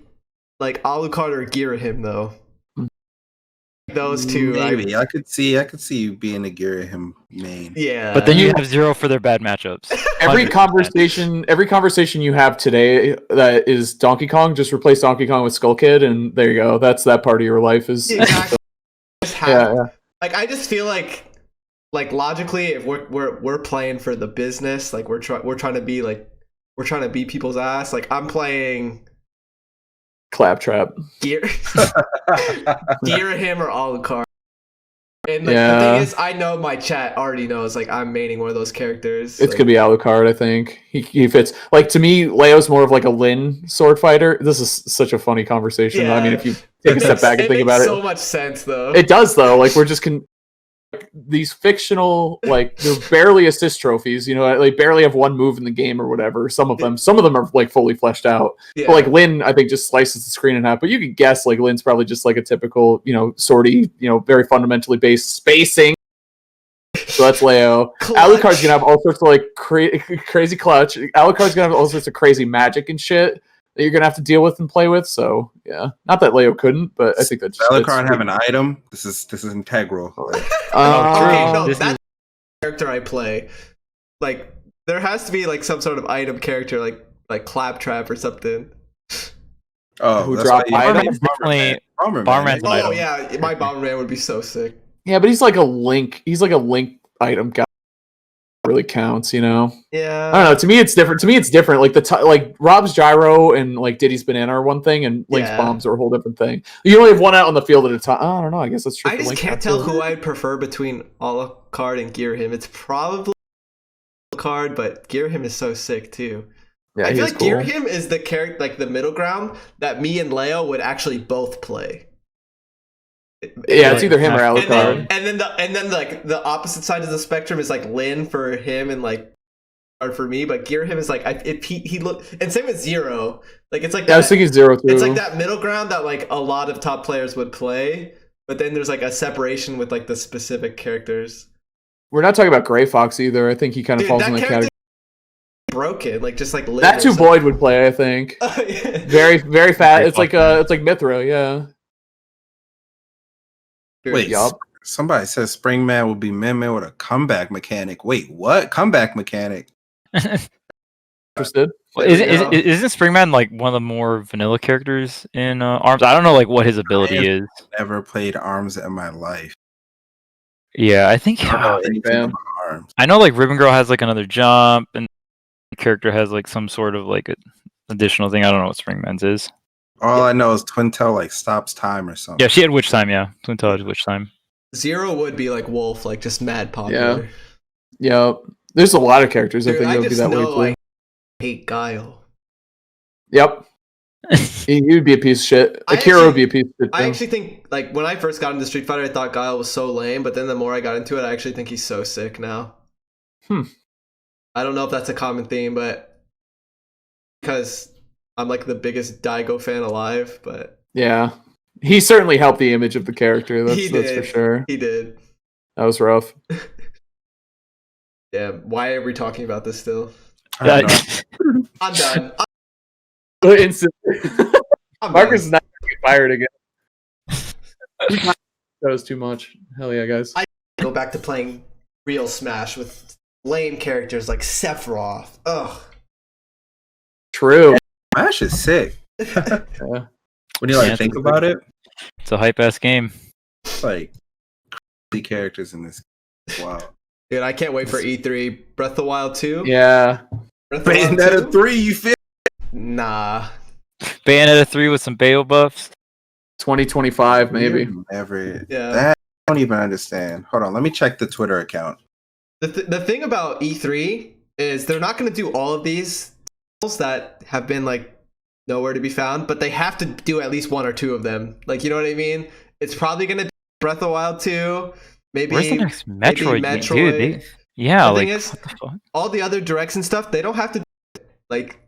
like Alucard or Girahim though. Those two, Maybe I could see you being a Girahim main. yeah. But then you have Zero for their bad matchups. Every 100%. conversation you have today that is Donkey Kong, just replace Donkey Kong with Skull Kid, and there you go. That's that part of your life is. Exactly. Just have- Yeah. Like I just feel like logically, if we're playing for the business, like we're trying to be people's ass. Like I'm playing Claptrap. Girahim or Alucard. And like, the Yeah. thing is, I know my chat already knows like I'm maining one of those characters. It's like, gonna be Alucard, I think. He fits. Like to me, Leo's more of like a Lin sword fighter. This is such a funny conversation. Yeah. I mean, if you take a step back and think about so it, much sense though. it does though. Like we're just these fictional, like they're barely assist trophies. You know, like barely have one move in the game or whatever. Some of them are like fully fleshed out. Yeah. But like Lin, I think just slices the screen in half. But you could guess like Lin's probably just like a typical, swordy, very fundamentally based spacing. So that's Leo. Clutch. Alucard's gonna have all sorts of like crazy clutch. Alucard's gonna have all sorts of crazy magic and shit that you're gonna have to deal with and play with. So yeah, not that Leo couldn't, but I think that just Alucard have an item. This is integral. Okay, Uh, no, this that's is- the character I play. Like there has to be like some sort of item character, like Claptrap or something. Oh, Who that's dropped why you- items? Definitely- Bomberman. Bomberman's an Oh item. yeah, my Bomberman would be so sick. yeah, but he's like a Link. He's like a Link item guy. really counts, you know. Yeah. I don't know. To me, it's different. Like like Rob's gyro and like Diddy's banana are one thing, and Link's bombs are a whole different thing. You only have one out on the field at a time. I don't know. I guess that's true. I just can't tell who I'd prefer between Alucard and Gear Him. It's probably Alucard, but Gear Him is so sick too. Yeah, I feel like Gear Him is the character, like the middle ground that me and Leo would actually both play. Yeah, it's either him or Alucard. And then like the opposite side of the spectrum is like Lin for him and like Alucard for me. But Gear Him is like if he look, and same with Zero. Like it's like I was thinking Zero too. It's like that middle ground that like a lot of top players would play, but then there's like a separation with like the specific characters. We're not talking about Gray Fox either. I think he kind of falls in that category. Broken, like just like that too. Boyd would play, I think. Yeah. Very, very fat. It's like Mithra, yeah. Wait, somebody says Springman will be Min with a comeback mechanic. Wait, what? Comeback mechanic? Interested? Well, isn't Springman like one of the more vanilla characters in ARMS? I don't know like what his ability is. Never played ARMS in my life. Yeah, I think I know like Ribbon Girl has like another jump, and the character has like some sort of like additional thing. I don't know what Springman's is. All I know is Twin Tail like stops time or something. Yeah, she had Witch Time. Yeah, Twin Tail had Witch Time. Zero would be like Wolf, like just mad popular. Yeah. There's a lot of characters. Dude, I think that would be that way too. I hate Guile. Yep. You'd be a piece of shit. Akira would be a piece of shit. I actually think like when I first got into Street Fighter, I thought Guile was so lame, but then the more I got into it, I actually think he's so sick now. I don't know if that's a common theme, but because I'm like the biggest Daigo fan alive, but yeah, he certainly helped the image of the character. That's for sure. He did. That was rough. Yeah, why are we talking about this still? I'm done. Marcus is not going to get fired again. That was too much. Hell yeah, guys. I go back to playing real Smash with lame characters like Sephiroth. Ugh. True. Smash is sick. Yeah. When you think about it, it's a hype ass game. It's like crazy characters in this. Wow. Dude, I can't wait for E3. Breath of the Wild 2? Yeah. Bayonetta 3, you feel? Nah. Bayonetta 3 with some Bayo buffs. 2025, maybe. Never. Yeah. That I don't even understand. Hold on, let me check the Twitter account. The thing about E3 is they're not going to do all of these that have been like nowhere to be found, but they have to do at least one or two of them. Like, you know what I mean? It's probably going to be Breath of the Wild 2. Maybe where's the next Metroid game, dude? Yeah, the like thing is, what the fuck? All the other directs and stuff, they don't have to do it. Like,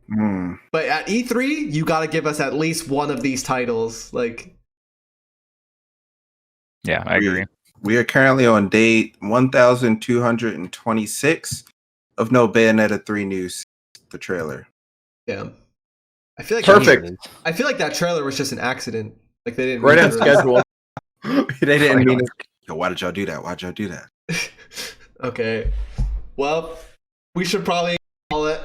but at E3, you got to give us at least one of these titles. Like, yeah, I agree. We are currently on day 1,226 of no Bayonetta 3 news. The trailer. Yeah, I feel like perfect. I feel like that trailer was just an accident. Like they didn't right on schedule. They didn't mean it. Yo, why did y'all do that? Why'd y'all do that? Okay. Well, we should probably call it.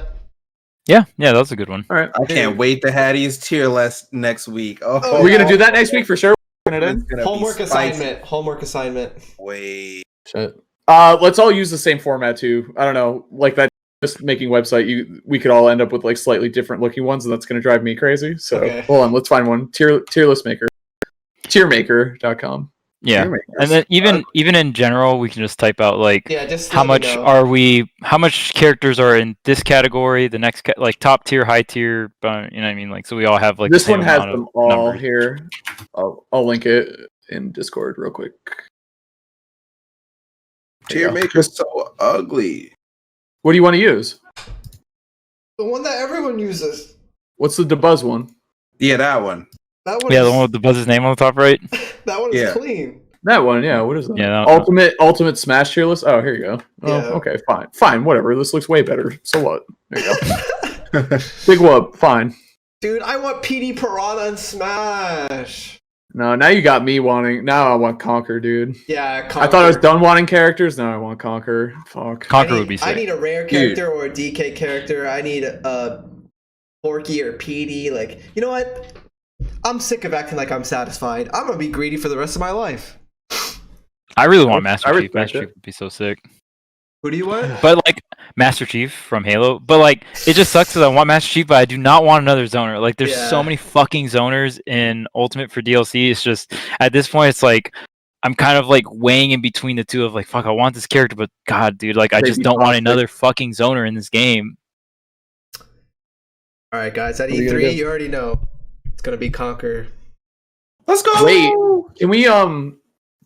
Yeah, that was a good one. All right. I can't wait to Hattie's tier list next week. Oh, we're gonna do that next week for sure. Homework assignment. Wait. Shit. Let's all use the same format too. I don't know, like that. Just making website, we could all end up with like slightly different looking ones, and that's gonna drive me crazy. So hold on, let's find one. Tier list maker. Tiermaker.com. Yeah, and then even in general, we can just type out like just how much characters are in this category, the next like top tier, high tier, you know what I mean? Like so we all have like this one has them all numbers. Here. I'll link it in Discord real quick. Tiermaker's so ugly. What do you want to use? The one that everyone uses. What's the DeBuzz one? Yeah, that one. That one. Yeah, the one with the Buzz's name on the top right. That one is clean. That one, yeah. What is that? Yeah, Ultimate Smash tier list. Oh, here you go. Oh, yeah. Okay, fine, whatever. This looks way better. So what? There you go. Big whoop. Fine. Dude, I want PD Piranha and Smash. No, now you got me wanting. Now I want Conquer, dude. Yeah, Conquer. I thought I was done wanting characters. Now I want Conquer. Fuck. Conquer would be sick. I need a rare character or a DK character. I need a Porky or PD. Like, you know what? I'm sick of acting like I'm satisfied. I'm gonna be greedy for the rest of my life. I really want Master Chief. Master Chief would be so sick. Who do you want? But like Master Chief from Halo. But like it just sucks because I want Master Chief, but I do not want another zoner. Like there's so many fucking zoners in Ultimate for DLC. It's just at this point it's like I'm kind of like weighing in between the two of like fuck, I want this character, but god dude, like I just don't want another fucking zoner in this game. Alright guys, at E3 you already know it's gonna be Conquer. Let's go. Wait,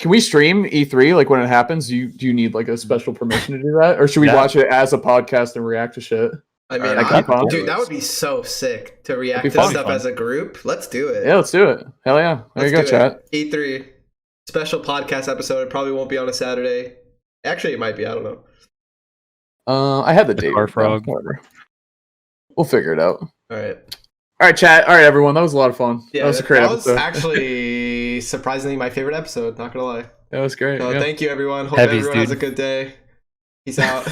can we stream E3 like when it happens? Do you need like a special permission to do that, or should we watch it as a podcast and react to shit? I mean, dude, that would be so sick to react to stuff as a group. Let's do it. Yeah, let's do it. Hell yeah! There you go, chat. E3 special podcast episode. It probably won't be on a Saturday. Actually, it might be. I don't know. I had the date. Frog. Whatever. We'll figure it out. All right. All right, chat. All right, everyone. That was a lot of fun. Yeah, that was a great episode. That was actually surprisingly my favorite episode. Not gonna lie. That was great. So thank you, everyone. Hope Heavies, everyone has a good day. Peace out.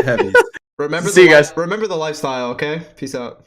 Heavies. Remember See you guys. Remember the lifestyle. Okay. Peace out.